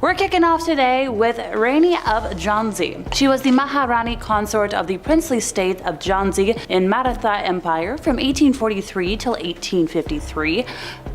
We're kicking off today with Rani of Jhansi. She was the Maharani consort of the princely state of Jhansi in Maratha Empire from 1843 till 1853,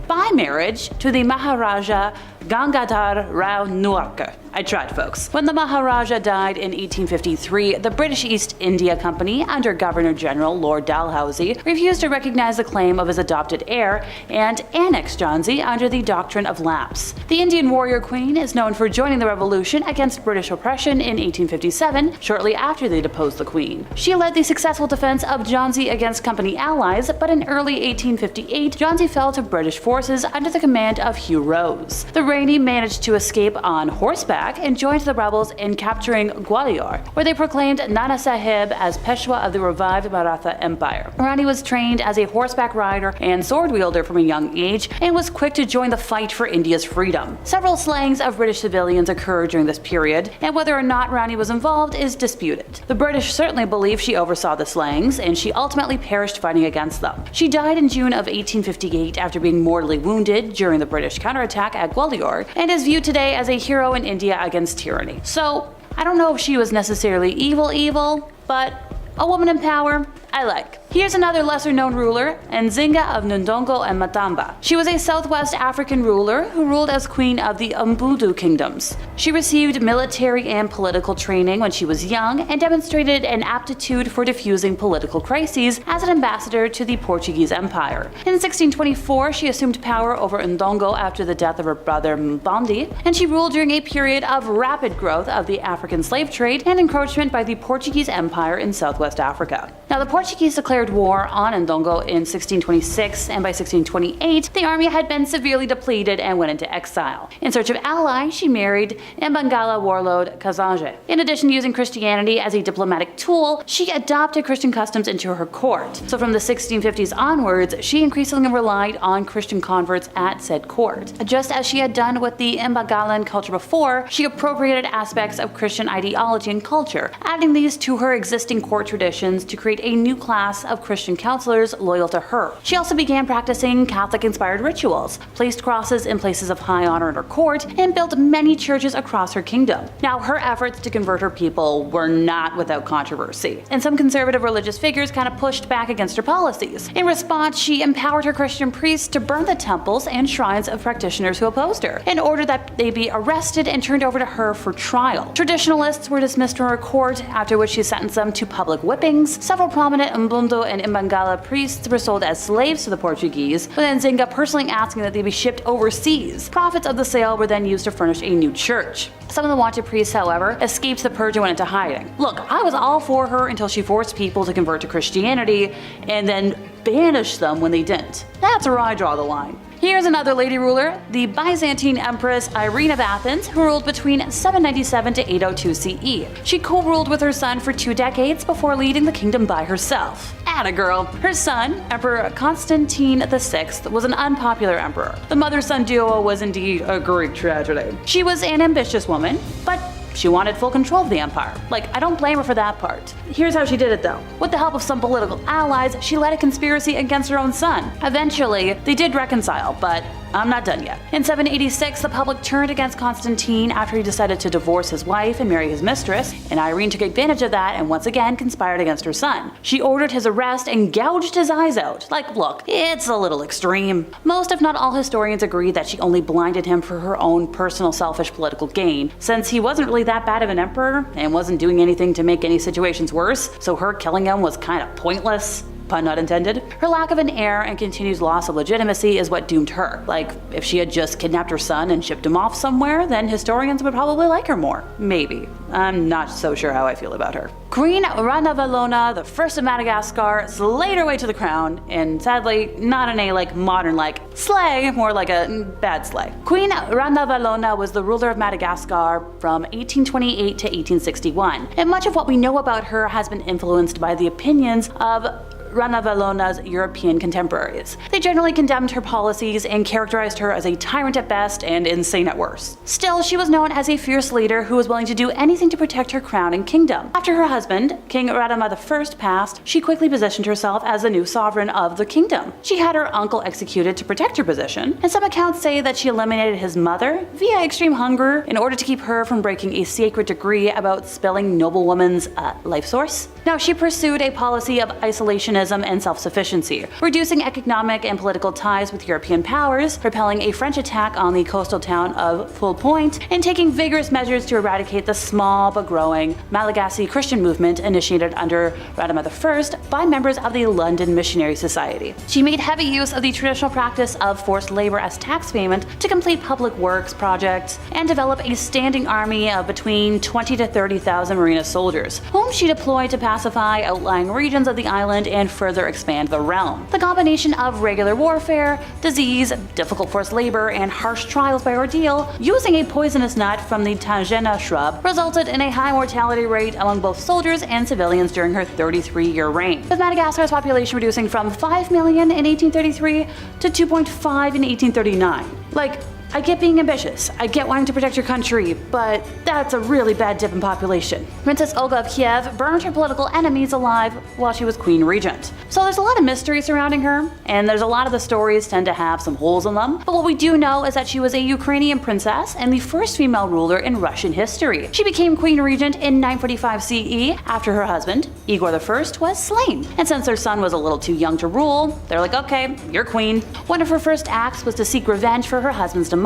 by marriage to the Maharaja Gangadhar Rao Nuarkar. I tried, folks. When the Maharaja died in 1853, the British East India Company, under Governor-General Lord Dalhousie, refused to recognize the claim of his adopted heir and annexed Jhansi under the doctrine of lapse. The Indian warrior queen is known for joining the revolution against British oppression in 1857, shortly after they deposed the queen. She led the successful defense of Jhansi against company allies, but in early 1858, Jhansi fell to British forces under the command of Hugh Rose. The Rani managed to escape on horseback and joined the rebels in capturing Gwalior, where they proclaimed Nana Sahib as Peshwa of the revived Maratha Empire. Rani was trained as a horseback rider and sword wielder from a young age and was quick to join the fight for India's freedom. Several slayings of British civilians occurred during this period, and whether or not Rani was involved is disputed. The British certainly believe she oversaw the slayings, and she ultimately perished fighting against them. She died in June of 1858 after being mortally wounded during the British counterattack at Gwalior, and is viewed today as a hero in India against tyranny. So, I don't know if she was necessarily evil, but a woman in power, I like. Here's another lesser-known ruler, Nzinga of Ndongo and Matamba. She was a southwest African ruler who ruled as queen of the Umbudu kingdoms. She received military and political training when she was young and demonstrated an aptitude for diffusing political crises as an ambassador to the Portuguese Empire. In 1624, she assumed power over Ndongo after the death of her brother Mbandi, and she ruled during a period of rapid growth of the African slave trade and encroachment by the Portuguese Empire in southwest Africa. Now, the Portuguese declared war on Ndongo in 1626, and by 1628, the army had been severely depleted and went into exile. In search of allies, she married Mbangala warlord Kazanje. In addition to using Christianity as a diplomatic tool, she adopted Christian customs into her court. So from the 1650s onwards, she increasingly relied on Christian converts at said court. Just as she had done with the Mbangalan culture before, she appropriated aspects of Christian ideology and culture, adding these to her existing court traditions to create a new class of Christian counselors loyal to her. She also began practicing Catholic-inspired rituals, placed crosses in places of high honor in her court, and built many churches across her kingdom. Now, her efforts to convert her people were not without controversy, and some conservative religious figures kind of pushed back against her policies. In response, she empowered her Christian priests to burn the temples and shrines of practitioners who opposed her, in order that they be arrested and turned over to her for trial. Traditionalists were dismissed from her court, after which she sentenced them to public whippings. Several prominent Mbundu and Mbangala priests were sold as slaves to the Portuguese, with Nzinga personally asking that they be shipped overseas. Profits of the sale were then used to furnish a new church. Some of the wanted priests, however, escaped the purge and went into hiding. Look, I was all for her until she forced people to convert to Christianity and then banished them when they didn't. That's where I draw the line. Here's another lady ruler, the Byzantine Empress Irene of Athens, who ruled between 797 to 802 CE. She co-ruled with her son for 2 decades before leading the kingdom by herself. Atta girl. Her son, Emperor Constantine VI, was an unpopular emperor. The mother-son duo was indeed a Greek tragedy. She was an ambitious woman, but she wanted full control of the empire. Like, I don't blame her for that part. Here's how she did it though. With the help of some political allies, she led a conspiracy against her own son. Eventually, they did reconcile, but I'm not done yet. In 786, the public turned against Constantine after he decided to divorce his wife and marry his mistress, and Irene took advantage of that and once again conspired against her son. She ordered his arrest and gouged his eyes out. Like, look, it's a little extreme. Most, if not all, historians agree that she only blinded him for her own personal selfish political gain, since he wasn't really that bad of an emperor and wasn't doing anything to make any situations worse, so her killing him was kind of pointless. Pun not intended. Her lack of an heir and continued loss of legitimacy is what doomed her. Like, if she had just kidnapped her son and shipped him off somewhere, then historians would probably like her more. Maybe. I'm not so sure how I feel about her. Queen Ranavalona, the first of Madagascar, slayed her way to the crown, and sadly, not in a modern slay, more like a bad slay. Queen Ranavalona was the ruler of Madagascar from 1828 to 1861, and much of what we know about her has been influenced by the opinions of Ranavalona's European contemporaries. They generally condemned her policies and characterized her as a tyrant at best and insane at worst. Still, she was known as a fierce leader who was willing to do anything to protect her crown and kingdom. After her husband, King Radama I, passed, she quickly positioned herself as the new sovereign of the kingdom. She had her uncle executed to protect her position, and some accounts say that she eliminated his mother via extreme hunger in order to keep her from breaking a sacred decree about spilling noblewoman's life source. Now, she pursued a policy of isolationism and self-sufficiency, reducing economic and political ties with European powers, repelling a French attack on the coastal town of Full Point, and taking vigorous measures to eradicate the small but growing Malagasy Christian movement initiated under Radama I by members of the London Missionary Society. She made heavy use of the traditional practice of forced labor as tax payment to complete public works projects and develop a standing army of between 20 to 30,000 Marina soldiers, whom she deployed to pacify outlying regions of the island and further expand the realm. The combination of regular warfare, disease, difficult forced labor, and harsh trials by ordeal, using a poisonous nut from the tangena shrub, resulted in a high mortality rate among both soldiers and civilians during her 33-year reign, with Madagascar's population reducing from 5 million in 1833 to 2.5 in 1839. I get being ambitious, I get wanting to protect your country, but that's a really bad dip in population. Princess Olga of Kiev burned her political enemies alive while she was Queen Regent. So there's a lot of mystery surrounding her, and there's a lot of the stories tend to have some holes in them, but what we do know is that she was a Ukrainian princess and the first female ruler in Russian history. She became Queen Regent in 945 CE after her husband, Igor I, was slain. And since their son was a little too young to rule, they're like, okay, you're queen. One of her first acts was to seek revenge for her husband's demise.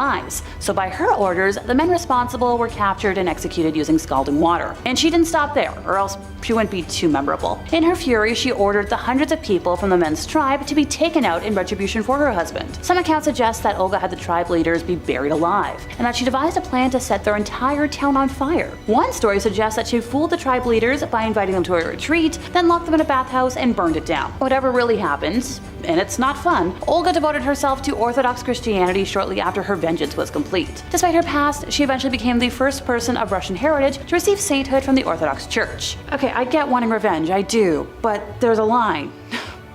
So by her orders, the men responsible were captured and executed using scalding water. And she didn't stop there, or else she wouldn't be too memorable. In her fury, she ordered the hundreds of people from the men's tribe to be taken out in retribution for her husband. Some accounts suggest that Olga had the tribe leaders be buried alive, and that she devised a plan to set their entire town on fire. One story suggests that she fooled the tribe leaders by inviting them to a retreat, then locked them in a bathhouse and burned it down. Whatever really happened, and it's not fun, Olga devoted herself to Orthodox Christianity shortly after her vengeance was complete. Despite her past, she eventually became the first person of Russian heritage to receive sainthood from the Orthodox Church. Okay, I get wanting revenge, I do, but there's a line.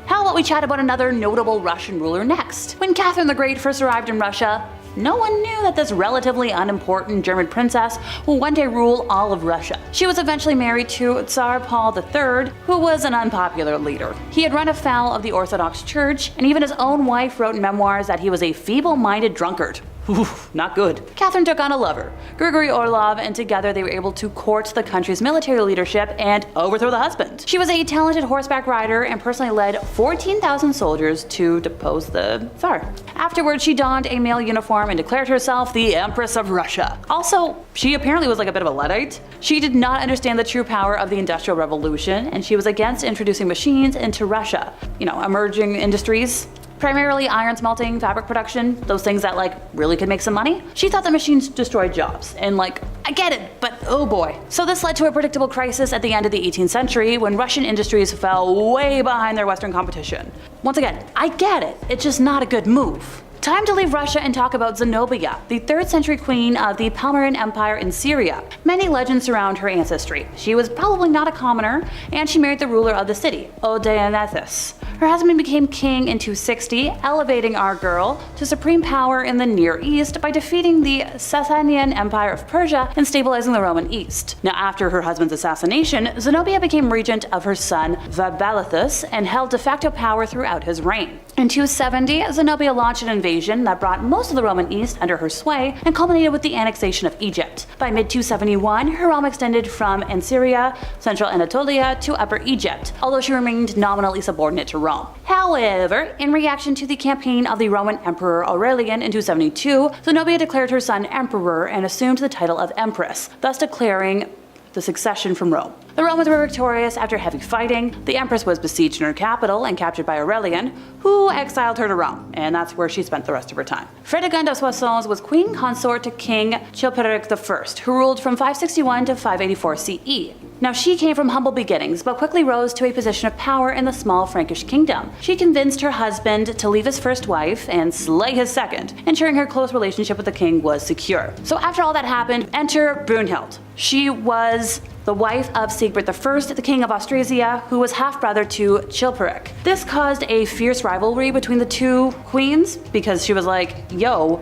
How about we chat about another notable Russian ruler next? When Catherine the Great first arrived in Russia, no one knew that this relatively unimportant German princess will one day rule all of Russia. She was eventually married to Tsar Paul III, who was an unpopular leader. He had run afoul of the Orthodox Church, and even his own wife wrote in memoirs that he was a feeble-minded drunkard. Oof, not good. Catherine took on a lover, Grigory Orlov, and together they were able to court the country's military leadership and overthrow the husband. She was a talented horseback rider and personally led 14,000 soldiers to depose the Tsar. Afterwards, she donned a male uniform and declared herself the Empress of Russia. Also, she apparently was like a bit of a Luddite. She did not understand the true power of the Industrial Revolution, and she was against introducing machines into Russia. Emerging industries. Primarily iron smelting, fabric production, those things that really could make some money. She thought the machines destroyed jobs, and I get it, but oh boy. So this led to a predictable crisis at the end of the 18th century when Russian industries fell way behind their Western competition. Once again, I get it, it's just not a good move. Time to leave Russia and talk about Zenobia, the 3rd century queen of the Palmyran Empire in Syria. Many legends surround her ancestry. She was probably not a commoner, and she married the ruler of the city, Odaenathus. Her husband became king in 260, elevating our girl to supreme power in the Near East by defeating the Sasanian Empire of Persia and stabilizing the Roman East. Now, after her husband's assassination, Zenobia became regent of her son Vabalithus and held de facto power throughout his reign. In 270, Zenobia launched an invasion that brought most of the Roman East under her sway and culminated with the annexation of Egypt. By mid-271, her realm extended from Ancyria, central Anatolia, to Upper Egypt, although she remained nominally subordinate to Rome. However, in reaction to the campaign of the Roman Emperor Aurelian in 272, Zenobia declared her son emperor and assumed the title of empress, thus declaring the succession from Rome. The Romans were victorious after heavy fighting. The empress was besieged in her capital and captured by Aurelian, who exiled her to Rome, and that's where she spent the rest of her time. Fredegund of Soissons was queen consort to King Chilperic I, who ruled from 561 to 584 CE. Now, she came from humble beginnings, but quickly rose to a position of power in the small Frankish kingdom. She convinced her husband to leave his first wife and slay his second, ensuring her close relationship with the king was secure. So after all that happened, enter Brunhild. She was the wife of Sigebert I, the king of Austrasia, who was half-brother to Chilperic. This caused a fierce rivalry between the two queens because she was like, yo,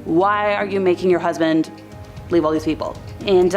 why are you making your husband leave all these people? And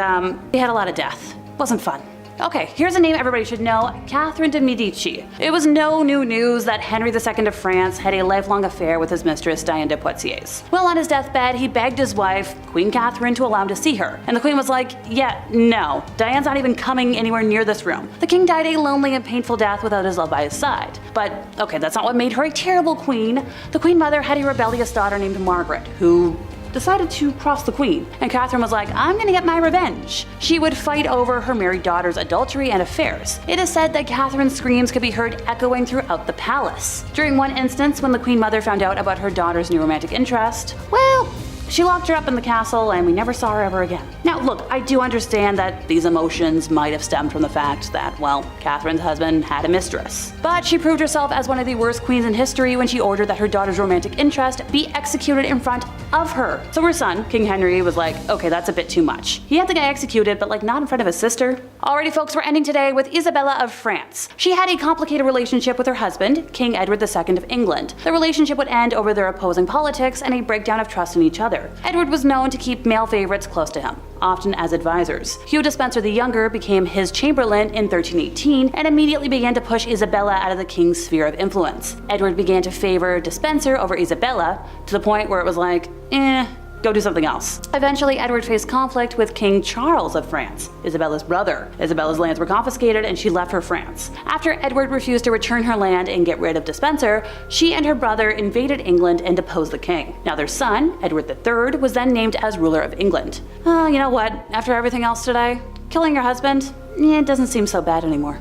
they had a lot of death. Wasn't fun. Okay, here's a name everybody should know, Catherine de Medici. It was no new news that Henry II of France had a lifelong affair with his mistress Diane de Poitiers. Well, on his deathbed, he begged his wife, Queen Catherine, to allow him to see her. And the queen was like, yeah, no, Diane's not even coming anywhere near this room. The king died a lonely and painful death without his love by his side. But, okay, that's not what made her a terrible queen. The queen mother had a rebellious daughter named Margaret, who decided to cross the queen, and Catherine was like, I'm gonna get my revenge. She would fight over her married daughter's adultery and affairs. It is said that Catherine's screams could be heard echoing throughout the palace. During one instance, when the queen mother found out about her daughter's new romantic interest, well, she locked her up in the castle and we never saw her ever again. Now look, I do understand that these emotions might have stemmed from the fact that, well, Catherine's husband had a mistress. But she proved herself as one of the worst queens in history when she ordered that her daughter's romantic interest be executed in front of her. So her son, King Henry, was like, okay, that's a bit too much. He had the guy executed, but like not in front of his sister. Alrighty folks, we're ending today with Isabella of France. She had a complicated relationship with her husband, King Edward II of England. The relationship would end over their opposing politics and a breakdown of trust in each other. Edward was known to keep male favorites close to him, often as advisors. Hugh Despencer the Younger became his chamberlain in 1318 and immediately began to push Isabella out of the king's sphere of influence. Edward began to favor Despencer over Isabella to the point where it was like, go do something else. Eventually, Edward faced conflict with King Charles of France, Isabella's brother. Isabella's lands were confiscated and she left for France. After Edward refused to return her land and get rid of Despencer, she and her brother invaded England and deposed the king. Now their son, Edward III, was then named as ruler of England. You know what? After everything else today, killing your husband, it doesn't seem so bad anymore.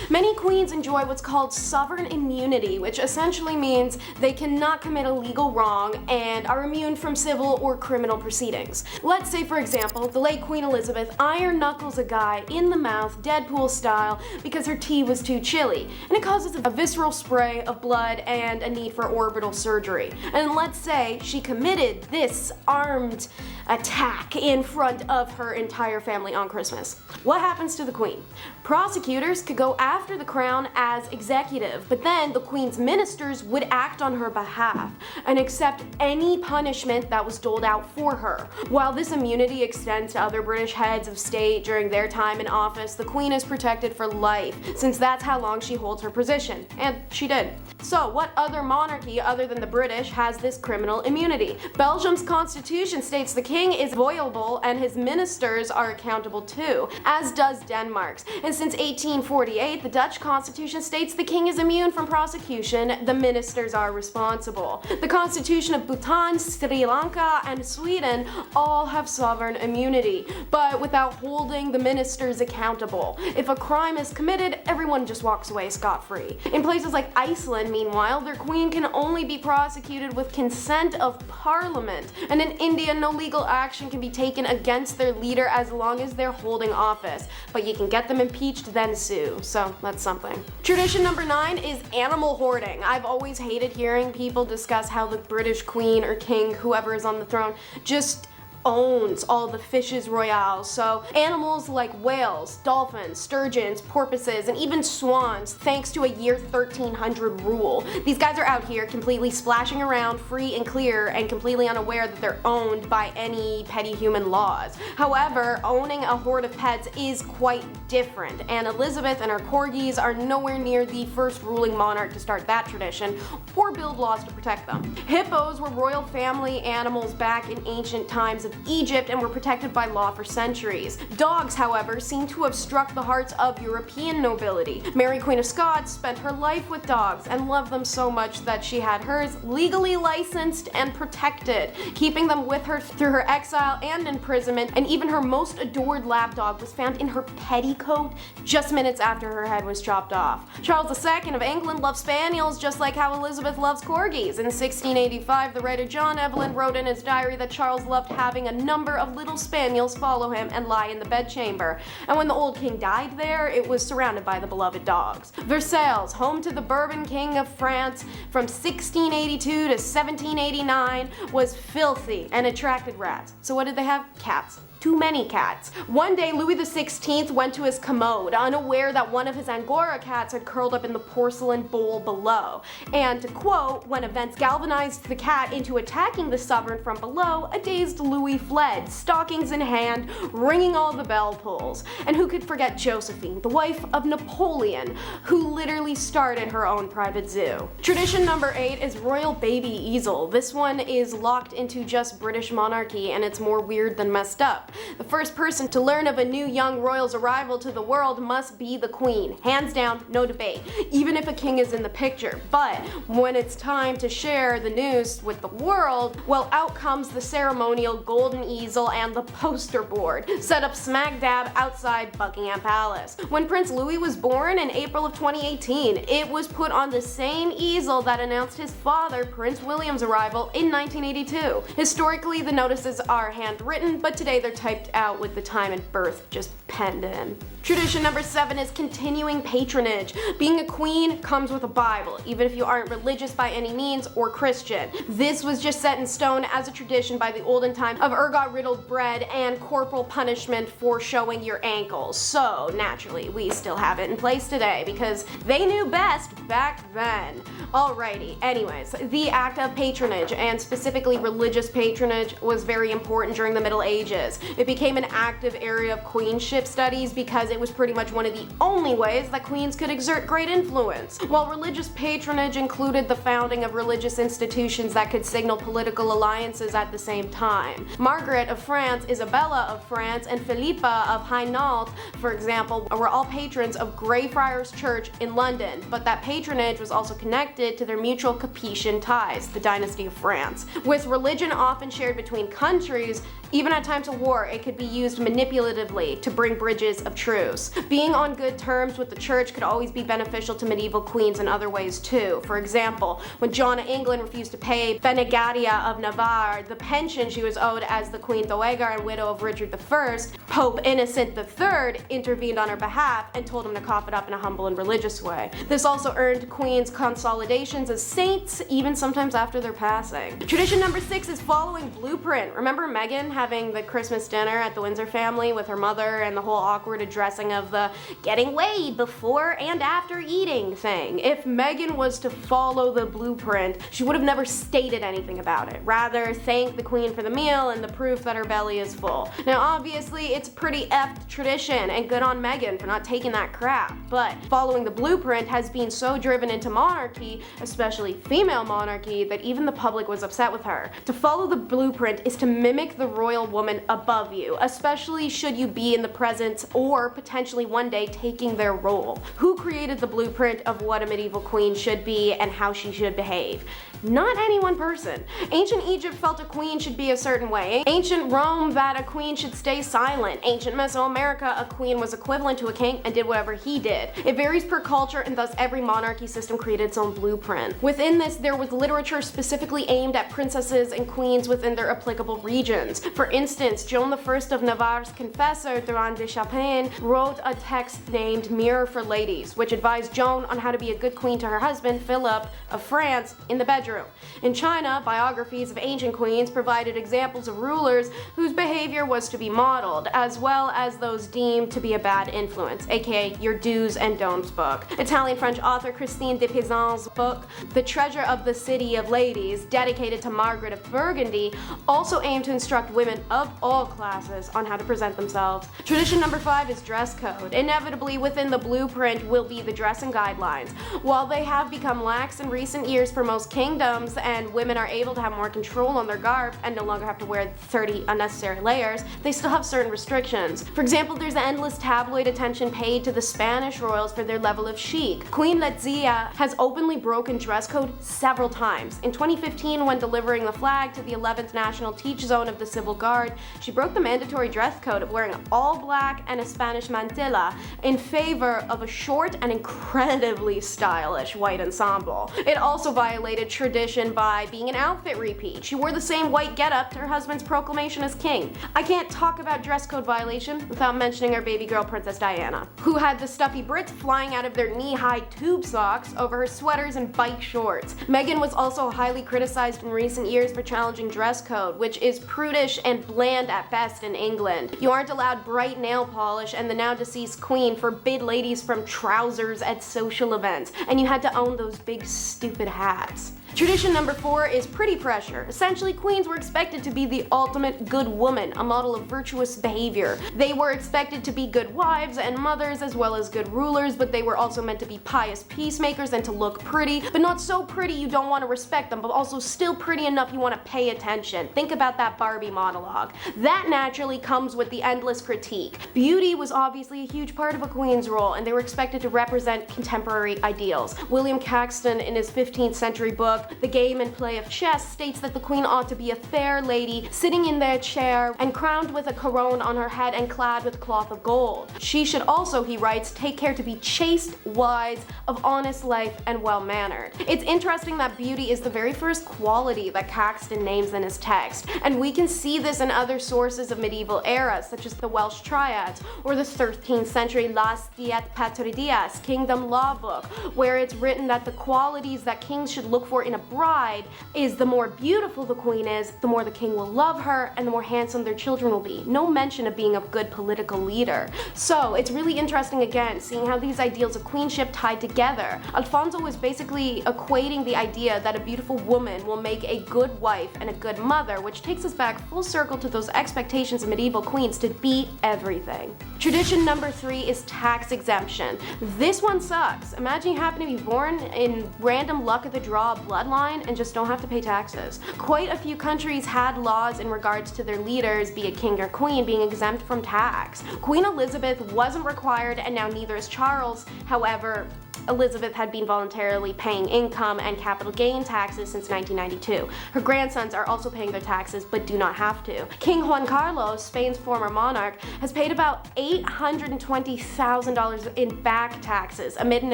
Many queens enjoy what's called sovereign immunity, which essentially means they cannot commit a legal wrong and are immune from civil or criminal proceedings. Let's say, for example, the late Queen Elizabeth iron knuckles a guy in the mouth, Deadpool style, because her tea was too chilly, and it causes a visceral spray of blood and a need for orbital surgery. And let's say she committed this armed attack in front of her entire family on Christmas. What happens to the queen? Prosecutors could go after the crown as executive, but then the queen's ministers would act on her behalf and accept any punishment that was doled out for her. While this immunity extends to other British heads of state during their time in office, the queen is protected for life, since that's how long she holds her position. And she did. So what other monarchy other than the British has this criminal immunity? Belgium's constitution states the king is violable and his ministers are accountable too, as does Denmark's. And since 1848, the Dutch constitution states the king is immune from prosecution, the ministers are responsible. The constitution of Bhutan, Sri Lanka, and Sweden all have sovereign immunity, but without holding the ministers accountable. If a crime is committed, everyone just walks away scot-free. In places like Iceland, meanwhile, their queen can only be prosecuted with consent of parliament, and in India, no legal action can be taken against their leader as long as they're holding office, but you can get them impeached, then sue, so that's something. Tradition number 9 is animal hoarding. I've always hated hearing people discuss how the British queen or king, whoever is on the throne, just owns all the fishes royale. So animals like whales, dolphins, sturgeons, porpoises, and even swans, thanks to a year 1300 rule. These guys are out here completely splashing around free and clear and completely unaware that they're owned by any petty human laws. However, owning a horde of pets is quite different, and Elizabeth and her corgis are nowhere near the first ruling monarch to start that tradition or build laws to protect them. Hippos were royal family animals back in ancient times of Egypt and were protected by law for centuries. Dogs, however, seem to have struck the hearts of European nobility. Mary Queen of Scots spent her life with dogs and loved them so much that she had hers legally licensed and protected, keeping them with her through her exile and imprisonment, and even her most adored lapdog was found in her petticoat just minutes after her head was chopped off. Charles II of England loved spaniels just like how Elizabeth loves corgis. In 1685, the writer John Evelyn wrote in his diary that Charles loved having having a number of little spaniels follow him and lie in the bedchamber. And when the old king died there, it was surrounded by the beloved dogs. Versailles, home to the Bourbon King of France from 1682 to 1789, was filthy and attracted rats. So what did they have? Cats. Too many cats. One day, Louis XVI went to his commode, unaware that one of his Angora cats had curled up in the porcelain bowl below. And to quote, when events galvanized the cat into attacking the sovereign from below, a dazed Louis fled, stockings in hand, ringing all the bell pulls. And who could forget Josephine, the wife of Napoleon, who literally started her own private zoo. Tradition number 8 is royal baby easel. This one is locked into just British monarchy, and it's more weird than messed up. The first person to learn of a new young royal's arrival to the world must be the queen. Hands down, no debate, even if a king is in the picture. But when it's time to share the news with the world, well, out comes the ceremonial golden easel and the poster board, set up smack dab outside Buckingham Palace. When Prince Louis was born in April of 2018, it was put on the same easel that announced his father, Prince William's arrival in 1982. Historically, the notices are handwritten, but today they're typed out with the time and birth just penned in. Tradition number 7 is continuing patronage. Being a queen comes with a Bible, even if you aren't religious by any means or Christian. This was just set in stone as a tradition by the olden time of ergot-riddled bread and corporal punishment for showing your ankles. So naturally, we still have it in place today because they knew best back then. Alrighty, anyways, the act of patronage, and specifically religious patronage, was very important during the Middle Ages. It became an active area of queenship studies because it was pretty much one of the only ways that queens could exert great influence. While religious patronage included the founding of religious institutions that could signal political alliances at the same time. Margaret of France, Isabella of France, and Philippa of Hainault, for example, were all patrons of Greyfriars Church in London, but that patronage was also connected to their mutual Capetian ties, the dynasty of France. With religion often shared between countries, even at times of war, it could be used manipulatively to bring bridges of truce. Being on good terms with the church could always be beneficial to medieval queens in other ways too. For example, when Joan of England refused to pay Benegadia of Navarre the pension she was owed as the Queen Dowager and widow of Richard I, Pope Innocent III intervened on her behalf and told him to cough it up in a humble and religious way. This also earned queens consolidations as saints, even sometimes after their passing. Tradition number 6 is following blueprint. Remember Meghan having the Christmas dinner at the Windsor family with her mother and the whole awkward addressing of the getting weighed before and after eating thing? If Meghan was to follow the blueprint, she would have never stated anything about it. Rather, thank the queen for the meal and the proof that her belly is full. Now obviously it's pretty effed tradition, and good on Meghan for not taking that crap, but following the blueprint has been so driven into monarchy, especially female monarchy, that even the public was upset with her. To follow the blueprint is to mimic the royal woman above you, especially should you be in the presence or potentially one day taking their role. Who created the blueprint of what a medieval queen should be and how she should behave? Not any one person. Ancient Egypt felt a queen should be a certain way. Ancient Rome that a queen should stay silent. Ancient Mesoamerica, a queen was equivalent to a king and did whatever he did. It varies per culture, and thus every monarchy system created its own blueprint. Within this, there was literature specifically aimed at princesses and queens within their applicable regions. For instance, Joan I of Navarre's confessor, Durand de Champagne, wrote a text named Mirror for Ladies, which advised Joan on how to be a good queen to her husband, Philip of France, in the bedroom. In China, biographies of ancient queens provided examples of rulers whose behavior was to be modeled, as well as those deemed to be a bad influence, aka your do's and don'ts book. Italian-French author Christine de Pizan's book, The Treasure of the City of Ladies, dedicated to Margaret of Burgundy, also aimed to instruct women of all classes on how to present themselves. Tradition number 5 is dress code. Inevitably, within the blueprint will be the dressing guidelines. While they have become lax in recent years for most kingdoms, and women are able to have more control on their garb and no longer have to wear 30 unnecessary layers, they still have certain restrictions. For example, there's endless tabloid attention paid to the Spanish royals for their level of chic. Queen Letizia has openly broken dress code several times. In 2015, when delivering the flag to the 11th National Teach Zone of the Civil Guard, she broke the mandatory dress code of wearing all black and a Spanish mantilla in favor of a short and incredibly stylish white ensemble. It also violated tradition by being an outfit repeat. She wore the same white getup to her husband's proclamation as king. I can't talk about dress code violation without mentioning our baby girl Princess Diana, who had the stuffy Brits flying out of their knee-high tube socks over her sweaters and bike shorts. Meghan was also highly criticized in recent years for challenging dress code, which is prudish and bland at best in England. You aren't allowed bright nail polish, and the now deceased queen forbid ladies from trousers at social events, and you had to own those big stupid hats. Tradition number 4 is pretty pressure. Essentially, queens were expected to be the ultimate good woman, a model of virtuous behavior. They were expected to be good wives and mothers as well as good rulers, but they were also meant to be pious peacemakers and to look pretty, but not so pretty you don't want to respect them, but also still pretty enough you want to pay attention. Think about that Barbie monologue. That naturally comes with the endless critique. Beauty was obviously a huge part of a queen's role, and they were expected to represent contemporary ideals. William Caxton, in his 15th century book, The Game and Play of Chess, states that the queen ought to be a fair lady, sitting in their chair and crowned with a corone on her head and clad with cloth of gold. She should also, he writes, take care to be chaste, wise, of honest life, and well-mannered. It's interesting that beauty is the very first quality that Caxton names in his text, and we can see this in other sources of medieval eras, such as the Welsh Triads, or the 13th century Las Diet Patridias Kingdom Law book, where it's written that the qualities that kings should look for in a bride is the more beautiful the queen is, the more the king will love her, and the more handsome their children will be. No mention of being a good political leader. So it's really interesting again, seeing how these ideals of queenship tied together. Alfonso was basically equating the idea that a beautiful woman will make a good wife and a good mother, which takes us back full circle to those expectations of medieval queens to be everything. Tradition number 3 is tax exemption. This one sucks. Imagine you happen to be born in random luck of the draw bloodline and just don't have to pay taxes. Quite a few countries had laws in regards to their leaders, be it king or queen, being exempt from tax. Queen Elizabeth wasn't required, and now neither is Charles. However, Elizabeth had been voluntarily paying income and capital gain taxes since 1992. Her grandsons are also paying their taxes but do not have to. King Juan Carlos, Spain's former monarch, has paid about $820,000 in back taxes amid an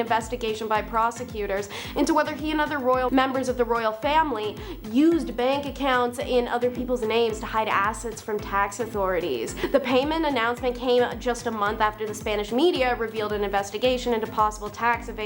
investigation by prosecutors into whether he and other royal members of the royal family used bank accounts in other people's names to hide assets from tax authorities. The payment announcement came just a month after the Spanish media revealed an investigation into possible tax evasion,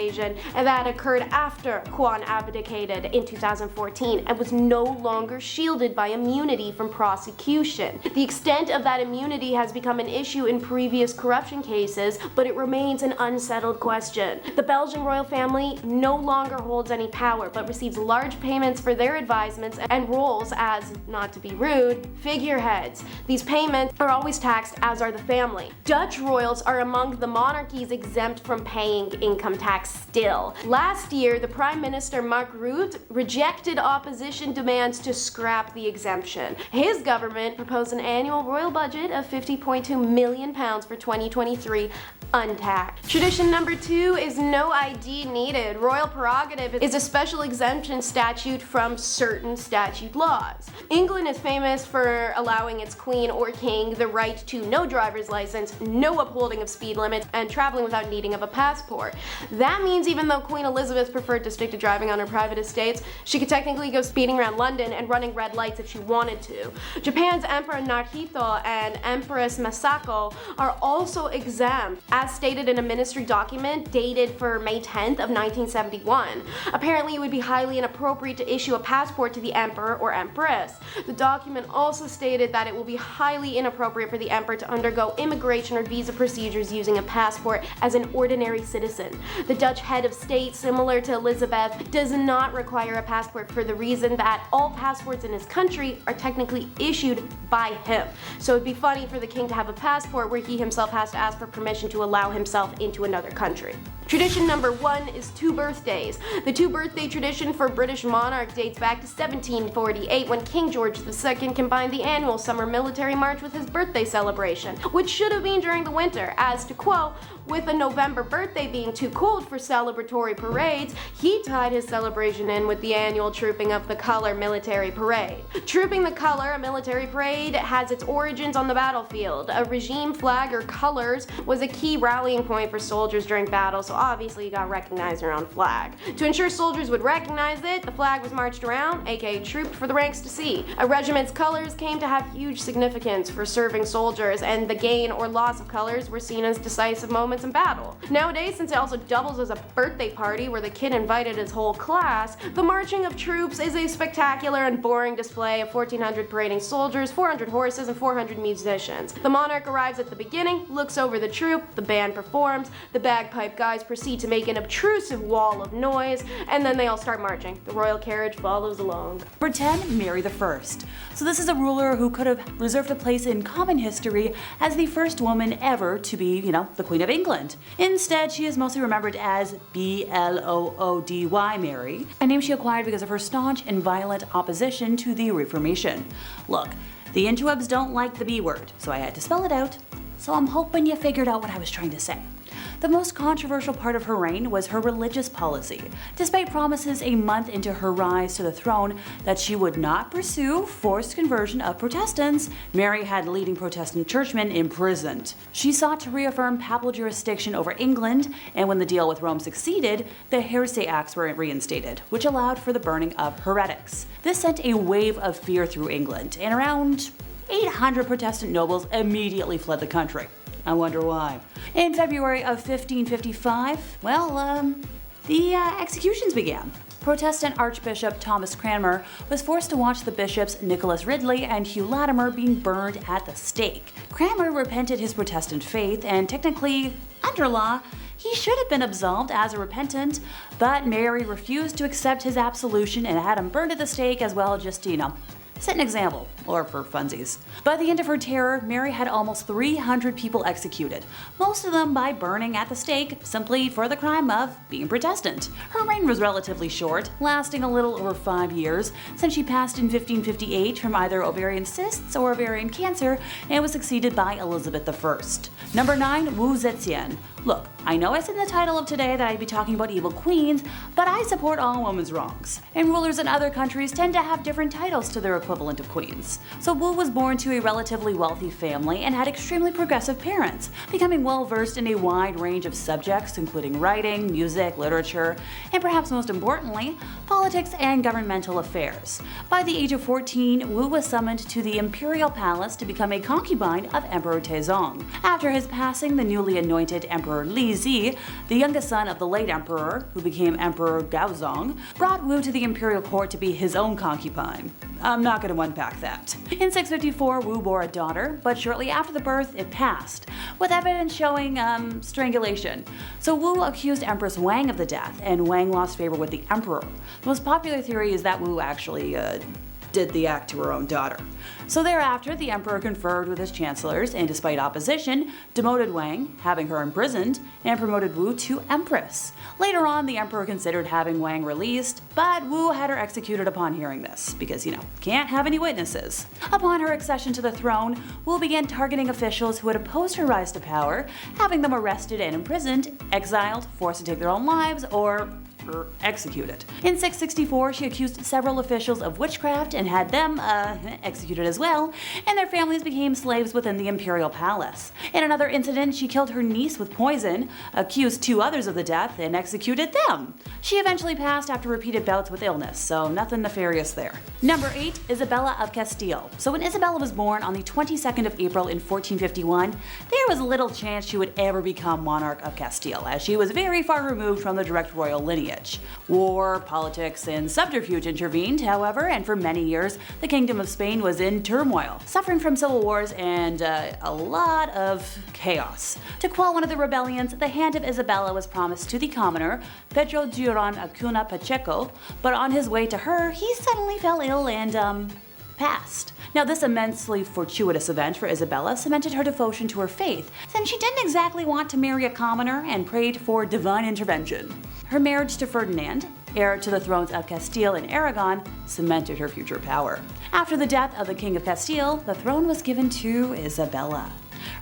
and that occurred after Juan abdicated in 2014 and was no longer shielded by immunity from prosecution. The extent of that immunity has become an issue in previous corruption cases, but it remains an unsettled question. The Belgian royal family no longer holds any power, but receives large payments for their advisements and roles as, not to be rude, figureheads. These payments are always taxed, as are the family. Dutch royals are among the monarchies exempt from paying income tax still. Last year, the Prime Minister Mark Rutte rejected opposition demands to scrap the exemption. His government proposed an annual royal budget of £50.2 million for 2023, untaxed. Tradition number 2 is no ID needed. Royal prerogative is a special exemption statute from certain statute laws. England is famous for allowing its queen or king the right to no driver's license, no upholding of speed limits, and traveling without needing of a passport. That means even though Queen Elizabeth preferred to stick to driving on her private estates, she could technically go speeding around London and running red lights if she wanted to. Japan's Emperor Naruhito and Empress Masako are also exempt, as stated in a ministry document dated for May 10th of 1971. Apparently, it would be highly inappropriate to issue a passport to the emperor or empress. The document also stated that it will be highly inappropriate for the emperor to undergo immigration or visa procedures using a passport as an ordinary citizen. The Dutch head of state, similar to Elizabeth, does not require a passport for the reason that all passports in his country are technically issued by him. So it'd be funny for the king to have a passport where he himself has to ask for permission to allow himself into another country. Tradition number 1 is 2 birthdays. The 2 birthday tradition for British monarch dates back to 1748 when King George II combined the annual summer military march with his birthday celebration, which should have been during the winter, as to quote, with a November birthday being too cold for celebratory parades, he tied his celebration in with the annual Trooping of the Colour military parade. Trooping the Colour, a military parade, has its origins on the battlefield. A regime flag or colours was a key rallying point for soldiers during battles, obviously you gotta recognize your own flag. To ensure soldiers would recognize it, the flag was marched around, aka trooped, for the ranks to see. A regiment's colors came to have huge significance for serving soldiers, and the gain or loss of colors were seen as decisive moments in battle. Nowadays, since it also doubles as a birthday party where the kid invited his whole class, the marching of troops is a spectacular and boring display of 1,400 parading soldiers, 400 horses, and 400 musicians. The monarch arrives at the beginning, looks over the troop, the band performs, the bagpipe guys proceed to make an obtrusive wall of noise, and then they all start marching. The royal carriage follows along. Number 10, Mary I. So this is a ruler who could have reserved a place in common history as the first woman ever to be, the Queen of England. Instead, she is mostly remembered as Bloody Mary, a name she acquired because of her staunch and violent opposition to the Reformation. Look, the interwebs don't like the B word, so I had to spell it out. So I'm hoping you figured out what I was trying to say. The most controversial part of her reign was her religious policy. Despite promises a month into her rise to the throne that she would not pursue forced conversion of Protestants, Mary had leading Protestant churchmen imprisoned. She sought to reaffirm papal jurisdiction over England, and when the deal with Rome succeeded, the Heresy Acts were reinstated, which allowed for the burning of heretics. This sent a wave of fear through England, and around 800 Protestant nobles immediately fled the country. I wonder why. In February of 1555, the executions began. Protestant Archbishop Thomas Cranmer was forced to watch the bishops Nicholas Ridley and Hugh Latimer being burned at the stake. Cranmer repented his Protestant faith, and technically, under law, he should have been absolved as a repentant, but Mary refused to accept his absolution and had him burned at the stake as well, just to, set an example, or for funsies. By the end of her terror, Mary had almost 300 people executed, most of them by burning at the stake simply for the crime of being Protestant. Her reign was relatively short, lasting a little over 5 years, since she passed in 1558 from either ovarian cysts or ovarian cancer and was succeeded by Elizabeth I. Number 9, Wu Zetian. Look, I know I said in the title of today that I'd be talking about evil queens, but I support all women's wrongs. And rulers in other countries tend to have different titles to their equivalent of queens. So Wu was born to a relatively wealthy family and had extremely progressive parents, becoming well versed in a wide range of subjects including writing, music, literature, and perhaps most importantly, politics and governmental affairs. By the age of 14, Wu was summoned to the imperial palace to become a concubine of Emperor Taizong. After his passing, the newly anointed Emperor Li Zi, the youngest son of the late emperor, who became Emperor Gaozong, brought Wu to the imperial court to be his own concubine. I'm not going to unpack that. In 654, Wu bore a daughter, but shortly after the birth, it passed, with evidence showing strangulation. So Wu accused Empress Wang of the death, and Wang lost favor with the emperor. The most popular theory is that Wu actually did the act to her own daughter. So thereafter, the emperor conferred with his chancellors and, despite opposition, demoted Wang, having her imprisoned, and promoted Wu to empress. Later on, the emperor considered having Wang released, but Wu had her executed upon hearing this, because, can't have any witnesses. Upon her accession to the throne, Wu began targeting officials who had opposed her rise to power, having them arrested and imprisoned, exiled, forced to take their own lives, or executed. In 664, she accused several officials of witchcraft and had them executed as well, and their families became slaves within the imperial palace. In another incident, she killed her niece with poison, accused 2 others of the death, and executed them. She eventually passed after repeated bouts with illness, so nothing nefarious there. Number 8, Isabella of Castile. So when Isabella was born on the 22nd of April in 1451, there was little chance she would ever become monarch of Castile, as she was very far removed from the direct royal lineage. War, politics, and subterfuge intervened, however, and for many years, the Kingdom of Spain was in turmoil, suffering from civil wars and a lot of chaos. To quell one of the rebellions, the hand of Isabella was promised to the commoner, Pedro Duran Acuna Pacheco, but on his way to her, he suddenly fell ill and, passed. Now, this immensely fortuitous event for Isabella cemented her devotion to her faith, since she didn't exactly want to marry a commoner and prayed for divine intervention. Her marriage to Ferdinand, heir to the thrones of Castile and Aragon, cemented her future power. After the death of the King of Castile, the throne was given to Isabella.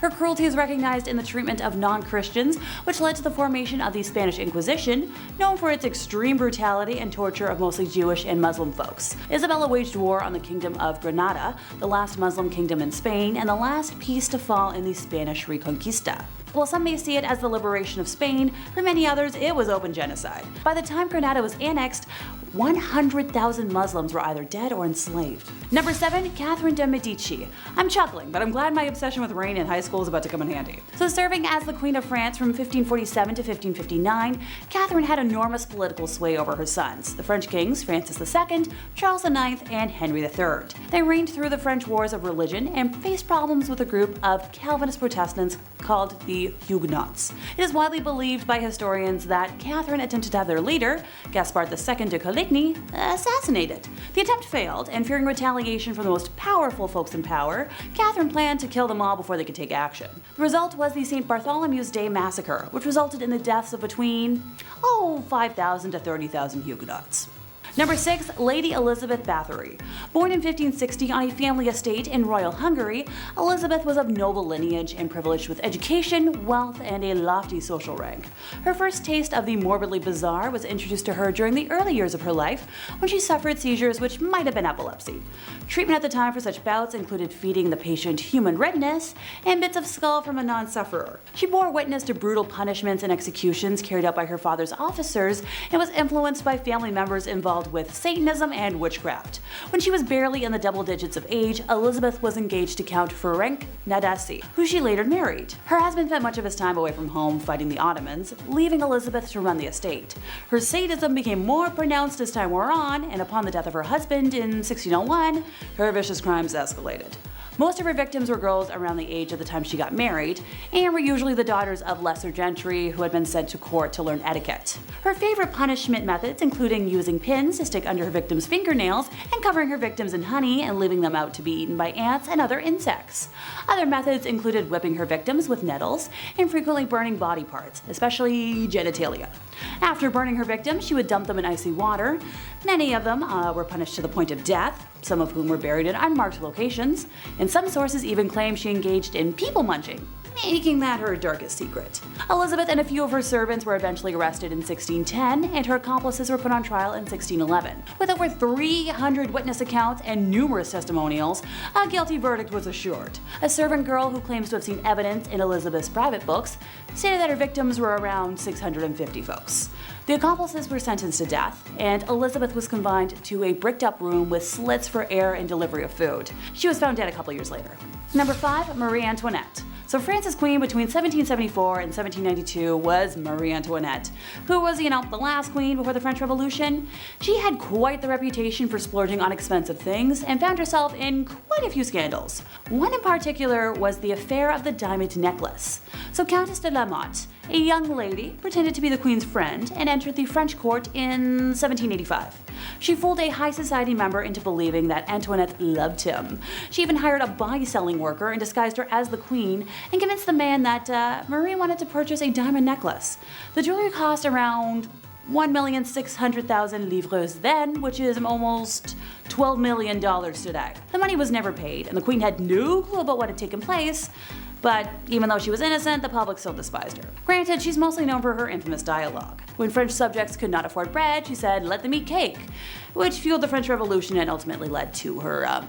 Her cruelty is recognized in the treatment of non-Christians, which led to the formation of the Spanish Inquisition, known for its extreme brutality and torture of mostly Jewish and Muslim folks. Isabella waged war on the Kingdom of Granada, the last Muslim kingdom in Spain, and the last piece to fall in the Spanish Reconquista. While some may see it as the liberation of Spain, for many others it was open genocide. By the time Granada was annexed, 100,000 Muslims were either dead or enslaved. Number 7. Catherine de' Medici. I'm chuckling, but I'm glad my obsession with reign in high school is about to come in handy. So serving as the Queen of France from 1547 to 1559, Catherine had enormous political sway over her sons, the French kings Francis II, Charles IX, and Henry III. They reigned through the French wars of religion and faced problems with a group of Calvinist Protestants called the Huguenots. It is widely believed by historians that Catherine attempted to have their leader, Gaspard II de Coligny, assassinated. The attempt failed, and fearing retaliation from the most powerful folks in power, Catherine planned to kill them all before they could take action. The result was the St. Bartholomew's Day massacre, which resulted in the deaths of between 5,000 to 30,000 Huguenots. Number 6. Lady Elizabeth Bathory. Born in 1560 on a family estate in royal Hungary, Elizabeth was of noble lineage and privileged with education, wealth, and a lofty social rank. Her first taste of the morbidly bizarre was introduced to her during the early years of her life, when she suffered seizures which might have been epilepsy. Treatment at the time for such bouts included feeding the patient human redness and bits of skull from a non-sufferer. She bore witness to brutal punishments and executions carried out by her father's officers and was influenced by family members involved with Satanism and witchcraft. When she was barely in the double digits of age, Elizabeth was engaged to Count Ferenc Nadasdy, who she later married. Her husband spent much of his time away from home fighting the Ottomans, leaving Elizabeth to run the estate. Her sadism became more pronounced as time wore on, and upon the death of her husband in 1601, her vicious crimes escalated. Most of her victims were girls around the age of the time she got married, and were usually the daughters of lesser gentry who had been sent to court to learn etiquette. Her favorite punishment methods including using pins to stick under her victims' fingernails and covering her victims in honey and leaving them out to be eaten by ants and other insects. Other methods included whipping her victims with nettles and frequently burning body parts, especially genitalia. After burning her victims, she would dump them in icy water. Many of them were punished to the point of death, some of whom were buried in unmarked locations, and some sources even claim she engaged in people munching, making that her darkest secret. Elizabeth and a few of her servants were eventually arrested in 1610, and her accomplices were put on trial in 1611. With over 300 witness accounts and numerous testimonials, a guilty verdict was assured. A servant girl who claims to have seen evidence in Elizabeth's private books stated that her victims were around 650 folks. The accomplices were sentenced to death, and Elizabeth was confined to a bricked-up room with slits for air and delivery of food. She was found dead a couple years later. Number 5. Marie Antoinette. So France's queen between 1774 and 1792 was Marie Antoinette, who was, the last queen before the French Revolution. She had quite the reputation for splurging on expensive things and found herself in quite a few scandals. One in particular was the affair of the diamond necklace. So Countess de la Motte, a young lady, pretended to be the queen's friend and entered the French court in 1785. She fooled a high society member into believing that Antoinette loved him. She even hired a body-selling worker and disguised her as the queen and convinced the man that Marie wanted to purchase a diamond necklace. The jewelry cost around 1,600,000 livres then, which is almost $12 million today. The money was never paid, and the queen had no clue about what had taken place. But even though she was innocent, the public still despised her. Granted, she's mostly known for her infamous dialogue. When French subjects could not afford bread, she said, "Let them eat cake," which fueled the French Revolution and ultimately led to her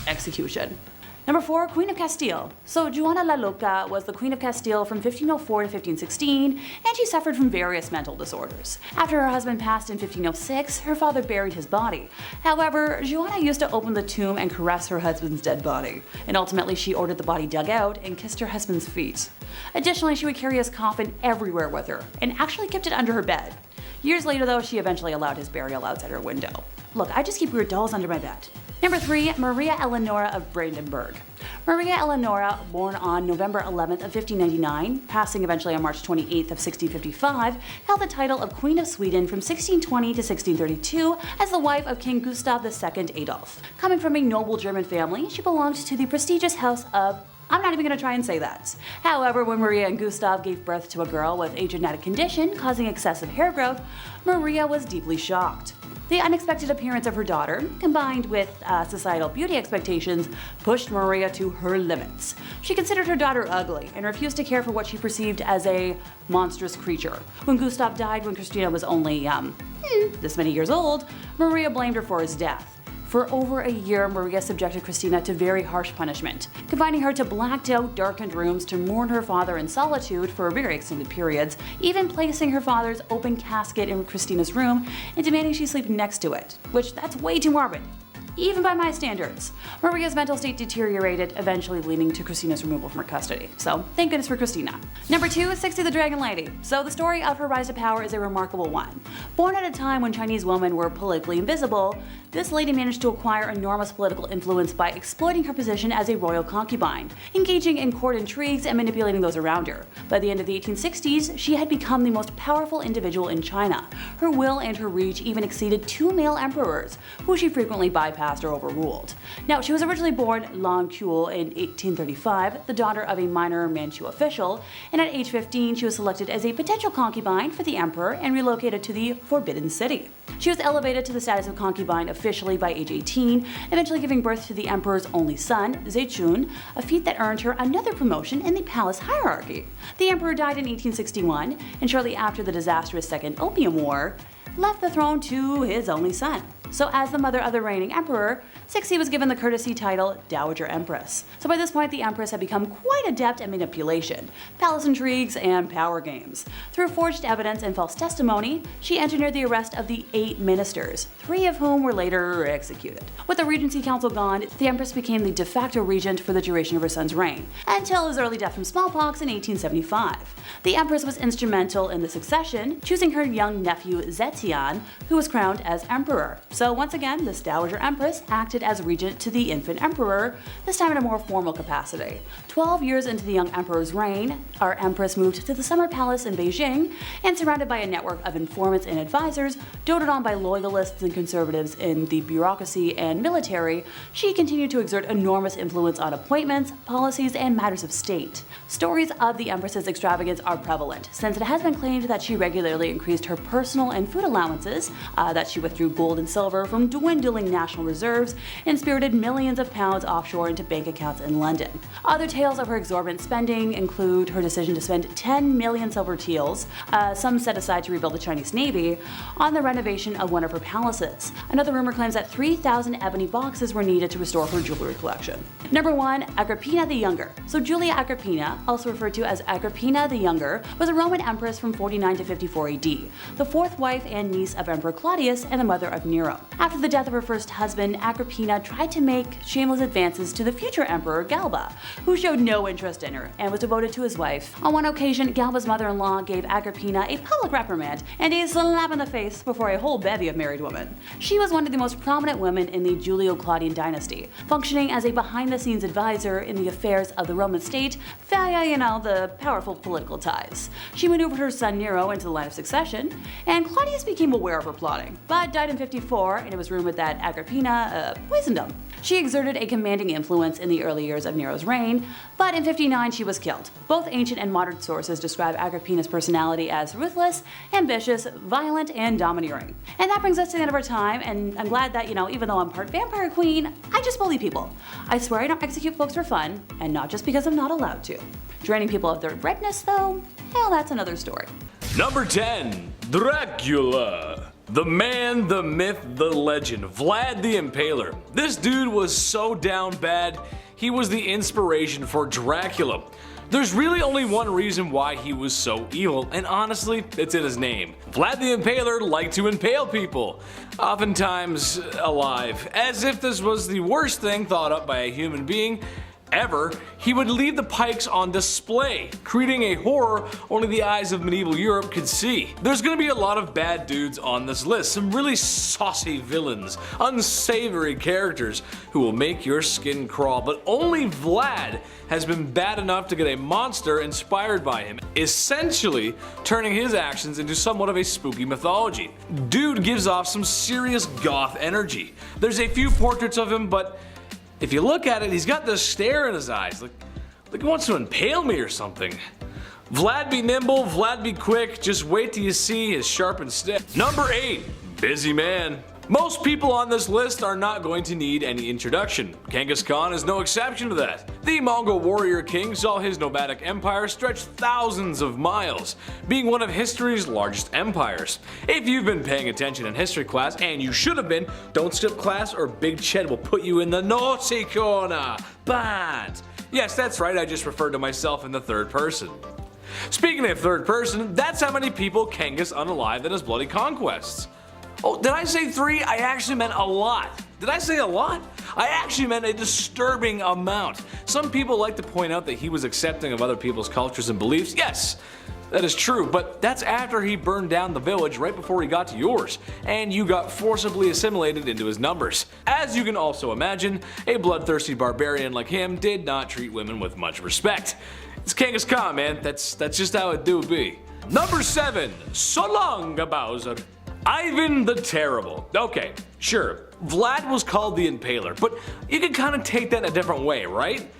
execution. Number 4. Queen of Castile. So Juana la Loca was the Queen of Castile from 1504 to 1516, and she suffered from various mental disorders. After her husband passed in 1506, her father buried his body. However, Juana used to open the tomb and caress her husband's dead body, and ultimately she ordered the body dug out and kissed her husband's feet. Additionally, she would carry his coffin everywhere with her, and actually kept it under her bed. Years later though, she eventually allowed his burial outside her window. Look, I just keep weird dolls under my bed. Number 3. Maria Eleonora of Brandenburg. Maria Eleonora, born on November 11th of 1599, passing eventually on March 28th of 1655, held the title of Queen of Sweden from 1620 to 1632 as the wife of King Gustav II Adolf. Coming from a noble German family, she belonged to the prestigious house of I'm not even gonna try and say that. However, when Maria and Gustav gave birth to a girl with a genetic condition causing excessive hair growth, Maria was deeply shocked. The unexpected appearance of her daughter, combined with societal beauty expectations, pushed Maria to her limits. She considered her daughter ugly and refused to care for what she perceived as a monstrous creature. When Gustav died when Christina was only, this many years old, Maria blamed her for his death. For over a year, Maria subjected Christina to very harsh punishment, confining her to blacked out, darkened rooms to mourn her father in solitude for very extended periods, even placing her father's open casket in Christina's room and demanding she sleep next to it, which that's way too morbid, even by my standards. Maria's mental state deteriorated, eventually leading to Christina's removal from her custody. So thank goodness for Christina. Number 2 is Cixi the Dragon Lady. So the story of her rise to power is a remarkable one. Born at a time when Chinese women were politically invisible, this lady managed to acquire enormous political influence by exploiting her position as a royal concubine, engaging in court intrigues and manipulating those around her. By the end of the 1860s, she had become the most powerful individual in China. Her will and her reach even exceeded 2 male emperors, who she frequently bypassed or overruled. Now, she was originally born Lan Kuo in 1835, the daughter of a minor Manchu official, and at age 15 she was selected as a potential concubine for the emperor and relocated to the Forbidden City. She was elevated to the status of concubine officially by age 18, eventually giving birth to the emperor's only son, Zechun, a feat that earned her another promotion in the palace hierarchy. The emperor died in 1861, and shortly after the disastrous Second Opium War, left the throne to his only son. So as the mother of the reigning emperor, Cixi was given the courtesy title Dowager Empress. So by this point, the empress had become quite adept at manipulation, palace intrigues, and power games. Through forged evidence and false testimony, she engineered the arrest of the 8 ministers, 3 of whom were later executed. With the regency council gone, the empress became the de facto regent for the duration of her son's reign, until his early death from smallpox in 1875. The empress was instrumental in the succession, choosing her young nephew Zetian, who was crowned as emperor. So once again, this Dowager Empress acted as regent to the infant emperor, this time in a more formal capacity. 12 years into the young emperor's reign, our empress moved to the summer palace in Beijing, and surrounded by a network of informants and advisors, doted on by loyalists and conservatives in the bureaucracy and military, she continued to exert enormous influence on appointments, policies, and matters of state. Stories of the empress's extravagance are prevalent, since it has been claimed that she regularly increased her personal and food allowances, that she withdrew gold and silver from dwindling national reserves, and spirited millions of pounds offshore into bank accounts in London. Other tales of her exorbitant spending include her decision to spend 10 million silver taels, some set aside to rebuild the Chinese Navy, on the renovation of one of her palaces. Another rumor claims that 3,000 ebony boxes were needed to restore her jewelry collection. Number 1, Agrippina the Younger. So Julia Agrippina, also referred to as Agrippina the Younger, was a Roman empress from 49 to 54 AD, the 4th wife and niece of Emperor Claudius and the mother of Nero. After the death of her first husband, Agrippina tried to make shameless advances to the future emperor Galba, who showed no interest in her and was devoted to his wife. On one occasion, Galba's mother-in-law gave Agrippina a public reprimand and a slap in the face before a whole bevy of married women. She was one of the most prominent women in the Julio-Claudian dynasty, functioning as a behind-the-scenes advisor in the affairs of the Roman state via, the powerful political ties. She maneuvered her son Nero into the line of succession, and Claudius became aware of her plotting, but died in 54, and it was rumored that Agrippina poisoned him. She exerted a commanding influence in the early years of Nero's reign, but in 59 she was killed. Both ancient and modern sources describe Agrippina's personality as ruthless, ambitious, violent, and domineering. And that brings us to the end of our time, and I'm glad that, even though I'm part vampire queen, I just bully people. I swear I don't execute folks for fun, and not just because I'm not allowed to. Draining people of their redness, though, well, that's another story. Number 10, Dracula. The man, the myth, the legend, Vlad the Impaler. This dude was so down bad, he was the inspiration for Dracula. There's really only one reason why he was so evil, and honestly, it's in his name. Vlad the Impaler liked to impale people, oftentimes alive. As if this was the worst thing thought up by a human being ever, he would leave the pikes on display, creating a horror only the eyes of medieval Europe could see. There's gonna be a lot of bad dudes on this list, some really saucy villains, unsavory characters who will make your skin crawl, but only Vlad has been bad enough to get a monster inspired by him, essentially turning his actions into somewhat of a spooky mythology. Dude gives off some serious goth energy. There's a few portraits of him, but if you look at it, he's got this stare in his eyes, Like he wants to impale me or something. Vlad be nimble, Vlad be quick, just wait till you see his sharpened stick. Number 8. Busy man. Most people on this list are not going to need any introduction. Genghis Khan is no exception to that. The Mongol warrior king saw his nomadic empire stretch thousands of miles, being one of history's largest empires. If you've been paying attention in history class, and you should have been, don't skip class or Big Ched will put you in the naughty corner. Bad. Yes, that's right, I just referred to myself in the third person. Speaking of third person, that's how many people Genghis unalived in his bloody conquests. Oh, did I say 3? I actually meant a lot. Did I say a lot? I actually meant a disturbing amount. Some people like to point out that he was accepting of other people's cultures and beliefs. Yes, that is true, but that's after he burned down the village right before he got to yours, and you got forcibly assimilated into his numbers. As you can also imagine, a bloodthirsty barbarian like him did not treat women with much respect. It's Genghis Khan, man. That's just how it do be. Number 7. So long, Bowser. Ivan the Terrible. Okay, sure, Vlad was called the Impaler, but you can kind of take that in a different way, right?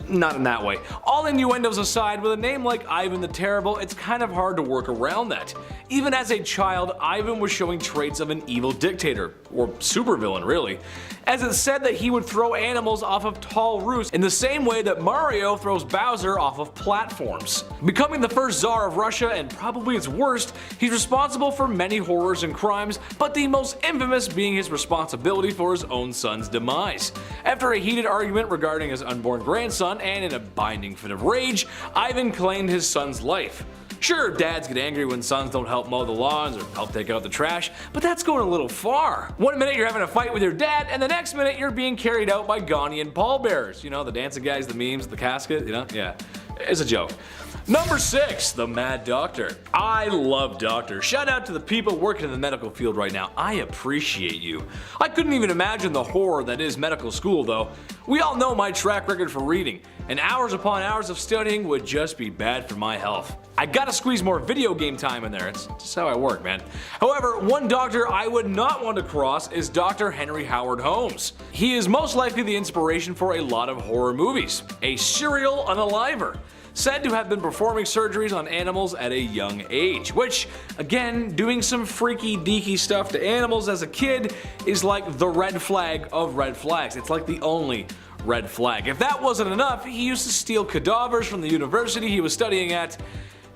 Not in that way. All innuendos aside, with a name like Ivan the Terrible, it's kind of hard to work around that. Even as a child, Ivan was showing traits of an evil dictator, or supervillain really, as it's said that he would throw animals off of tall roofs in the same way that Mario throws Bowser off of platforms. Becoming the first Tsar of Russia and probably its worst, he's responsible for many horrors and crimes, but the most infamous being his responsibility for his own son's demise. After a heated argument regarding his unborn grandson, and in a binding fit of rage, Ivan claimed his son's life. Sure, dads get angry when sons don't help mow the lawns or help take out the trash, but that's going a little far. One minute you're having a fight with your dad, and the next minute you're being carried out by Ghanaian pallbearers. You know, the dancing guys, the memes, the casket, you know? Yeah, it's a joke. Number 6, the Mad Doctor. I love doctors. Shout out to the people working in the medical field right now. I appreciate you. I couldn't even imagine the horror that is medical school though. We all know my track record for reading, and hours upon hours of studying would just be bad for my health. I gotta squeeze more video game time in there, it's just how I work, man. However, one doctor I would not want to cross is Dr. Henry Howard Holmes. He is most likely the inspiration for a lot of horror movies. A serial unaliver, said to have been performing surgeries on animals at a young age, which, again, doing some freaky deaky stuff to animals as a kid is like the red flag of red flags. It's like the only red flag. If that wasn't enough, he used to steal cadavers from the university he was studying at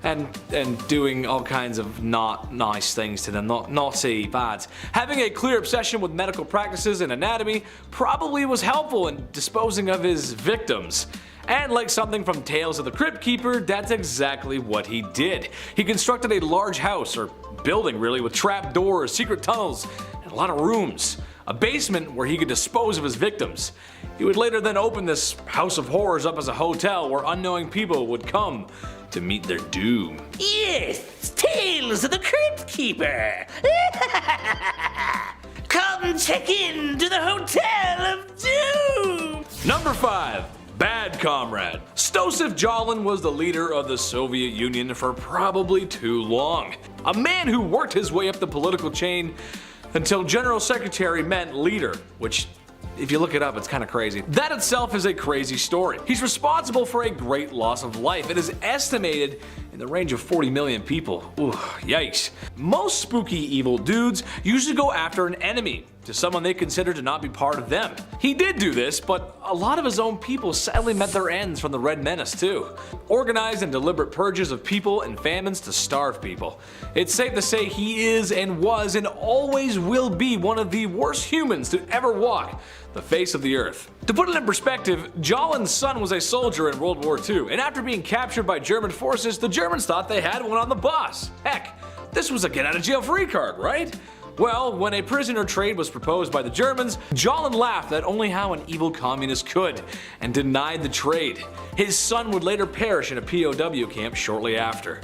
and doing all kinds of not nice things to them, naughty, bad. Having a clear obsession with medical practices and anatomy probably was helpful in disposing of his victims. And like something from Tales of the Crypt Keeper, that's exactly what he did. He constructed a large house, or building really, with trap doors, secret tunnels, and a lot of rooms. A basement where he could dispose of his victims. He would later then open this house of horrors up as a hotel where unknowing people would come to meet their doom. Yes, Tales of the Crypt Keeper. Come check in to the Hotel of Doom. Number 5. Bad Comrade. Stosif Jalin was the leader of the Soviet Union for probably too long. A man who worked his way up the political chain until General Secretary meant leader, which, if you look it up, it's kind of crazy. That itself is a crazy story. He's responsible for a great loss of life. It is estimated in the range of 40 million people. Ooh, yikes. Most spooky evil dudes usually go after an enemy, to someone they consider to not be part of them. He did do this, but a lot of his own people sadly met their ends from the Red Menace too. Organized and deliberate purges of people and famines to starve people. It's safe to say he is and was and always will be one of the worst humans to ever walk the face of the earth. To put it in perspective, Jalin's son was a soldier in World War II, and after being captured by German forces, the Germans thought they had one on the boss. Heck, this was a get out of jail free card, right? Well, when a prisoner trade was proposed by the Germans, Jalin laughed at only how an evil communist could, and denied the trade. His son would later perish in a POW camp shortly after.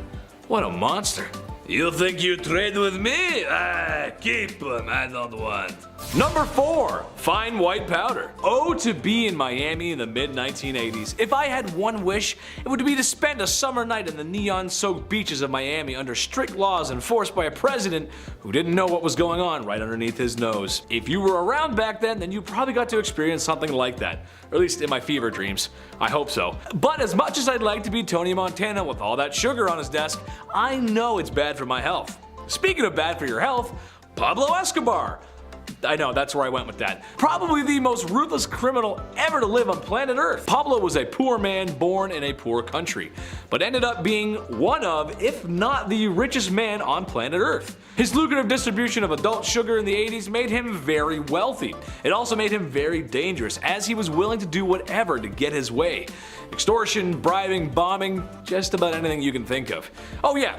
What a monster. You think you trade with me? Keep them, I don't want. Number 4. Fine white powder. Oh, to be in Miami in the mid-1980s. If I had one wish, it would be to spend a summer night in the neon-soaked beaches of Miami under strict laws enforced by a president who didn't know what was going on right underneath his nose. If you were around back then you probably got to experience something like that. Or at least in my fever dreams. I hope so. But as much as I'd like to be Tony Montana with all that sugar on his desk, I know it's bad for my health. Speaking of bad for your health, Pablo Escobar. I know, that's where I went with that. Probably the most ruthless criminal ever to live on planet Earth. Pablo was a poor man born in a poor country, but ended up being one of, if not the richest man on planet Earth. His lucrative distribution of adult sugar in the 80s made him very wealthy. It also made him very dangerous, as he was willing to do whatever to get his way. Extortion, bribing, bombing, just about anything you can think of. Oh yeah,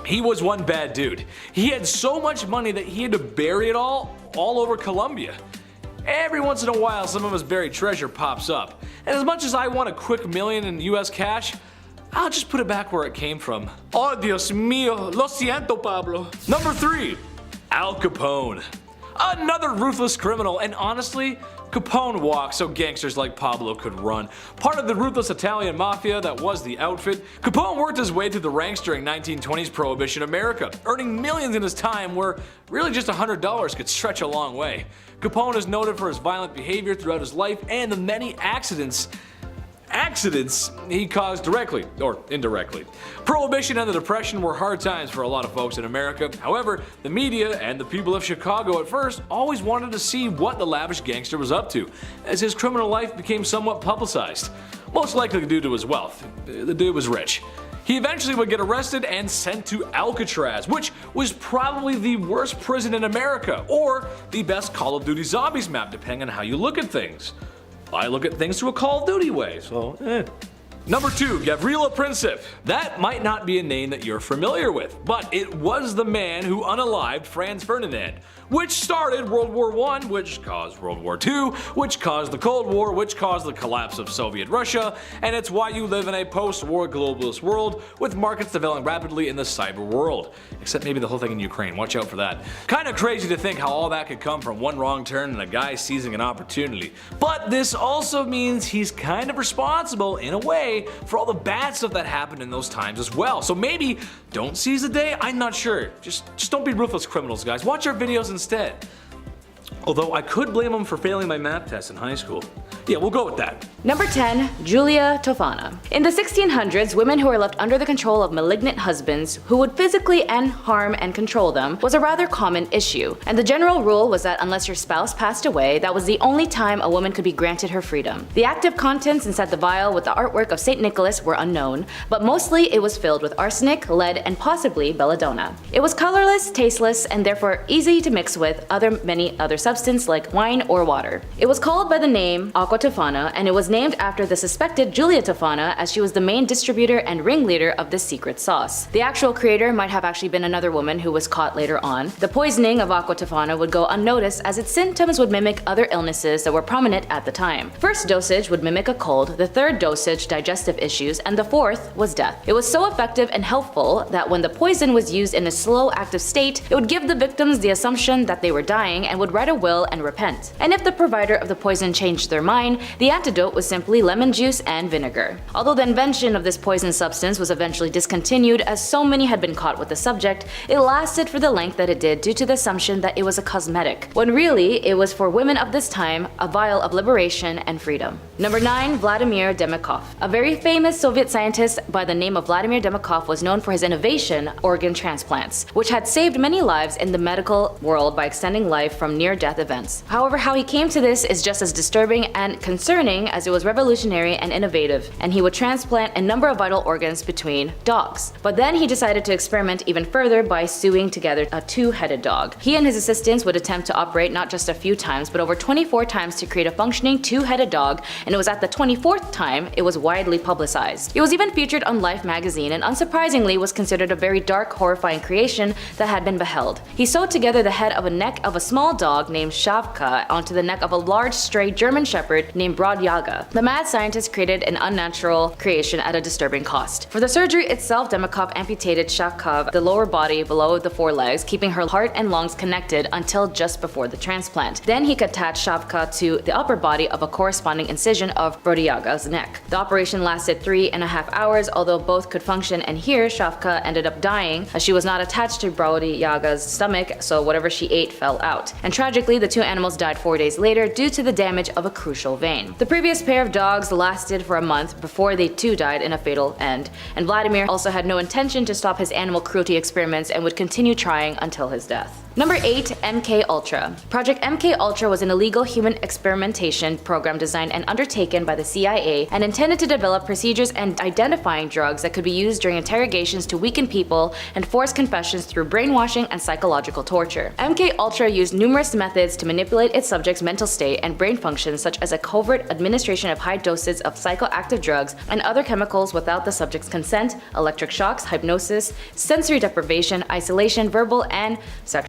he was one bad dude. He had so much money that he had to bury it all over Colombia. Every once in a while some of his buried treasure pops up, and as much as I want a quick million in US cash, I'll just put it back where it came from. Oh Dios mío, lo siento Pablo. Number 3. Al Capone. Another ruthless criminal, and honestly, Capone walked so gangsters like Pablo could run. Part of the ruthless Italian mafia that was the outfit, Capone worked his way through the ranks during 1920s Prohibition America, earning millions in his time where really just $100 could stretch a long way. Capone is noted for his violent behavior throughout his life and the many accidents he caused directly or indirectly. Prohibition and the Depression were hard times for a lot of folks in America. However, the media and the people of Chicago at first always wanted to see what the lavish gangster was up to, as his criminal life became somewhat publicized. Most likely due to his wealth. The dude was rich. He eventually would get arrested and sent to Alcatraz, which was probably the worst prison in America, or the best Call of Duty Zombies map, depending on how you look at things. I look at things through a Call of Duty way, so Number 2, Gavrilo Princip. That might not be a name that you're familiar with, but it was the man who unalived Franz Ferdinand, which started World War I, which caused World War II, which caused the Cold War, which caused the collapse of Soviet Russia, and it's why you live in a post-war globalist world with markets developing rapidly in the cyber world. Except maybe the whole thing in Ukraine, watch out for that. Kinda crazy to think how all that could come from one wrong turn and a guy seizing an opportunity. But this also means he's kind of responsible, in a way, for all the bad stuff that happened in those times as well. So maybe don't seize the day, I'm not sure. Just don't be ruthless criminals, guys. Watch our videos instead. Although I could blame him for failing my math test in high school. Yeah, we'll go with that. Number 10. Julia Tofana. In the 1600s, women who were left under the control of malignant husbands who would physically harm and control them was a rather common issue, and the general rule was that unless your spouse passed away, that was the only time a woman could be granted her freedom. The active contents inside the vial with the artwork of St. Nicholas were unknown, but mostly it was filled with arsenic, lead, and possibly belladonna. It was colorless, tasteless, and therefore easy to mix with many other substances like wine or water. It was called by the name Aqua Tofana, and it was named after the suspected Julia Tofana, as she was the main distributor and ringleader of this secret sauce. The actual creator might have actually been another woman who was caught later on. The poisoning of Aqua Tofana would go unnoticed, as its symptoms would mimic other illnesses that were prominent at the time. First dosage would mimic a cold, the third dosage digestive issues, and the fourth was death. It was so effective and helpful that when the poison was used in a slow active state, it would give the victims the assumption that they were dying and would write a will and repent. And if the provider of the poison changed their mind, the antidote was simply lemon juice and vinegar. Although the invention of this poison substance was eventually discontinued, as so many had been caught with the subject, it lasted for the length that it did due to the assumption that it was a cosmetic, when really it was for women of this time a vial of liberation and freedom. Number 9. Vladimir Demikov. A very famous Soviet scientist by the name of Vladimir Demikov was known for his innovation, organ transplants, which had saved many lives in the medical world by extending life from near-death events. However, how he came to this is just as disturbing and concerning as it was revolutionary and innovative, and he would transplant a number of vital organs between dogs. But then he decided to experiment even further by sewing together a two-headed dog. He and his assistants would attempt to operate not just a few times, but over 24 times to create a functioning two-headed dog, and it was at the 24th time it was widely publicized. It was even featured on Life magazine, and unsurprisingly was considered a very dark, horrifying creation that had been beheld. He sewed together the head of a neck of a small dog dog named Shavka onto the neck of a large stray German shepherd named Brodyaga. The mad scientist created an unnatural creation at a disturbing cost. For the surgery itself, Demikov amputated Shavka the lower body below the forelegs, keeping her heart and lungs connected until just before the transplant. Then he attached Shavka to the upper body of a corresponding incision of Brodyaga's neck. The operation lasted 3.5 hours, although both could function, and here Shavka ended up dying as she was not attached to Brodyaga's stomach, so whatever she ate fell out. And tragically, the two animals died 4 days later due to the damage of a crucial vein. The previous pair of dogs lasted for a month before they too died in a fatal end, and Vladimir also had no intention to stop his animal cruelty experiments and would continue trying until his death. Number 8. MK Ultra. Project MK Ultra was an illegal human experimentation program designed and undertaken by the CIA and intended to develop procedures and identifying drugs that could be used during interrogations to weaken people and force confessions through brainwashing and psychological torture. MK Ultra used numerous methods to manipulate its subjects' mental state and brain functions, such as a covert administration of high doses of psychoactive drugs and other chemicals without the subject's consent, electric shocks, hypnosis, sensory deprivation, isolation, verbal and sexual,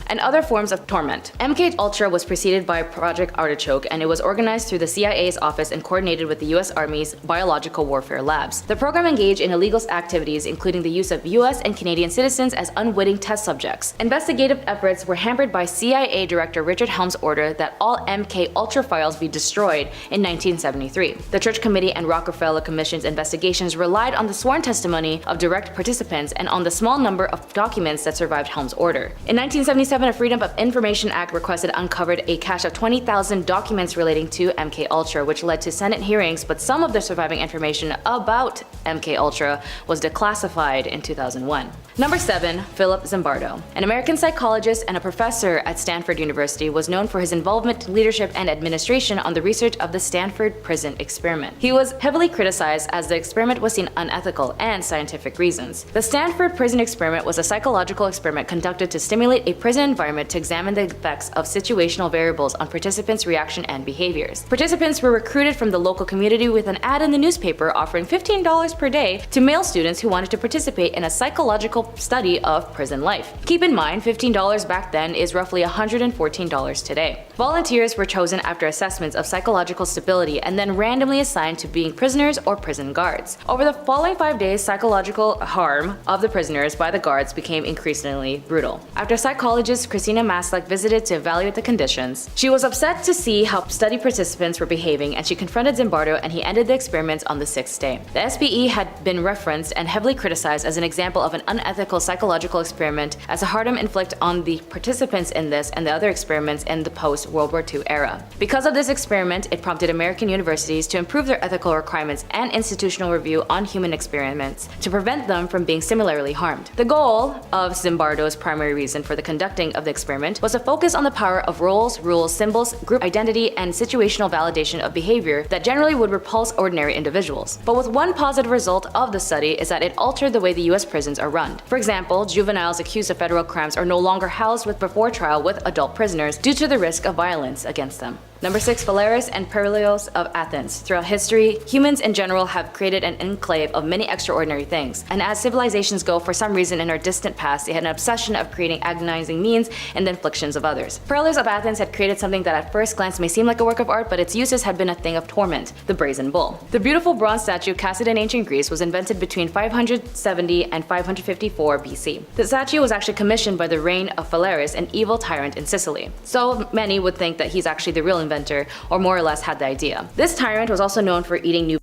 and other forms of torment. MK Ultra was preceded by Project Artichoke, and it was organized through the CIA's office and coordinated with the US Army's biological warfare labs. The program engaged in illegal activities, including the use of US and Canadian citizens as unwitting test subjects. Investigative efforts were hampered by CIA Director Richard Helm's order that all MK Ultra files be destroyed in 1973. The Church Committee and Rockefeller Commission's investigations relied on the sworn testimony of direct participants and on the small number of documents that survived Helm's order. In 1977, a Freedom of Information Act requested uncovered a cache of 20,000 documents relating to MK Ultra, which led to Senate hearings, but some of the surviving information about MK Ultra was declassified in 2001. Number 7. Philip Zimbardo. An American psychologist and a professor at Stanford University, was known for his involvement, leadership, and administration on the research of the Stanford prison experiment. He was heavily criticized as the experiment was seen unethical and scientific reasons. The Stanford prison experiment was a psychological experiment conducted to stimulate a prison environment to examine the effects of situational variables on participants' reaction and behaviors. Participants were recruited from the local community with an ad in the newspaper offering $15 per day to male students who wanted to participate in a psychological study of prison life. Keep in mind, $15 back then is roughly $114 today. Volunteers were chosen after assessments of psychological stability and then randomly assigned to being prisoners or prison guards. Over the following 5 days, psychological harm of the prisoners by the guards became increasingly brutal. After psychologist Christina Maslach visited to evaluate the conditions, she was upset to see how study participants were behaving, and she confronted Zimbardo, and he ended the experiments on the 6th day. The SPE had been referenced and heavily criticized as an example of an unethical psychological experiment, as a harm inflicted on the participants in this and the other experiments in the post-World War II era. Because of this experiment, it prompted American universities to improve their ethical requirements and institutional review on human experiments to prevent them from being similarly harmed. The goal of Zimbardo's primary reason for the conducting of the experiment was a focus on the power of roles, rules, symbols, group identity, and situational validation of behavior that generally would repulse ordinary individuals. But with one positive result of the study is that it altered the way the US prisons are run. For example, juveniles accused of federal crimes are no longer housed before trial with adult prisoners due to the risk of violence against them. Number 6. Phalaris and Perilios of Athens. Throughout history, humans in general have created an enclave of many extraordinary things, and as civilizations go, for some reason in our distant past, they had an obsession of creating agonizing means and the inflictions of others. Perilios of Athens had created something that at first glance may seem like a work of art, but its uses had been a thing of torment: the brazen bull. The beautiful bronze statue casted in ancient Greece was invented between 570 and 554 BC. The statue was actually commissioned by the reign of Phalaris, an evil tyrant in Sicily. So many would think that he's actually the real inventor, or more or less had the idea. This tyrant was also known for eating new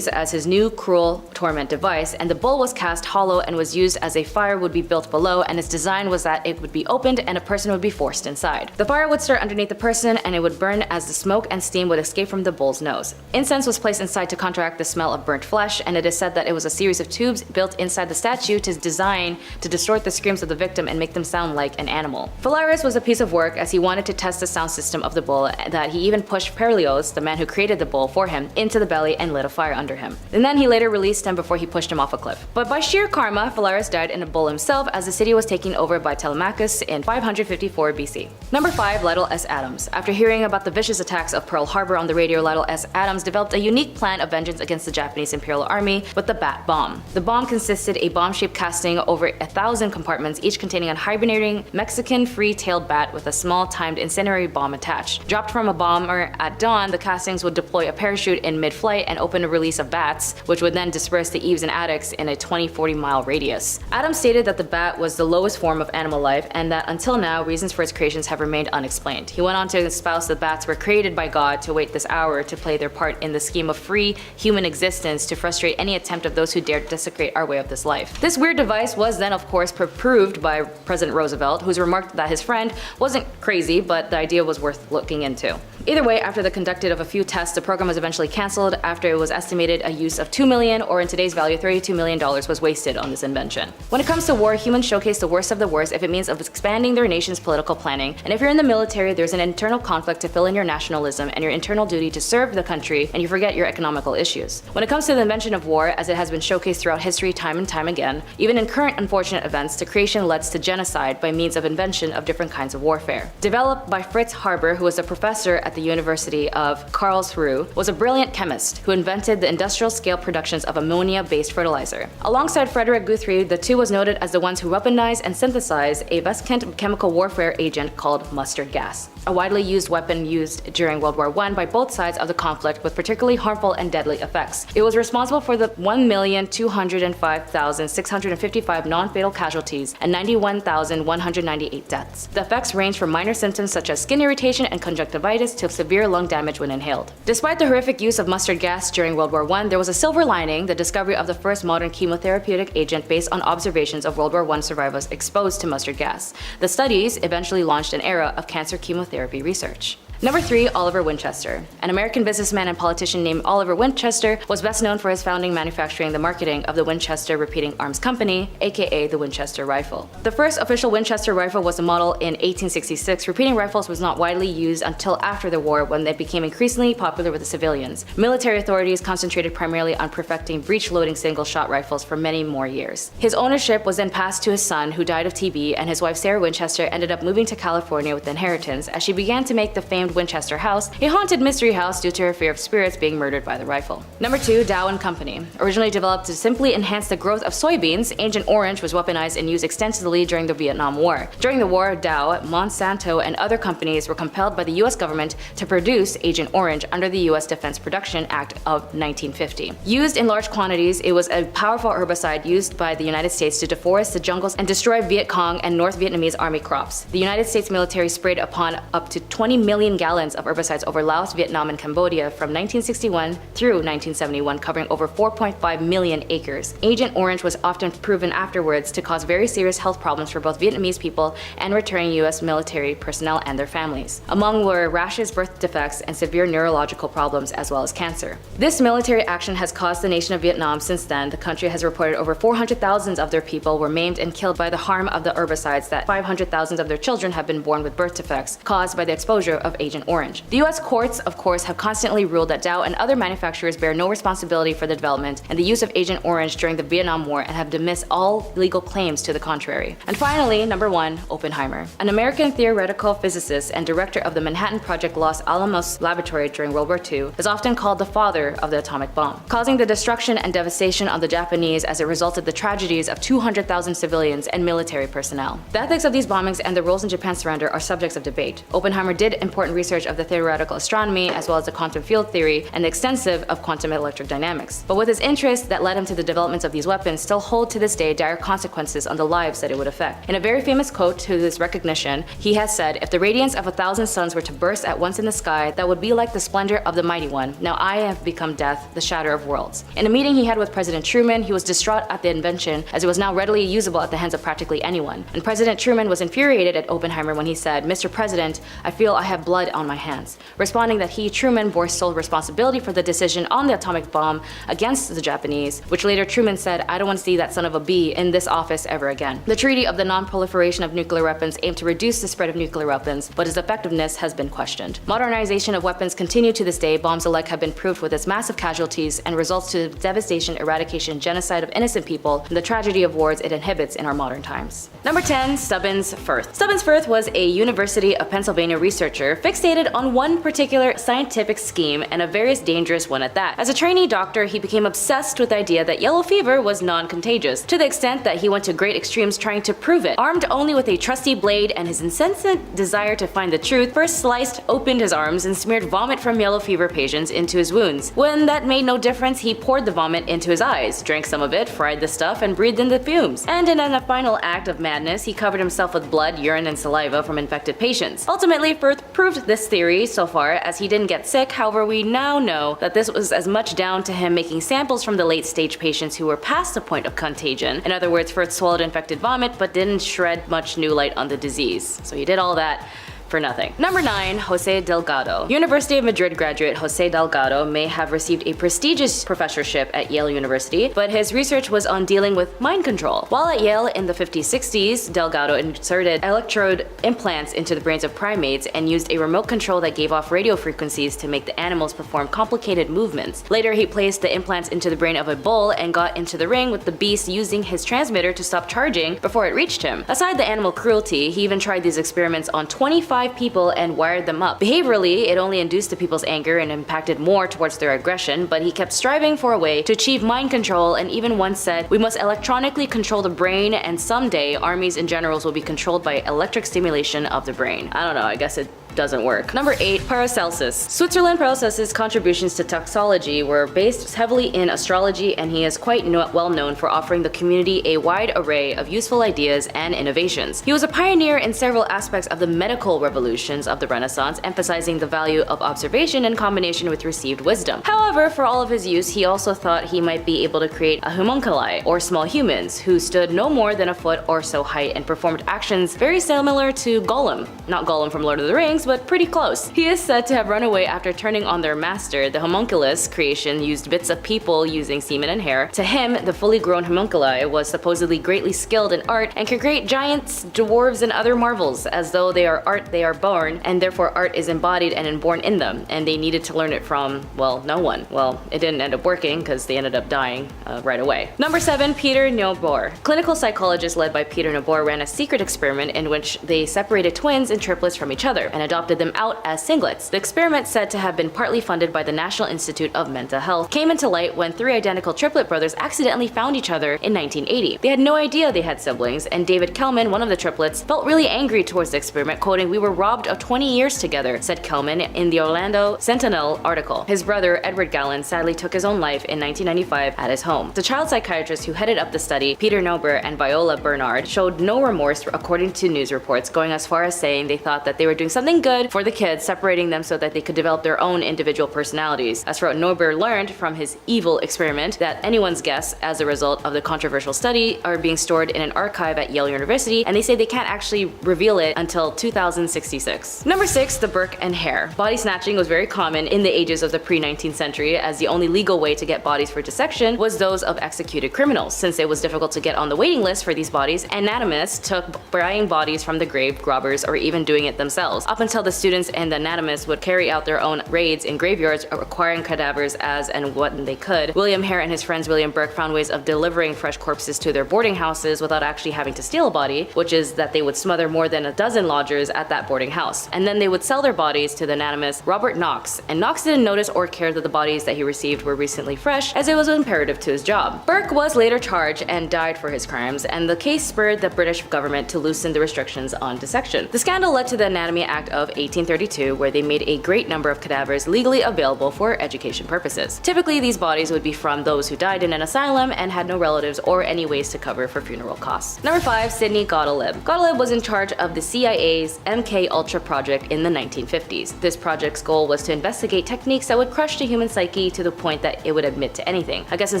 as his new cruel torment device, and the bull was cast hollow and was used as a fire would be built below, and its design was that it would be opened and a person would be forced inside. The fire would start underneath the person and it would burn as the smoke and steam would escape from the bull's nose. Incense was placed inside to counteract the smell of burnt flesh, and it is said that it was a series of tubes built inside the statue to design to distort the screams of the victim and make them sound like an animal. Phalaris was a piece of work as he wanted to test the sound system of the bull, that he even pushed Perilios, the man who created the bull for him, into the belly and lit a fire fire under him. And then he later released him before he pushed him off a cliff. But by sheer karma, Phalaris died in a bull himself as the city was taken over by Telemachus in 554 BC. Number 5. Lytle S. Adams. After hearing about the vicious attacks of Pearl Harbor on the radio, Lytle S. Adams developed a unique plan of vengeance against the Japanese Imperial Army with the Bat Bomb. The bomb consisted a bomb-shaped casting over 1,000 compartments, each containing a hibernating Mexican free-tailed bat with a small timed incendiary bomb attached. Dropped from a bomber at dawn, the castings would deploy a parachute in mid-flight and open a release of bats, which would then disperse to eaves and attics in a 20-40 mile radius. Adams stated that the bat was the lowest form of animal life and that until now, reasons for its creations have remained unexplained. He went on to espouse that bats were created by God to wait this hour to play their part in the scheme of free human existence to frustrate any attempt of those who dared desecrate our way of this life. This weird device was then of course proved by President Roosevelt, who's remarked that his friend wasn't crazy, but the idea was worth looking into. Either way, after the conducted of a few tests, the program was eventually cancelled after it was estimated a use of $2 million, or in today's value $32 million, was wasted on this invention. When it comes to war, humans showcase the worst of the worst if it means of expanding their nation's political planning, and if you're in the military, there's an internal conflict to fill in your nationalism and your internal duty to serve the country, and you forget your economical issues. When it comes to the invention of war, as it has been showcased throughout history time and time again, even in current unfortunate events, the creation leads to genocide by means of invention of different kinds of warfare. Developed by Fritz Haber, who was a professor at the University of Karlsruhe, was a brilliant chemist who invented the industrial scale productions of ammonia-based fertilizer. Alongside Frederick Guthrie, the two was noted as the ones who weaponized and synthesized a vescent chemical warfare agent called mustard gas, a widely used weapon used during World War I by both sides of the conflict with particularly harmful and deadly effects. It was responsible for the 1,205,655 non-fatal casualties and 91,198 deaths. The effects range from minor symptoms such as skin irritation and conjunctivitis to severe lung damage when inhaled. Despite the horrific use of mustard gas during World War I, there was a silver lining: the discovery of the first modern chemotherapeutic agent based on observations of World War I survivors exposed to mustard gas. The studies eventually launched an era of cancer chemotherapy research. Number 3. Oliver Winchester. An American businessman and politician named Oliver Winchester was best known for his founding manufacturing the marketing of the Winchester Repeating Arms Company, aka the Winchester rifle. The first official Winchester rifle was a model in 1866. Repeating rifles was not widely used until after the war, when they became increasingly popular with the civilians. Military authorities concentrated primarily on perfecting breech-loading single-shot rifles for many more years. His ownership was then passed to his son, who died of TB, and his wife Sarah Winchester ended up moving to California with inheritance as she began to make the famed Winchester House a haunted mystery house due to her fear of spirits being murdered by the rifle. Number 2. Dow & Company. Originally developed to simply enhance the growth of soybeans, Agent Orange was weaponized and used extensively during the Vietnam War. During the war, Dow, Monsanto, and other companies were compelled by the US government to produce Agent Orange under the US Defense Production Act of 1950. Used in large quantities, it was a powerful herbicide used by the United States to deforest the jungles and destroy Viet Cong and North Vietnamese army crops. The United States military sprayed upon up to 20 million gallons of herbicides over Laos, Vietnam, and Cambodia from 1961 through 1971, covering over 4.5 million acres. Agent Orange was often proven afterwards to cause very serious health problems for both Vietnamese people and returning US military personnel and their families. Among were rashes, birth defects, and severe neurological problems, as well as cancer. This military action has caused the nation of Vietnam. Since then, the country has reported over 400,000 of their people were maimed and killed by the harm of the herbicides, that 500,000 of their children have been born with birth defects caused by the exposure of Agent Orange. The US courts, of course, have constantly ruled that Dow and other manufacturers bear no responsibility for the development and the use of Agent Orange during the Vietnam War, and have dismissed all legal claims to the contrary. And finally, number 1. Oppenheimer. An American theoretical physicist and director of the Manhattan Project Los Alamos Laboratory during World War II, is often called the father of the atomic bomb, causing the destruction and devastation of the Japanese as it resulted the tragedies of 200,000 civilians and military personnel. The ethics of these bombings and the roles in Japan's surrender are subjects of debate. Oppenheimer did important research of the theoretical astronomy, as well as the quantum field theory and the extensive of quantum electric dynamics. But with his interests that led him to the developments of these weapons still hold to this day dire consequences on the lives that it would affect. In a very famous quote to his recognition, he has said, "If the radiance of 1,000 suns were to burst at once in the sky, that would be like the splendor of the mighty one. Now I have become death, the shatter of worlds." In a meeting he had with President Truman, he was distraught at the invention, as it was now readily usable at the hands of practically anyone. And President Truman was infuriated at Oppenheimer when he said, "Mr. President, I feel I have blood blood on my hands, responding that he, Truman, bore sole responsibility for the decision on the atomic bomb against the Japanese, which later Truman said, "I don't want to see that son of a B in this office ever again." The Treaty of the Non-Proliferation of Nuclear Weapons aimed to reduce the spread of nuclear weapons, but its effectiveness has been questioned. Modernization of weapons continue to this day. Bombs alike have been proved with its massive casualties and results to devastation, eradication, genocide of innocent people, and the tragedy of wars it inhibits in our modern times. Number 10. Stubbins Firth. Stubbins Firth was a University of Pennsylvania researcher fixated on one particular scientific scheme, and a very dangerous one at that. As a trainee doctor, he became obsessed with the idea that yellow fever was non-contagious, to the extent that he went to great extremes trying to prove it. Armed only with a trusty blade and his incessant desire to find the truth, Firth sliced opened his arms and smeared vomit from yellow fever patients into his wounds. When that made no difference, he poured the vomit into his eyes, drank some of it, fried the stuff, and breathed in the fumes. And in a final act of madness, he covered himself with blood, urine, and saliva from infected patients. Ultimately, Firth proved this theory so far as he didn't get sick. However, we now know that this was as much down to him making samples from the late-stage patients who were past the point of contagion. In other words, Firth swallowed infected vomit but didn't shed much new light on the disease. So he did all that for nothing. Number 9. Jose Delgado. University of Madrid graduate Jose Delgado may have received a prestigious professorship at Yale University, but his research was on dealing with mind control. While at Yale in the 50s-60s, Delgado inserted electrode implants into the brains of primates and used a remote control that gave off radio frequencies to make the animals perform complicated movements. Later, he placed the implants into the brain of a bull and got into the ring with the beast using his transmitter to stop charging before it reached him. Aside the animal cruelty, he even tried these experiments on 25 people and wired them up. Behaviorally, it only induced the people's anger and impacted more towards their aggression, but he kept striving for a way to achieve mind control, and even once said, "We must electronically control the brain, and someday armies and generals will be controlled by electric stimulation of the brain." I don't know, I guess it doesn't work. Number 8. Paracelsus. Switzerland Paracelsus' contributions to toxology were based heavily in astrology, and he is quite well known for offering the community a wide array of useful ideas and innovations. He was a pioneer in several aspects of the medical revolutions of the Renaissance, emphasizing the value of observation in combination with received wisdom. However, for all of his use, he also thought he might be able to create a homunculi, or small humans, who stood no more than a foot or so height and performed actions very similar to Gollum. Not Gollum from Lord of the Rings, but pretty close. He is said to have run away after turning on their master. The homunculus creation used bits of people using semen and hair. To him, the fully grown homunculi was supposedly greatly skilled in art and could create giants, dwarves, and other marvels. As though they are art, they are born, and therefore art is embodied and inborn in them, and they needed to learn it from, well, no one. Well, it didn't end up working because they ended up dying right away. Number 7. Peter Neubauer. Clinical psychologists led by Peter Neubauer ran a secret experiment in which they separated twins and triplets from each other and adopted them out as singlets. The experiment, said to have been partly funded by the National Institute of Mental Health, came into light when 3 identical triplet brothers accidentally found each other in 1980. They had no idea they had siblings, and David Kellman, one of the triplets, felt really angry towards the experiment, quoting, "We were robbed of 20 years together," said Kellman in the Orlando Sentinel article. His brother, Edward Gallen, sadly took his own life in 1995 at his home. The child psychiatrist who headed up the study, Peter Neubauer and Viola Bernard, showed no remorse according to news reports, going as far as saying they thought that they were doing something good for the kids, separating them so that they could develop their own individual personalities. As for what Neubauer learned from his evil experiment, that anyone's guess as a result of the controversial study are being stored in an archive at Yale University, and they say they can't actually reveal it until 2066. Number 6. The Burke and Hare. Body snatching was very common in the ages of the pre-19th century, as the only legal way to get bodies for dissection was those of executed criminals. Since it was difficult to get on the waiting list for these bodies, anatomists took buying bodies from the grave robbers or even doing it themselves. Up until the students and the anatomists would carry out their own raids in graveyards, acquiring cadavers as and when they could, William Hare and his friends William Burke found ways of delivering fresh corpses to their boarding houses without actually having to steal a body, which is that they would smother more than a dozen lodgers at that boarding house. And then they would sell their bodies to the anatomist Robert Knox, and Knox didn't notice or care that the bodies that he received were recently fresh, as it was imperative to his job. Burke was later charged and died for his crimes, and the case spurred the British government to loosen the restrictions on dissection. The scandal led to the Anatomy Act of 1832, where they made a great number of cadavers legally available for education purposes. Typically, these bodies would be from those who died in an asylum and had no relatives or any ways to cover for funeral costs. Number 5. Sidney Gottlieb. Gottlieb was in charge of the CIA's MK Ultra project in the 1950s. This project's goal was to investigate techniques that would crush the human psyche to the point that it would admit to anything. I guess in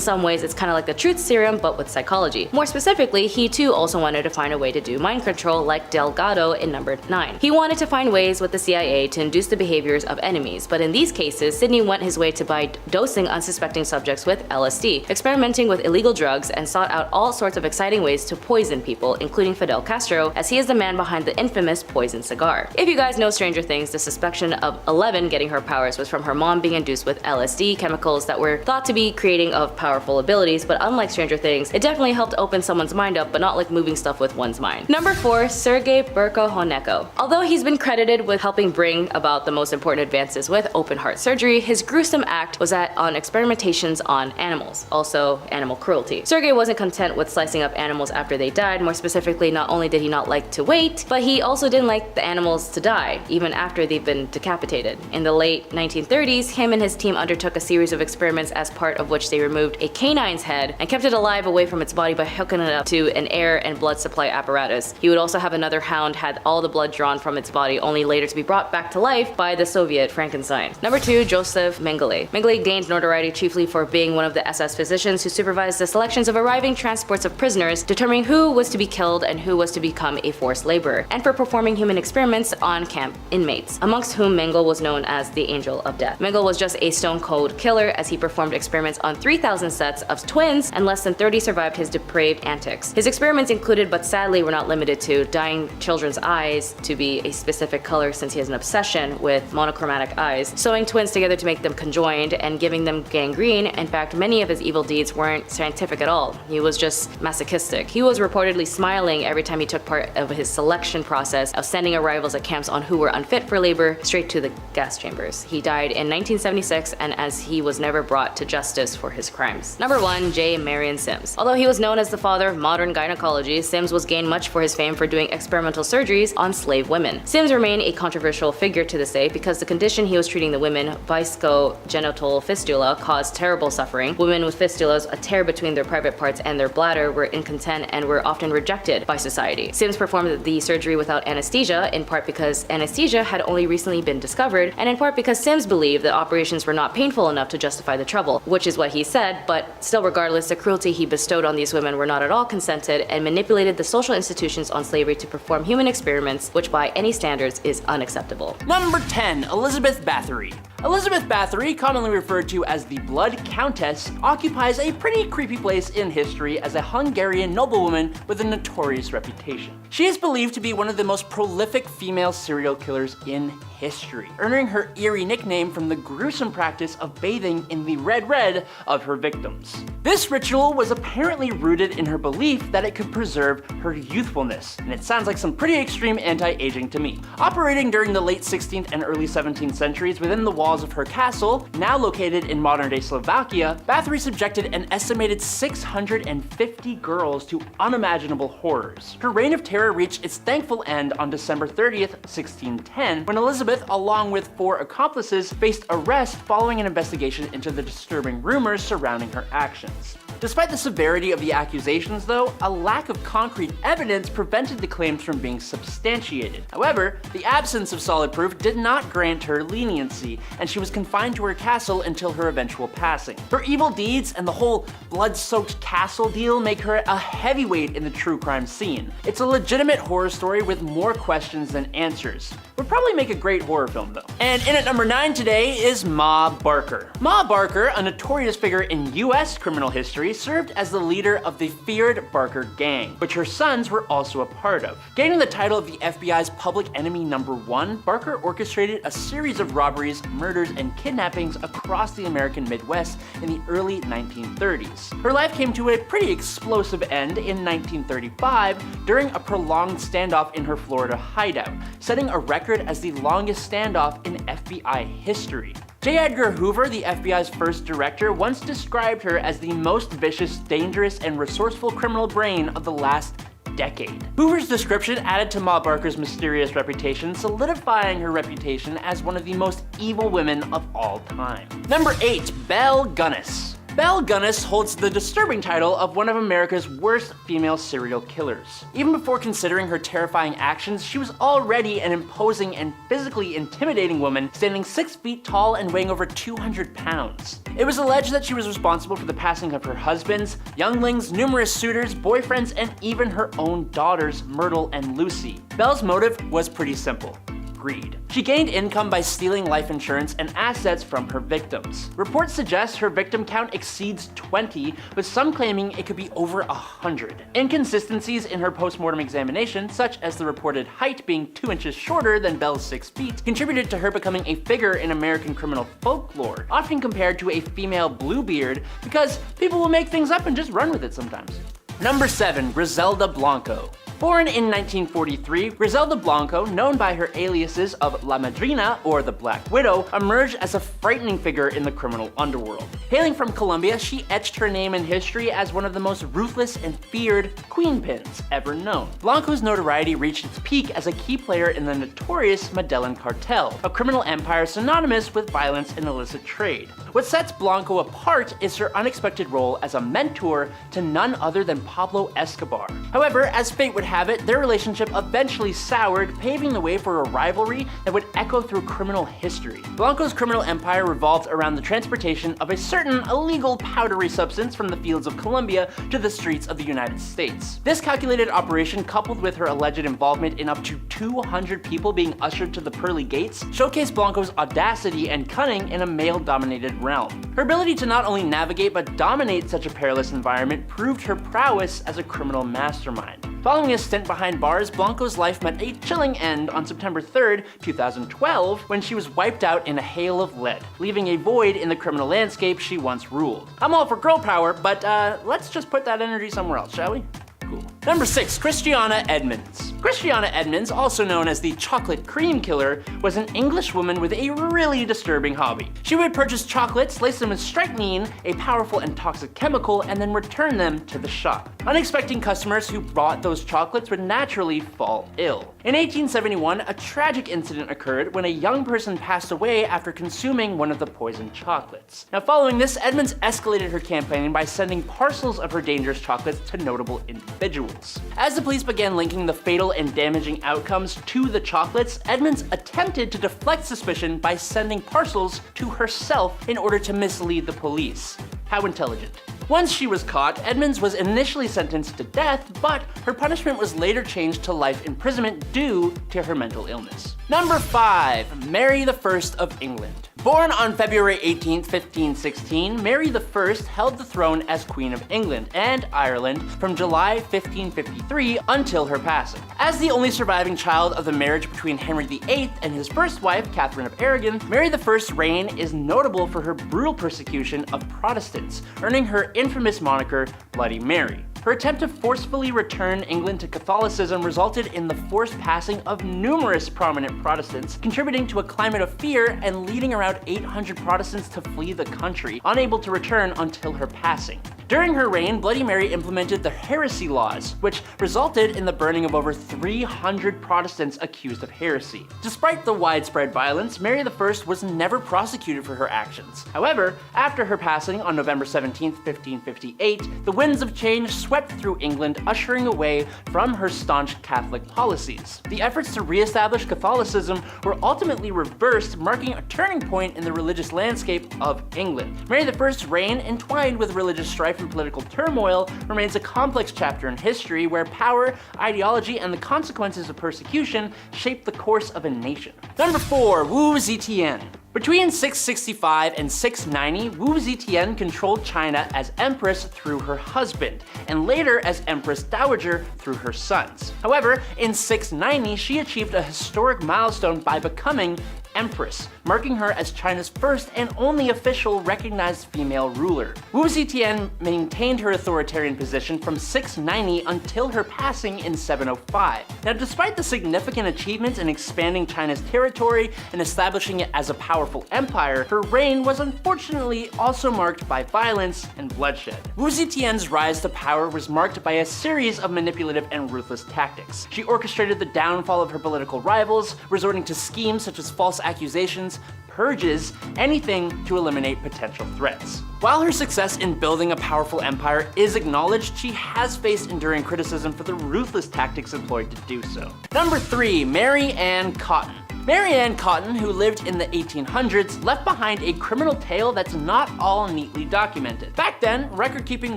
some ways it's kind of like the truth serum, but with psychology. More specifically, he too also wanted to find a way to do mind control like Delgado in number 9. He wanted to find ways liaise with the CIA to induce the behaviors of enemies, but in these cases, Sidney went his way to by dosing unsuspecting subjects with LSD, experimenting with illegal drugs, and sought out all sorts of exciting ways to poison people, including Fidel Castro, as he is the man behind the infamous poison cigar. If you guys know Stranger Things, the suspicion of Eleven getting her powers was from her mom being induced with LSD, chemicals that were thought to be creating of powerful abilities, but unlike Stranger Things, it definitely helped open someone's mind up, but not like moving stuff with one's mind. Number 4, Sergei Burko-Honeko. Although he's been credited with helping bring about the most important advances with open heart surgery, his gruesome act was on experimentations on animals, also animal cruelty. Sergei wasn't content with slicing up animals after they died. More specifically, not only did he not like to wait, but he also didn't like the animals to die, even after they've been decapitated. In the late 1930s, him and his team undertook a series of experiments as part of which they removed a canine's head and kept it alive away from its body by hooking it up to an air and blood supply apparatus. He would also have another hound had all the blood drawn from its body, only later to be brought back to life by the Soviet Frankenstein. Number 2, Joseph Mengele. Mengele gained notoriety chiefly for being one of the SS physicians who supervised the selections of arriving transports of prisoners, determining who was to be killed and who was to become a forced laborer, and for performing human experiments on camp inmates, amongst whom Mengele was known as the Angel of Death. Mengele was just a stone-cold killer, as he performed experiments on 3,000 sets of twins, and less than 30 survived his depraved antics. His experiments included, but sadly were not limited to, dyeing children's eyes to be a specific color, since he has an obsession with monochromatic eyes, sewing twins together to make them conjoined, and giving them gangrene. In fact, many of his evil deeds weren't scientific at all. He was just masochistic. He was reportedly smiling every time he took part of his selection process of sending arrivals at camps on who were unfit for labor straight to the gas chambers. He died in 1976, and as he was never brought to justice for his crimes. Number 1, J. Marion Sims. Although he was known as the father of modern gynecology, Sims was gained much for his fame for doing experimental surgeries on slave women. Sims remained a controversial figure to this day because the condition he was treating the women, viscogenital fistula, caused terrible suffering. Women with fistulas, a tear between their private parts and their bladder, were incontinent and were often rejected by society. Sims performed the surgery without anesthesia, in part because anesthesia had only recently been discovered, and in part because Sims believed that operations were not painful enough to justify the trouble, which is what he said, but still regardless, the cruelty he bestowed on these women were not at all consented, and manipulated the social institutions on slavery to perform human experiments, which by any standards is unacceptable. Number 10, Elizabeth Bathory. Elizabeth Bathory, commonly referred to as the Blood Countess, occupies a pretty creepy place in history as a Hungarian noblewoman with a notorious reputation. She is believed to be one of the most prolific female serial killers in history, earning her eerie nickname from the gruesome practice of bathing in the red of her victims. This ritual was apparently rooted in her belief that it could preserve her youthfulness, and it sounds like some pretty extreme anti-aging to me. Operating during the late 16th and early 17th centuries within the walls of her castle, now located in modern-day Slovakia, Bathory subjected an estimated 650 girls to unimaginable horrors. Her reign of terror reached its thankful end on December 30th, 1610, when Elizabeth, along with 4 accomplices, faced arrest following an investigation into the disturbing rumors surrounding her actions. Despite the severity of the accusations, though, a lack of concrete evidence prevented the claims from being substantiated. However, the absence of solid proof did not grant her leniency, and she was confined to her castle until her eventual passing. Her evil deeds and the whole blood-soaked castle deal make her a heavyweight in the true crime scene. It's a legitimate horror story with more questions than answers. Would probably make a great horror film, though. And in at number 9 today is Ma Barker. Ma Barker, a notorious figure in US criminal history, served as the leader of the feared Barker gang, which her sons were also a part of. Gaining the title of the FBI's public enemy number 1, Barker orchestrated a series of robberies, murders, and kidnappings across the American Midwest in the early 1930s. Her life came to a pretty explosive end in 1935 during a prolonged standoff in her Florida hideout, setting a record as the longest standoff in FBI history. J. Edgar Hoover, the FBI's first director, once described her as the most vicious, dangerous, and resourceful criminal brain of the last decade. Hoover's description added to Ma Barker's mysterious reputation, solidifying her reputation as one of the most evil women of all time. Number 8, Belle Gunness. Belle Gunness holds the disturbing title of one of America's worst female serial killers. Even before considering her terrifying actions, she was already an imposing and physically intimidating woman, standing 6 feet tall and weighing over 200 pounds. It was alleged that she was responsible for the passing of her husbands, younglings, numerous suitors, boyfriends, and even her own daughters, Myrtle and Lucy. Belle's motive was pretty simple: greed. She gained income by stealing life insurance and assets from her victims. Reports suggest her victim count exceeds 20, with some claiming it could be over 100. Inconsistencies in her post-mortem examination, such as the reported height being 2 inches shorter than Bell's 6 feet, contributed to her becoming a figure in American criminal folklore, often compared to a female Bluebeard, because people will make things up and just run with it sometimes. Number 7. Griselda Blanco. Born in 1943, Griselda Blanco, known by her aliases of La Madrina or the Black Widow, emerged as a frightening figure in the criminal underworld. Hailing from Colombia, she etched her name in history as one of the most ruthless and feared queenpins ever known. Blanco's notoriety reached its peak as a key player in the notorious Medellin cartel, a criminal empire synonymous with violence and illicit trade. What sets Blanco apart is her unexpected role as a mentor to none other than Pablo Escobar. However, as fate would have it, their relationship eventually soured, paving the way for a rivalry that would echo through criminal history. Blanco's criminal empire revolved around the transportation of a certain illegal powdery substance from the fields of Colombia to the streets of the United States. This calculated operation, coupled with her alleged involvement in up to 200 people being ushered to the pearly gates, showcased Blanco's audacity and cunning in a male-dominated realm. Her ability to not only navigate but dominate such a perilous environment proved her prowess as a criminal mastermind. Following a stint behind bars, Blanco's life met a chilling end on September 3rd, 2012, when she was wiped out in a hail of lead, leaving a void in the criminal landscape she once ruled. I'm all for girl power, but let's just put that energy somewhere else, shall we? Cool. Number 6. Christiana Edmonds. Christiana Edmonds, also known as the Chocolate Cream Killer, was an English woman with a really disturbing hobby. She would purchase chocolates, lace them with strychnine, a powerful and toxic chemical, and then return them to the shop. Unexpecting customers who bought those chocolates would naturally fall ill. In 1871, a tragic incident occurred when a young person passed away after consuming one of the poisoned chocolates. Now, following this, Edmonds escalated her campaign by sending parcels of her dangerous chocolates to notable individuals. As the police began linking the fatal and damaging outcomes to the chocolates, Edmonds attempted to deflect suspicion by sending parcels to herself in order to mislead the police. How intelligent. Once she was caught, Edmonds was initially sentenced to death, but her punishment was later changed to life imprisonment due to her mental illness. Number 5. Mary I of England. Born on February 18, 1516, Mary I held the throne as Queen of England and Ireland from July 1553 until her passing. As the only surviving child of the marriage between Henry VIII and his first wife, Catherine of Aragon, Mary I's reign is notable for her brutal persecution of Protestants, earning her infamous moniker Bloody Mary. Her attempt to forcefully return England to Catholicism resulted in the forced passing of numerous prominent Protestants, contributing to a climate of fear and leading around 800 Protestants to flee the country, unable to return until her passing. During her reign, Bloody Mary implemented the heresy laws, which resulted in the burning of over 300 Protestants accused of heresy. Despite the widespread violence, Mary I was never prosecuted for her actions. However, after her passing on November 17, 1558, the winds of change swept through England, ushering away from her staunch Catholic policies. The efforts to re-establish Catholicism were ultimately reversed, marking a turning point in the religious landscape of England. Mary I's reign, entwined with religious strife and political turmoil, remains a complex chapter in history where power, ideology, and the consequences of persecution shape the course of a nation. Number 4. Wu Zetian. Between 665 and 690, Wu Zetian controlled China as empress through her husband, and later as empress dowager through her sons. However, in 690, she achieved a historic milestone by becoming empress, marking her as China's first and only official recognized female ruler. Wu Zetian maintained her authoritarian position from 690 until her passing in 705. Now, despite the significant achievements in expanding China's territory and establishing it as a powerful empire, her reign was unfortunately also marked by violence and bloodshed. Wu Zetian's rise to power was marked by a series of manipulative and ruthless tactics. She orchestrated the downfall of her political rivals, resorting to schemes such as false accusations, purges, anything to eliminate potential threats. While her success in building a powerful empire is acknowledged, she has faced enduring criticism for the ruthless tactics employed to do so. Number 3. Mary Ann Cotton. Mary Ann Cotton, who lived in the 1800s, left behind a criminal tale that's not all neatly documented. Back then, record keeping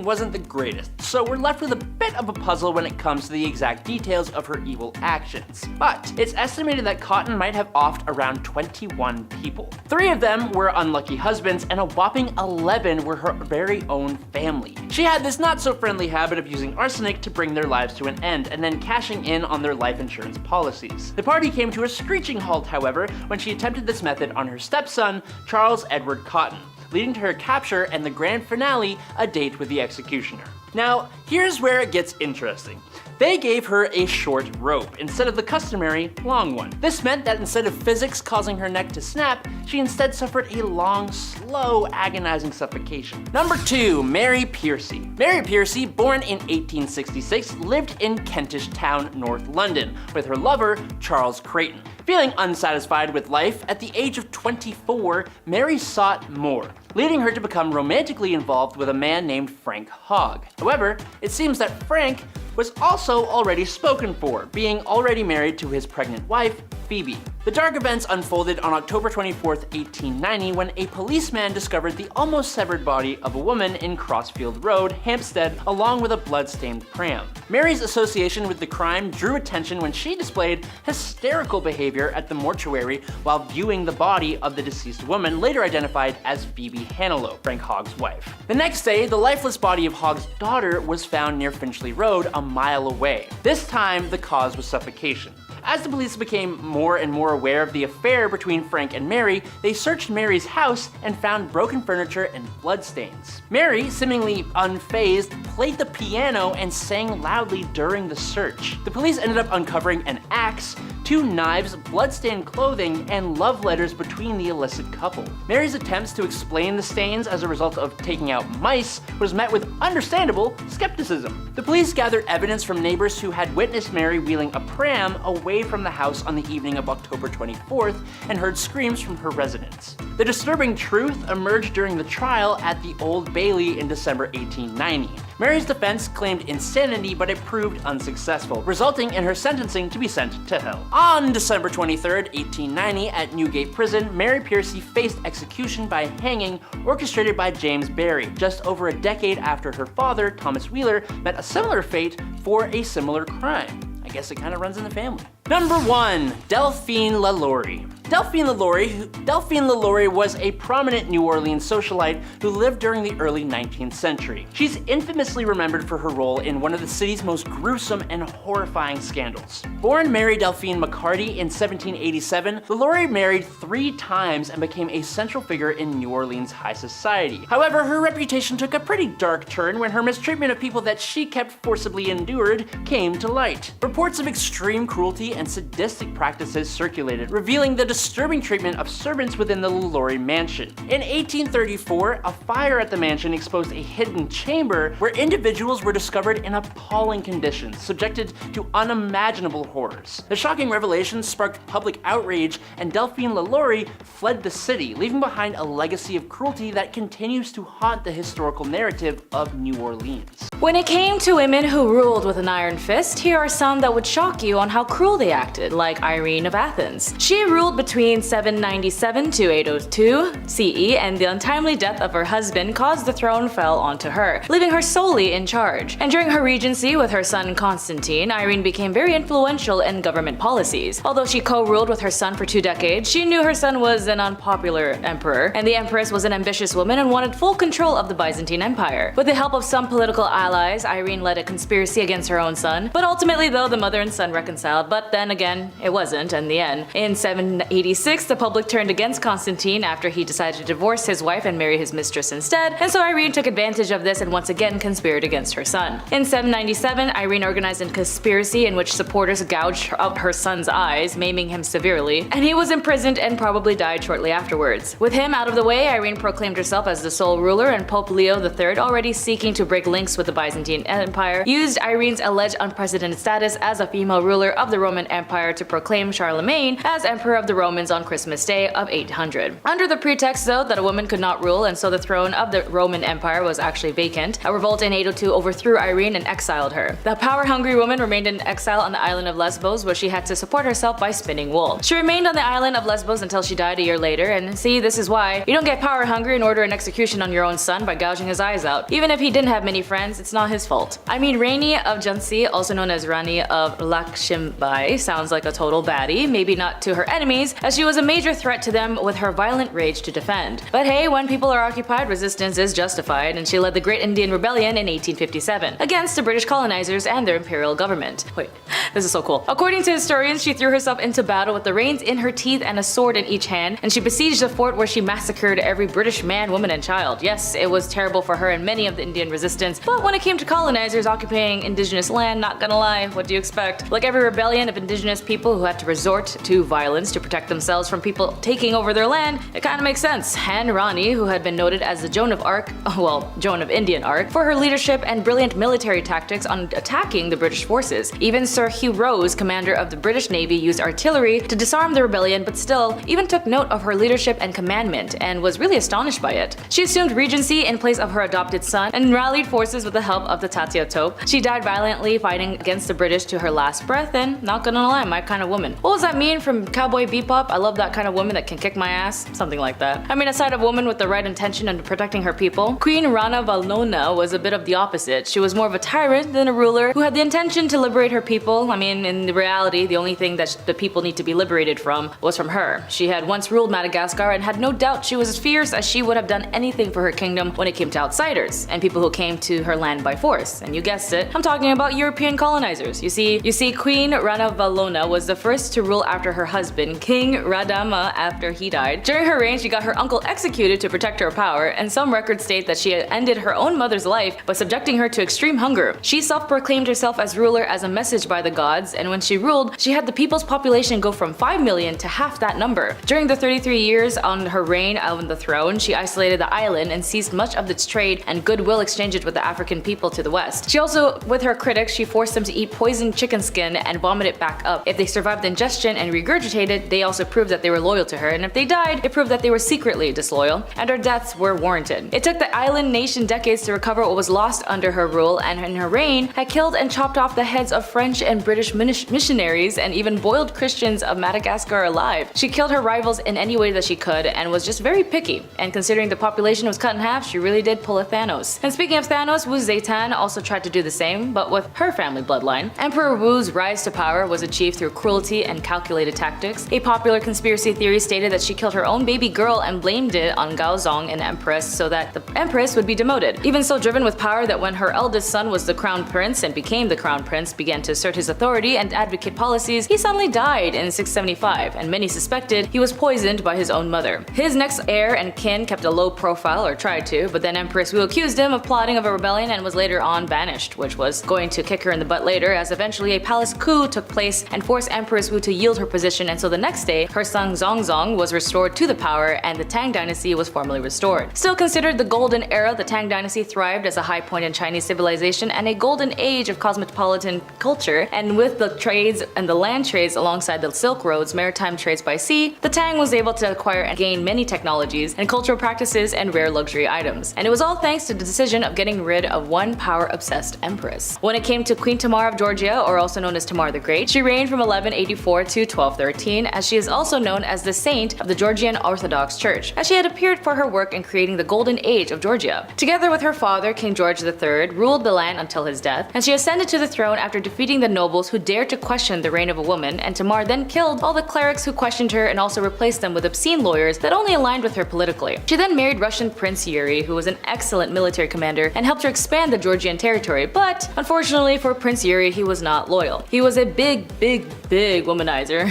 wasn't the greatest, so we're left with a bit of a puzzle when it comes to the exact details of her evil actions. But it's estimated that Cotton might have offed around 21 people. 3 of them were unlucky husbands, and a whopping 11 were her very own family. She had this not so friendly habit of using arsenic to bring their lives to an end, and then cashing in on their life insurance policies. The party came to a screeching halt, however, when she attempted this method on her stepson, Charles Edward Cotton, leading to her capture and the grand finale, a date with the executioner. Now, here's where it gets interesting. They gave her a short rope instead of the customary long one. This meant that instead of physics causing her neck to snap, she instead suffered a long, slow, agonizing suffocation. Number 2, Mary Piercy. Mary Piercy, born in 1866, lived in Kentish Town, North London, with her lover, Charles Creighton. Feeling unsatisfied with life, at the age of 24, Mary sought more, leading her to become romantically involved with a man named Frank Hogg. However, it seems that Frank was also already spoken for, being already married to his pregnant wife, Phoebe. The dark events unfolded on October 24, 1890, when a policeman discovered the almost severed body of a woman in Crossfield Road, Hampstead, along with a blood-stained pram. Mary's association with the crime drew attention when she displayed hysterical behavior at the mortuary while viewing the body of the deceased woman, later identified as Phoebe Hanelo, Frank Hogg's wife. The next day, the lifeless body of Hogg's daughter was found near Finchley Road, a mile away. This time, the cause was suffocation. As the police became more and more aware of the affair between Frank and Mary, they searched Mary's house and found broken furniture and bloodstains. Mary, seemingly unfazed, played the piano and sang loudly during the search. The police ended up uncovering an axe, 2 knives, bloodstained clothing, and love letters between the illicit couple. Mary's attempts to explain the stains as a result of taking out mice was met with understandable skepticism. The police gathered evidence from neighbors who had witnessed Mary wheeling a pram away from the house on the evening of October 24th and heard screams from her residence. The disturbing truth emerged during the trial at the Old Bailey in December 1890. Mary's defense claimed insanity, but it proved unsuccessful, resulting in her sentencing to be sent to hell. On December 23rd, 1890, at Newgate Prison, Mary Piercy faced execution by hanging, orchestrated by James Barry, just over a decade after her father, Thomas Wheeler, met a similar fate for a similar crime. I guess it kind of runs in the family. Number 1, Delphine LaLaurie. Delphine LaLaurie was a prominent New Orleans socialite who lived during the early 19th century. She's infamously remembered for her role in one of the city's most gruesome and horrifying scandals. Born Mary Delphine McCarty in 1787, LaLaurie married 3 times and became a central figure in New Orleans high society. However, her reputation took a pretty dark turn when her mistreatment of people that she kept forcibly endured came to light. Reports of extreme cruelty and sadistic practices circulated, revealing the disturbing treatment of servants within the LaLaurie mansion. In 1834, a fire at the mansion exposed a hidden chamber where individuals were discovered in appalling conditions, subjected to unimaginable horrors. The shocking revelation sparked public outrage, and Delphine LaLaurie fled the city, leaving behind a legacy of cruelty that continues to haunt the historical narrative of New Orleans. When it came to women who ruled with an iron fist, here are some that would shock you on how cruel they acted, like Irene of Athens. She ruled between 797 to 802 CE, and the untimely death of her husband caused the throne fell onto her, leaving her solely in charge. And during her regency with her son Constantine, Irene became very influential in government policies. Although she co-ruled with her son for 2 decades, she knew her son was an unpopular emperor, and the empress was an ambitious woman and wanted full control of the Byzantine Empire. With the help of some political allies, Irene led a conspiracy against her own son, but ultimately though the mother and son reconciled, but then again, it wasn't in the end. In 786, the public turned against Constantine after he decided to divorce his wife and marry his mistress instead, and so Irene took advantage of this and once again conspired against her son. In 797, Irene organized a conspiracy in which supporters gouged out her son's eyes, maiming him severely, and he was imprisoned and probably died shortly afterwards. With him out of the way, Irene proclaimed herself as the sole ruler, and Pope Leo III, already seeking to break links with the Byzantine Empire, used Irene's alleged unprecedented status as a female ruler of the Roman Empire to proclaim Charlemagne as Emperor of the Romans on Christmas Day of 800. Under the pretext though that a woman could not rule and so the throne of the Roman Empire was actually vacant, a revolt in 802 overthrew Irene and exiled her. The power-hungry woman remained in exile on the island of Lesbos where she had to support herself by spinning wool. She remained on the island of Lesbos until she died a year later, and see, this is why you don't get power-hungry and order an execution on your own son by gouging his eyes out. Even if he didn't have many friends, it's not his fault. I mean, Rani of Jhansi, also known as Rani of Lakshmibai, sounds like a total baddie, maybe not to her enemies, as she was a major threat to them with her violent rage to defend. But hey, when people are occupied, resistance is justified, and she led the Great Indian Rebellion in 1857 against the British colonizers and their imperial government. Wait, this is so cool. According to historians, she threw herself into battle with the reins in her teeth and a sword in each hand, and she besieged a fort where she massacred every British man, woman, and child. Yes, it was terrible for her and many of the Indian resistance, but when it came to colonizers occupying indigenous land, not gonna lie, what do you expect? Like every rebellion of indigenous people who had to resort to violence to protect themselves from people taking over their land, it kinda makes sense. And Rani, who had been noted as the Joan of Arc, well, Joan of Indian Arc, for her leadership and brilliant military tactics on attacking the British forces. Even Sir Hugh Rose, commander of the British Navy, used artillery to disarm the rebellion, but still even took note of her leadership and commandment and was really astonished by it. She assumed regency in place of her adopted son and rallied forces with the help of the Tatia Tope. She died valiantly fighting against the British to her last breath, and not gonna lie, my kind of woman. What was that mean from Cowboy Bebop? I love that kind of woman that can kick my ass. Something like that. I mean, aside of a woman with the right intention and protecting her people, Queen Rana Valnona was a bit of the opposite. She was more of a tyrant than a ruler who had the intention to liberate her people. I mean, in reality, the only thing that the people need to be liberated from was from her. She had once ruled Madagascar and had no doubt she was as fierce as she would have done anything for her kingdom when it came to outsiders and people who came to her land by force. And you guessed it, I'm talking about European colonizers. You see, Queen Rana Valnona was the first to rule after her husband, King Radama, after he died. During her reign, she got her uncle executed to protect her power, and some records state that she had ended her own mother's life by subjecting her to extreme hunger. She self-proclaimed herself as ruler as a message by the gods, and when she ruled, she had the people's population go from 5 million to half that number. During the 33 years on her reign on the throne, she isolated the island and seized much of its trade and goodwill exchanges with the African people to the west. She also, with her critics, she forced them to eat poisoned chicken skin and vomit it back up. If they survived the ingestion and regurgitated, they also proved that they were loyal to her, and if they died, it proved that they were secretly disloyal, and her deaths were warranted. It took the island nation decades to recover what was lost under her rule, and in her reign had killed and chopped off the heads of French and British missionaries and even boiled Christians of Madagascar alive. She killed her rivals in any way that she could and was just very picky, and considering the population was cut in half, she really did pull a Thanos. And speaking of Thanos, Wu Zetian also tried to do the same, but with her family bloodline. Emperor Wu's rise to power was achieved through cruelty and calculated tactics. A popular conspiracy theory stated that she killed her own baby girl and blamed it on Gaozong, an empress, so that the empress would be demoted. Even so driven with power that when her eldest son was the crown prince and became the crown prince, began to assert his authority and advocate policies, he suddenly died in 675, and many suspected he was poisoned by his own mother. His next heir and kin kept a low profile, or tried to, but then Empress Wu accused him of plotting of a rebellion and was later on banished, which was going to kick her in the butt later, as eventually a palace coup took place and forced Empress Wu to yield her position, and so the next day, her son Zongzong was restored to the power and the Tang dynasty was formally restored. Still considered the golden era, the Tang dynasty thrived as a high point in Chinese civilization and a golden age of cosmopolitan culture, and with the trades and the land trades alongside the Silk Roads, maritime trades by sea, the Tang was able to acquire and gain many technologies and cultural practices and rare luxury items. And it was all thanks to the decision of getting rid of one power-obsessed empress. When it came to Queen Tamar of Georgia, or also known as Tamar the Great, she reigned from 1184 to 1213, as she is also known as the saint of the Georgian Orthodox Church, as she had appeared for her work in creating the Golden Age of Georgia. Together with her father, King George III, ruled the land until his death, and she ascended to the throne after defeating the nobles who dared to question the reign of a woman, and Tamar then killed all the clerics who questioned her and also replaced them with obscene lawyers that only aligned with her politically. She then married Russian Prince Yuri, who was an excellent military commander and helped her expand the Georgian territory, but unfortunately for Prince Yuri, he was not loyal. He was a big womanizer.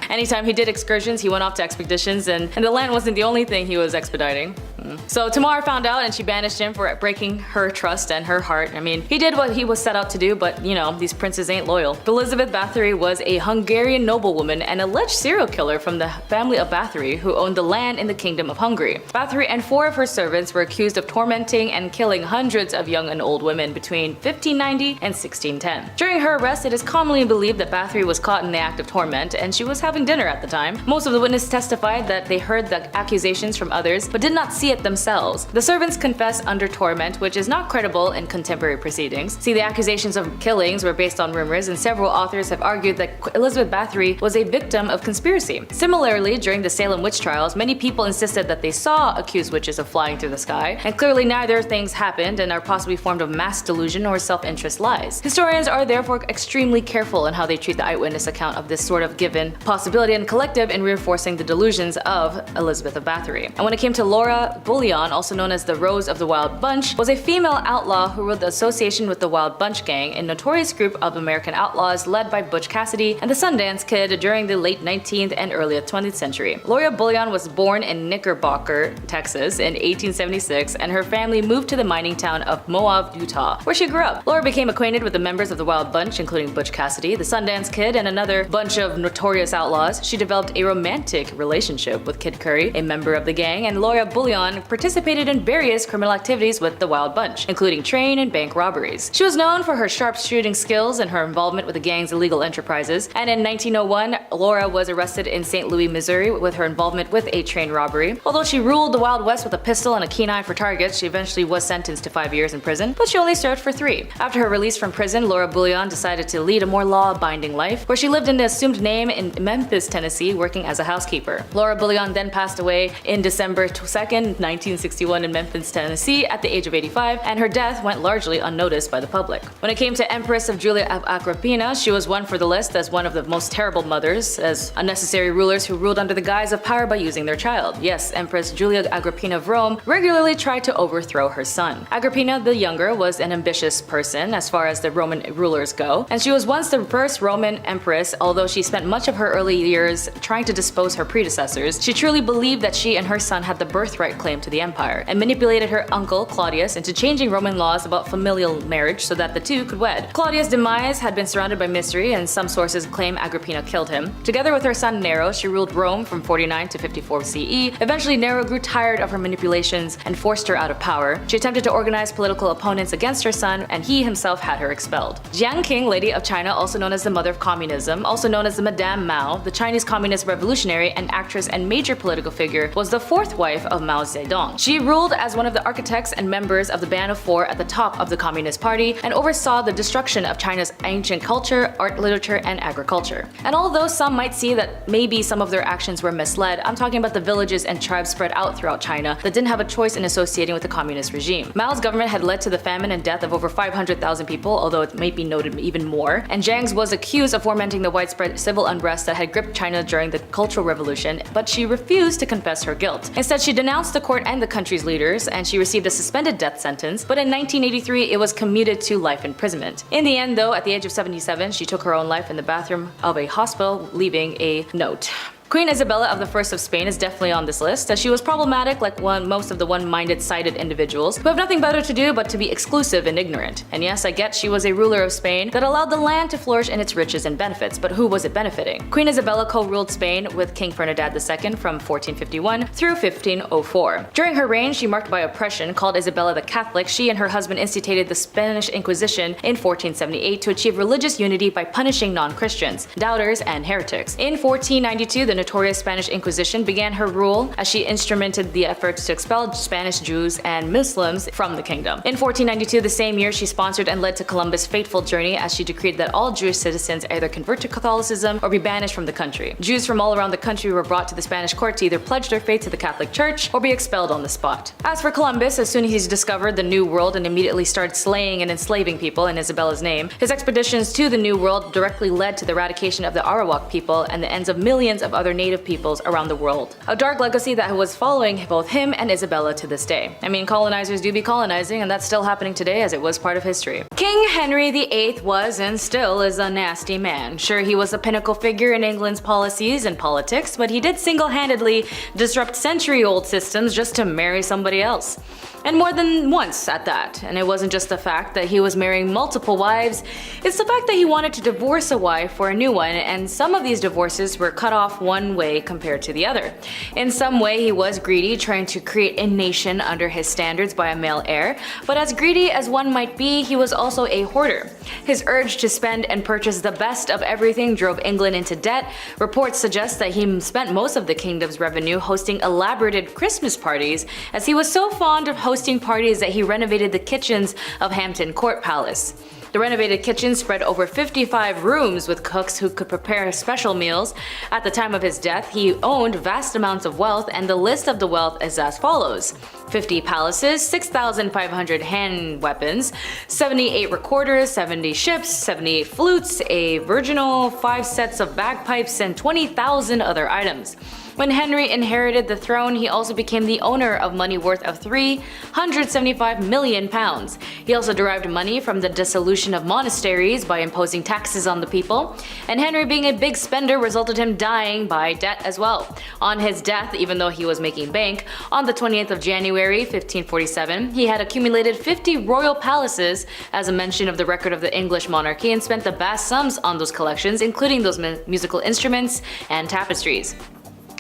Anytime he did excursions, he went off to expeditions, and the land wasn't the only thing he was expediting. So Tamar found out and she banished him for breaking her trust and her heart. I mean, he did what he was set out to do, but you know, these princes ain't loyal. Elizabeth Bathory was a Hungarian noblewoman and alleged serial killer from the family of Bathory who owned the land in the Kingdom of Hungary. Bathory and 4 of her servants were accused of tormenting and killing hundreds of young and old women between 1590 and 1610. During her arrest, it is commonly believed that Bathory was caught in the act of torment and she was having dinner at the time. Most of the witnesses testified that they heard the accusations from others but did not see it themselves. The servants confessed under torment, which is not credible in contemporary proceedings. See, the accusations of killings were based on rumors, and several authors have argued that Elizabeth Bathory was a victim of conspiracy. Similarly, during the Salem witch trials, many people insisted that they saw accused witches of flying through the sky, and clearly neither things happened and are possibly formed of mass delusion or self-interest lies. Historians are therefore extremely careful in how they treat the eyewitness account of this sort of given possibility and collective in reinforcing the delusions of Elizabeth of Bathory. And when it came to Laura Bullion, also known as the Rose of the Wild Bunch, was a female outlaw who ruled the association with the Wild Bunch Gang, a notorious group of American outlaws led by Butch Cassidy and the Sundance Kid during the late 19th and early 20th century. Laura Bullion was born in Knickerbocker, Texas in 1876, and her family moved to the mining town of Moab, Utah, where she grew up. Laura became acquainted with the members of the Wild Bunch, including Butch Cassidy, the Sundance Kid, and another bunch of notorious outlaws. She developed a romantic relationship with Kid Curry, a member of the gang, and Laura Bullion participated in various criminal activities with the Wild Bunch, including train and bank robberies. She was known for her sharp shooting skills and her involvement with the gang's illegal enterprises, and in 1901, Laura was arrested in St. Louis, Missouri with her involvement with a train robbery. Although she ruled the Wild West with a pistol and a keen eye for targets, she eventually was sentenced to 5 years in prison, but she only served for 3. After her release from prison, Laura Bullion decided to lead a more law-abiding life, where she lived in an assumed name in Memphis, Tennessee, working as a housekeeper. Laura Bullion then passed away in December 2nd, 1961 in Memphis, Tennessee at the age of 85, and her death went largely unnoticed by the public. When it came to Empress of Julia of Agrippina, she was one for the list as one of the most terrible mothers, as unnecessary rulers who ruled under the guise of power by using their child. Yes, Empress Julia Agrippina of Rome regularly tried to overthrow her son. Agrippina the Younger was an ambitious person as far as the Roman rulers go, and she was once the first Roman empress. Although she spent much of her early years trying to dispose her predecessors, she truly believed that she and her son had the birthright claim to the empire, and manipulated her uncle Claudius into changing Roman laws about familial marriage so that the two could wed. Claudius' demise had been surrounded by mystery, and some sources claim Agrippina killed him. Together with her son Nero, she ruled Rome from 49 to 54 CE. Eventually, Nero grew tired of her manipulations and forced her out of power. She attempted to organize political opponents against her son, and he himself had her expelled. Jiang Qing, Lady of China, also known as the Mother of Communism, also known as the Madame Mao, the Chinese Communist revolutionary and actress and major political figure, was the 4th wife of Mao Zedong. She ruled as one of the architects and members of the Band of Four at the top of the Communist Party, and oversaw the destruction of China's ancient culture, art, literature, and agriculture. And although some might see that maybe some of their actions were misled, I'm talking about the villages and tribes spread out throughout China that didn't have a choice in associating with the communist regime. Mao's government had led to the famine and death of over 500,000 people, although it might be noted even more, and Jiang's was accused of fomenting the widespread civil unrest that had gripped China during the Cultural Revolution, but she refused to confess her guilt. Instead, she denounced the court and the country's leaders, and she received a suspended death sentence, but in 1983 it was commuted to life imprisonment. In the end, though, at the age of 77, she took her own life in the bathroom of a hospital, leaving a note. Queen Isabella of the First of Spain is definitely on this list, as she was problematic like most of the one-minded sided individuals who have nothing better to do but to be exclusive and ignorant. And yes, I get she was a ruler of Spain that allowed the land to flourish in its riches and benefits, but who was it benefiting? Queen Isabella co-ruled Spain with King Ferdinand II from 1451 through 1504. During her reign, she marked by oppression. Called Isabella the Catholic, she and her husband instituted the Spanish Inquisition in 1478 to achieve religious unity by punishing non-Christians, doubters, and heretics. In 1492, the notorious Spanish Inquisition began her rule as she instrumented the efforts to expel Spanish Jews and Muslims from the kingdom. In 1492, the same year, she sponsored and led to Columbus' fateful journey as she decreed that all Jewish citizens either convert to Catholicism or be banished from the country. Jews from all around the country were brought to the Spanish court to either pledge their faith to the Catholic Church or be expelled on the spot. As for Columbus, as soon as he discovered the New World and immediately started slaying and enslaving people in Isabella's name, his expeditions to the New World directly led to the eradication of the Arawak people and the ends of millions of other other native peoples around the world. A dark legacy that was following both him and Isabella to this day. I mean, colonizers do be colonizing, and that's still happening today as it was part of history. King Henry VIII was and still is a nasty man. Sure, he was a pinnacle figure in England's policies and politics, but he did single-handedly disrupt century-old systems just to marry somebody else. And more than once at that. And it wasn't just the fact that he was marrying multiple wives, it's the fact that he wanted to divorce a wife for a new one, and some of these divorces were cut off one way compared to the other. In some way he was greedy, trying to create a nation under his standards by a male heir, but as greedy as one might be, he was also a hoarder. His urge to spend and purchase the best of everything drove England into debt. Reports suggest that he spent most of the kingdom's revenue hosting elaborate Christmas parties, as he was so fond of hosting parties that he renovated the kitchens of Hampton Court Palace. The renovated kitchen spread over 55 rooms with cooks who could prepare special meals. At the time of his death, he owned vast amounts of wealth, and the list of the wealth is as follows: 50 palaces, 6,500 hand weapons, 78 recorders, 70 ships, 78 flutes, a virginal, 5 sets of bagpipes, and 20,000 other items. When Henry inherited the throne, he also became the owner of money worth of £375 million. He also derived money from the dissolution of monasteries by imposing taxes on the people, and Henry, being a big spender, resulted him dying by debt as well. On his death, even though he was making bank, on the 20th of January 1547, he had accumulated 50 royal palaces as a mention of the record of the English monarchy, and spent the vast sums on those collections, including those musical instruments and tapestries.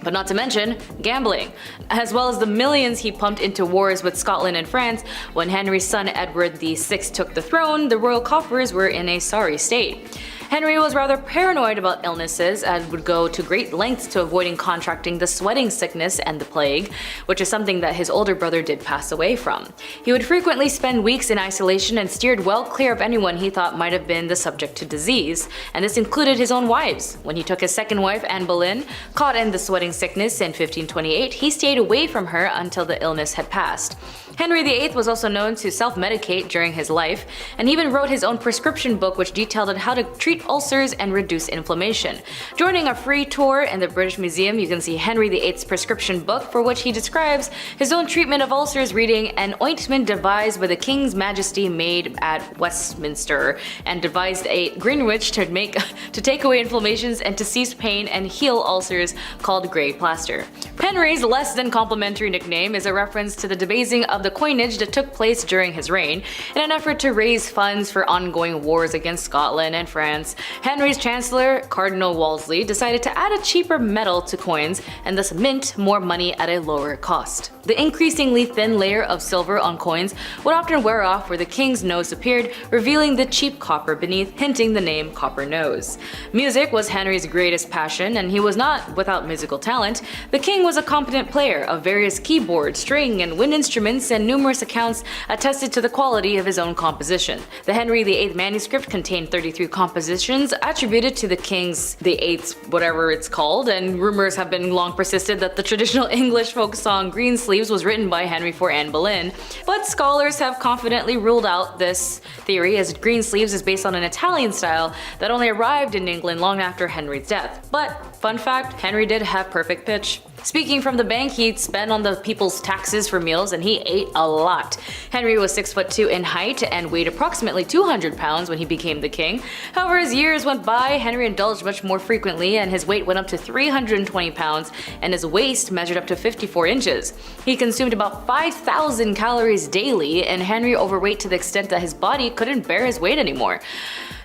But not to mention gambling, as well as the millions he pumped into wars with Scotland and France. When Henry's son Edward VI took the throne, the royal coffers were in a sorry state. Henry was rather paranoid about illnesses and would go to great lengths to avoiding contracting the sweating sickness and the plague, which is something that his older brother did pass away from. He would frequently spend weeks in isolation and steered well clear of anyone he thought might have been the subject to disease, and this included his own wives. When he took his second wife, Anne Boleyn, caught in the sweating sickness in 1528, he stayed away from her until the illness had passed. Henry VIII was also known to self-medicate during his life, and even wrote his own prescription book which detailed how to treat ulcers and reduce inflammation. Joining a free tour in the British Museum, you can see Henry VIII's prescription book, for which he describes his own treatment of ulcers, reading an ointment devised by the King's Majesty made at Westminster, and devised a Greenwich to take away inflammations and to cease pain and heal ulcers, called grey plaster. Henry's less than complimentary nickname is a reference to the debasing of the coinage that took place during his reign in an effort to raise funds for ongoing wars against Scotland and France. Henry's Chancellor, Cardinal Wolsey, decided to add a cheaper metal to coins and thus mint more money at a lower cost. The increasingly thin layer of silver on coins would often wear off where the king's nose appeared, revealing the cheap copper beneath, hinting the name Copper Nose. Music was Henry's greatest passion, and he was not without musical talent. The king was a competent player of various keyboard, string, and wind instruments, and numerous accounts attested to the quality of his own composition. The Henry VIII manuscript contained 33 compositions attributed to the King's VIII's whatever it's called, and rumors have been long persisted that the traditional English folk song Greensleeves was written by Henry for Anne Boleyn, but scholars have confidently ruled out this theory, as Greensleeves is based on an Italian style that only arrived in England long after Henry's death. But fun fact, Henry did have perfect pitch. Speaking from the bank, he'd spend on the people's taxes for meals, and he ate a lot. Henry was 6'2" in height and weighed approximately 200 pounds when he became the king. However, as years went by, Henry indulged much more frequently, and his weight went up to 320 pounds, and his waist measured up to 54 inches. He consumed about 5,000 calories daily, and Henry overweight to the extent that his body couldn't bear his weight anymore.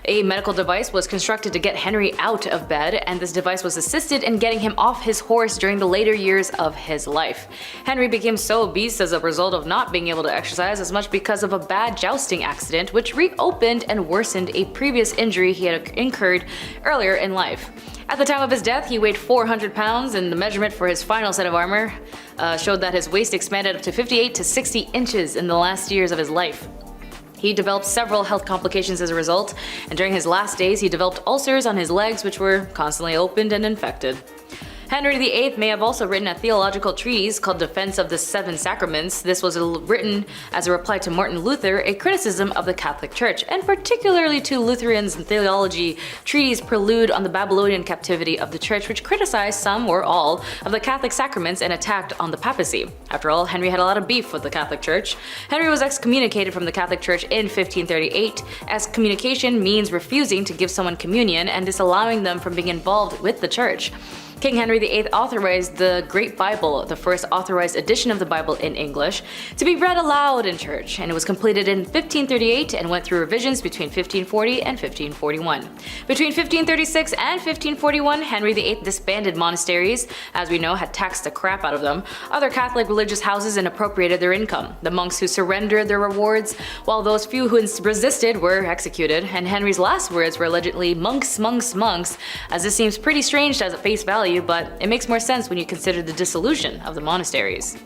A medical device was constructed to get Henry out of bed, and this device was assisted in getting him off his horse during the later years of his life. Henry became so obese as a result of not being able to exercise as much because of a bad jousting accident, which reopened and worsened a previous injury he had incurred earlier in life. At the time of his death, he weighed 400 pounds, and the measurement for his final set of armor showed that his waist expanded up to 58 to 60 inches in the last years of his life. He developed several health complications as a result, and during his last days he developed ulcers on his legs which were constantly opened and infected. Henry VIII may have also written a theological treatise called Defense of the Seven Sacraments. This was written as a reply to Martin Luther, a criticism of the Catholic Church, and particularly to Lutherans' theology treatise Prelude on the Babylonian Captivity of the Church, which criticized some or all of the Catholic sacraments and attacked on the papacy. After all, Henry had a lot of beef with the Catholic Church. Henry was excommunicated from the Catholic Church in 1538. Excommunication means refusing to give someone communion and disallowing them from being involved with the Church. King Henry VIII authorized the Great Bible, the first authorized edition of the Bible in English, to be read aloud in church, and it was completed in 1538 and went through revisions between 1540 and 1541. Between 1536 and 1541, Henry VIII disbanded monasteries, as we know, had taxed the crap out of them, other Catholic religious houses, and appropriated their income. The monks who surrendered their rewards, while those few who resisted were executed, and Henry's last words were allegedly monks, monks, monks, as this seems pretty strange as at face value, but it makes more sense when you consider the dissolution of the monasteries.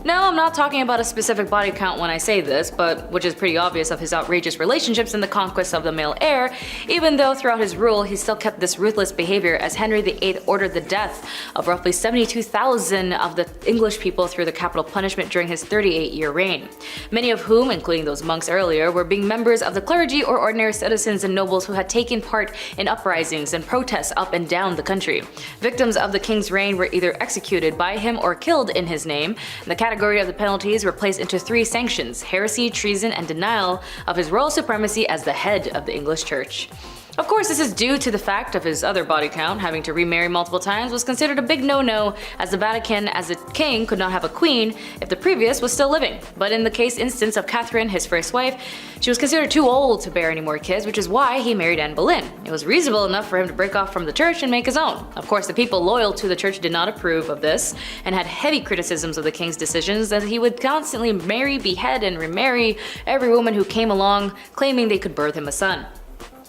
Now, I'm not talking about a specific body count when I say this, but which is pretty obvious of his outrageous relationships and the conquest of the male heir, even though throughout his rule he still kept this ruthless behavior, as Henry VIII ordered the death of roughly 72,000 of the English people through the capital punishment during his 38-year reign. Many of whom, including those monks earlier, were being members of the clergy or ordinary citizens and nobles who had taken part in uprisings and protests up and down the country. Victims of the king's reign were either executed by him or killed in his name. The category of the penalties were placed into three sanctions: heresy, treason, and denial of his royal supremacy as the head of the English Church. Of course, this is due to the fact of his other body count. Having to remarry multiple times was considered a big no-no, as the Vatican as a king could not have a queen if the previous was still living. But in the case instance of Catherine, his first wife, she was considered too old to bear any more kids, which is why he married Anne Boleyn. It was reasonable enough for him to break off from the church and make his own. Of course, the people loyal to the church did not approve of this, and had heavy criticisms of the king's decisions, as he would constantly marry, behead, and remarry every woman who came along, claiming they could birth him a son.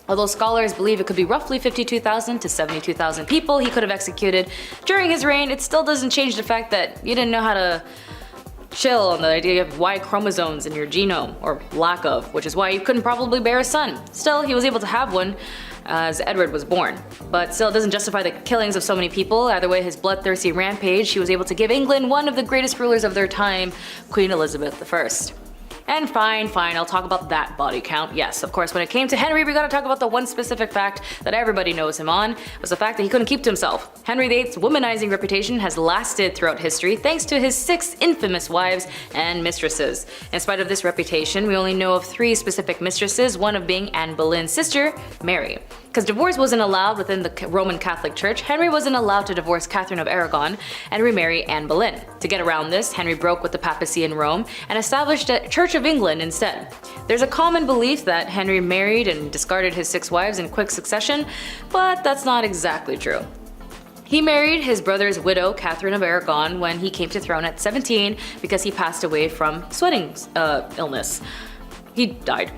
Although scholars believe it could be roughly 52,000 to 72,000 people he could have executed during his reign, it still doesn't change the fact that you didn't know how to chill on the idea of Y chromosomes in your genome, or lack of, which is why he couldn't probably bear a son. Still, he was able to have one as Edward was born. But still, it doesn't justify the killings of so many people. Either way, his bloodthirsty rampage, he was able to give England one of the greatest rulers of their time, Queen Elizabeth I. And fine, I'll talk about that body count. Yes, of course, when it came to Henry, we gotta talk about the one specific fact that everybody knows him on, was the fact that he couldn't keep to himself. Henry VIII's womanizing reputation has lasted throughout history thanks to his 6 infamous wives and mistresses. In spite of this reputation, we only know of 3 specific mistresses, one of being Anne Boleyn's sister, Mary. Because divorce wasn't allowed within the Roman Catholic Church, Henry wasn't allowed to divorce Catherine of Aragon and remarry Anne Boleyn. To get around this, Henry broke with the papacy in Rome and established a Church of England instead. There's a common belief that Henry married and discarded his 6 wives in quick succession, but that's not exactly true. He married his brother's widow, Catherine of Aragon, when he came to throne at 17 because he passed away from sweating illness. He died.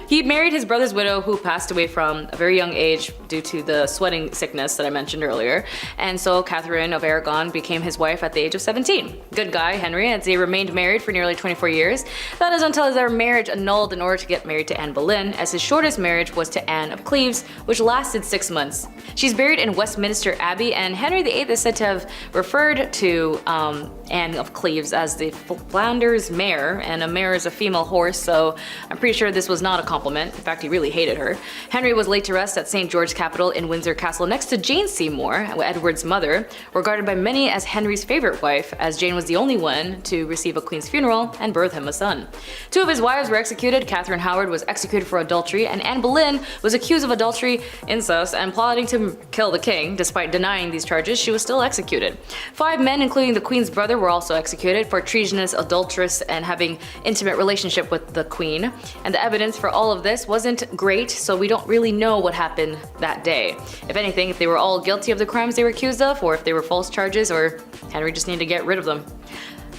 He married his brother's widow, who passed away from a very young age due to the sweating sickness that I mentioned earlier, and so Catherine of Aragon became his wife at the age of 17. Good guy, Henry, as they remained married for nearly 24 years. That is until their marriage annulled in order to get married to Anne Boleyn, as his shortest marriage was to Anne of Cleves, which lasted 6 months. She's buried in Westminster Abbey, and Henry VIII is said to have referred to Anne of Cleves as the Flanders mare, and a mare is a female horse, so I'm pretty sure this was not a compliment. In fact, he really hated her. Henry was laid to rest at St. George's Capital in Windsor Castle next to Jane Seymour, Edward's mother, regarded by many as Henry's favorite wife, as Jane was the only one to receive a queen's funeral and birth him a son. 2 of his wives were executed. Catherine Howard was executed for adultery, and Anne Boleyn was accused of adultery, incest, and plotting to kill the king. Despite denying these charges, she was still executed. 5 men, including the queen's brother, were also executed for treasonous, adulterous, and having intimate relationship with the queen. And the evidence for all of this wasn't great, so we don't really know what happened that day. If anything, if they were all guilty of the crimes they were accused of, or if they were false charges, or Henry just needed to get rid of them.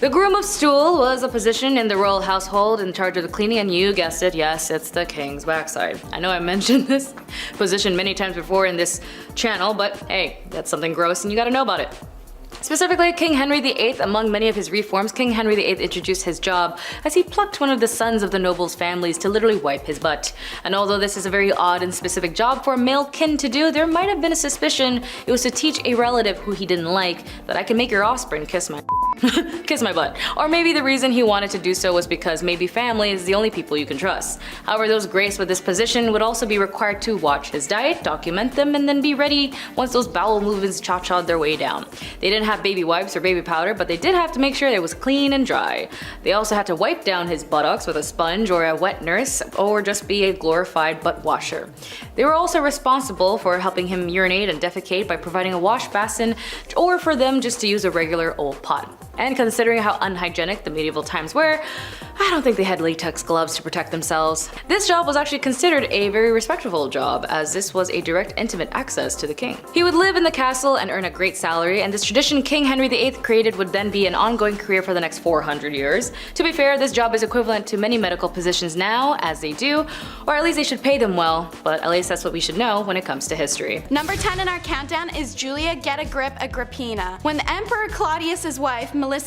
The groom of stool was a position in the royal household in charge of the cleaning, and you guessed it, yes, it's the king's backside. I know I mentioned this position many times before in this channel, but hey, that's something gross and you gotta know about it. Specifically, King Henry VIII, among many of his reforms, King Henry VIII introduced his job as he plucked one of the sons of the nobles' families to literally wipe his butt. And although this is a very odd and specific job for a male kin to do, there might have been a suspicion it was to teach a relative who he didn't like that I can make your offspring kiss my kiss my butt. Or maybe the reason he wanted to do so was because maybe family is the only people you can trust. However, those graced with this position would also be required to watch his diet, document them, and then be ready once those bowel movements cha-cha'd their way down. They didn't have baby wipes or baby powder, but they did have to make sure it was clean and dry. They also had to wipe down his buttocks with a sponge or a wet nurse, or just be a glorified butt washer. They were also responsible for helping him urinate and defecate by providing a wash basin, or for them just to use a regular old pot. And considering how unhygienic the medieval times were, I don't think they had latex gloves to protect themselves. This job was actually considered a very respectable job, as this was a direct intimate access to the king. He would live in the castle and earn a great salary, and this tradition King Henry VIII created would then be an ongoing career for the next 400 years. To be fair, this job is equivalent to many medical positions now, as they do, or at least they should pay them well, but at least that's what we should know when it comes to history. Number 10 in our countdown is Julia Get a Grip Agrippina. When the Emperor Claudius's wife, Melissa,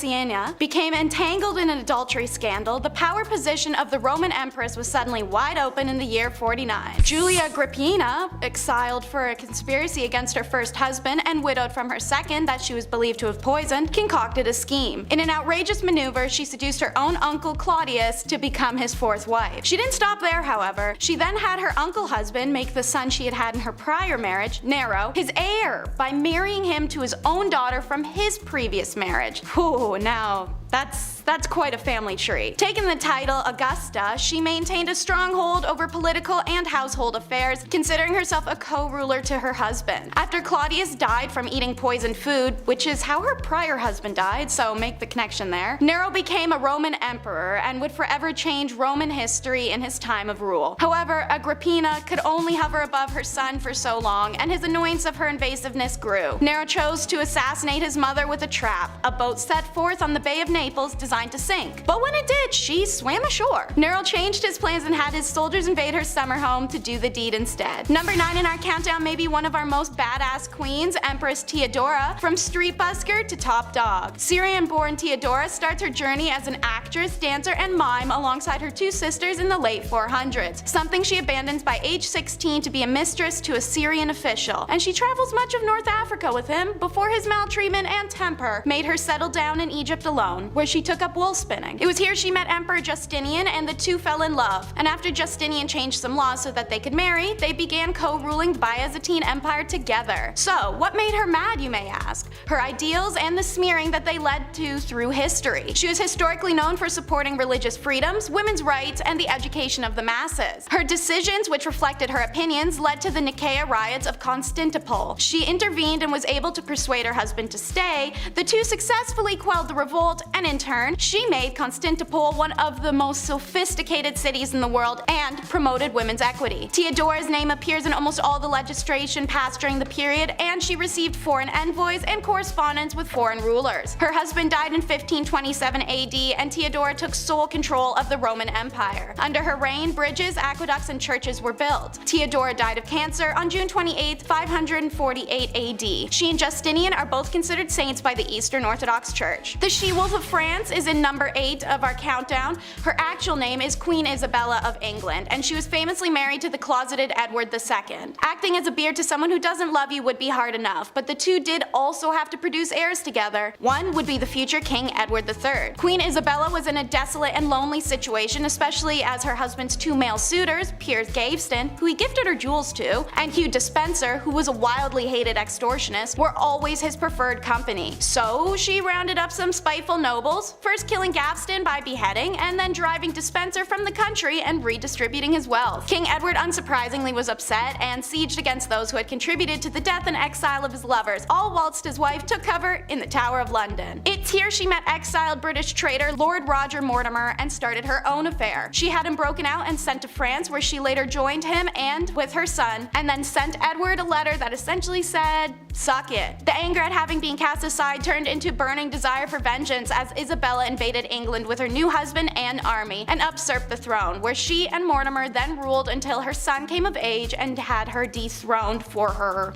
became entangled in an adultery scandal, the power position of the Roman Empress was suddenly wide open in the year 49. Julia Agrippina, exiled for a conspiracy against her first husband and widowed from her second that she was believed to have poisoned, concocted a scheme. In an outrageous maneuver, she seduced her own uncle Claudius to become his fourth wife. She didn't stop there, however. She then had her uncle husband make the son she had had in her prior marriage, Nero, his heir by marrying him to his own daughter from his previous marriage. Whew, now that's quite a family tree. Taking the title Augusta, she maintained a stronghold over political and household affairs, considering herself a co-ruler to her husband. After Claudius died from eating poisoned food, which is how her prior husband died, so make the connection there, Nero became a Roman emperor and would forever change Roman history in his time of rule. However, Agrippina could only hover above her son for so long, and his annoyance of her invasiveness grew. Nero chose to assassinate his mother with a trap, a boat set forth on the Bay of Naples designed to sink. But when it did, she swam ashore. Nero changed his plans and had his soldiers invade her summer home to do the deed instead. Number 9 in our countdown may be one of our most badass queens, Empress Theodora, from street busker to top dog. Syrian-born Theodora starts her journey as an actress, dancer, and mime alongside her two sisters in the late 400s, something she abandons by age 16 to be a mistress to a Syrian official, and she travels much of North Africa with him before his maltreatment and temper made her settle down in Egypt alone, where she took up wool spinning. It was here she met Emperor Justinian, and the two fell in love, and after Justinian changed some laws so that they could marry, they began co-ruling the Byzantine Empire together. So, what made her mad, you may ask? Her ideals and the smearing that they led to through history. She was historically known for supporting religious freedoms, women's rights, and the education of the masses. Her decisions, which reflected her opinions, led to the Nicaea riots of Constantinople. She intervened and was able to persuade her husband to stay. The two successfully quelled the revolt, and in turn, she made Constantinople one of the most sophisticated cities in the world and promoted women's equity. Theodora's name appears in almost all the legislation passed during the period, and she received foreign envoys and correspondence with foreign rulers. Her husband died in 1527 AD, and Theodora took sole control of the Roman Empire. Under her reign, bridges, aqueducts, and churches were built. Theodora died of cancer on June 28, 548 AD. She and Justinian are both considered saints by the Eastern Orthodox Church. The she-wolf of France is in number 8 of our countdown. Her actual name is Queen Isabella of England, and she was famously married to the closeted Edward II. Acting as a beard to someone who doesn't love you would be hard enough, but the two did also have to produce heirs together. One would be the future King Edward III. Queen Isabella was in a desolate and lonely situation, especially as her husband's two male suitors, Piers Gaveston, who he gifted her jewels to, and Hugh Despenser, who was a wildly hated extortionist, were always his preferred company. So she rounded up some spiteful nobles, first killing Gaveston by beheading, and then driving Despenser from the country and redistributing his wealth. King Edward unsurprisingly was upset and sieged against those who had contributed to the death and exile of his lovers, all whilst his wife took cover in the Tower of London. It's here she met exiled British traitor Lord Roger Mortimer and started her own affair. She had him broken out and sent to France, where she later joined him and with her son, and then sent Edward a letter that essentially said, "Suck it." The anger at having been cast aside turned into burning desire for vengeance as Isabella invaded England with her new husband and army and usurped the throne, where she and Mortimer then ruled until her son came of age and had her dethroned for her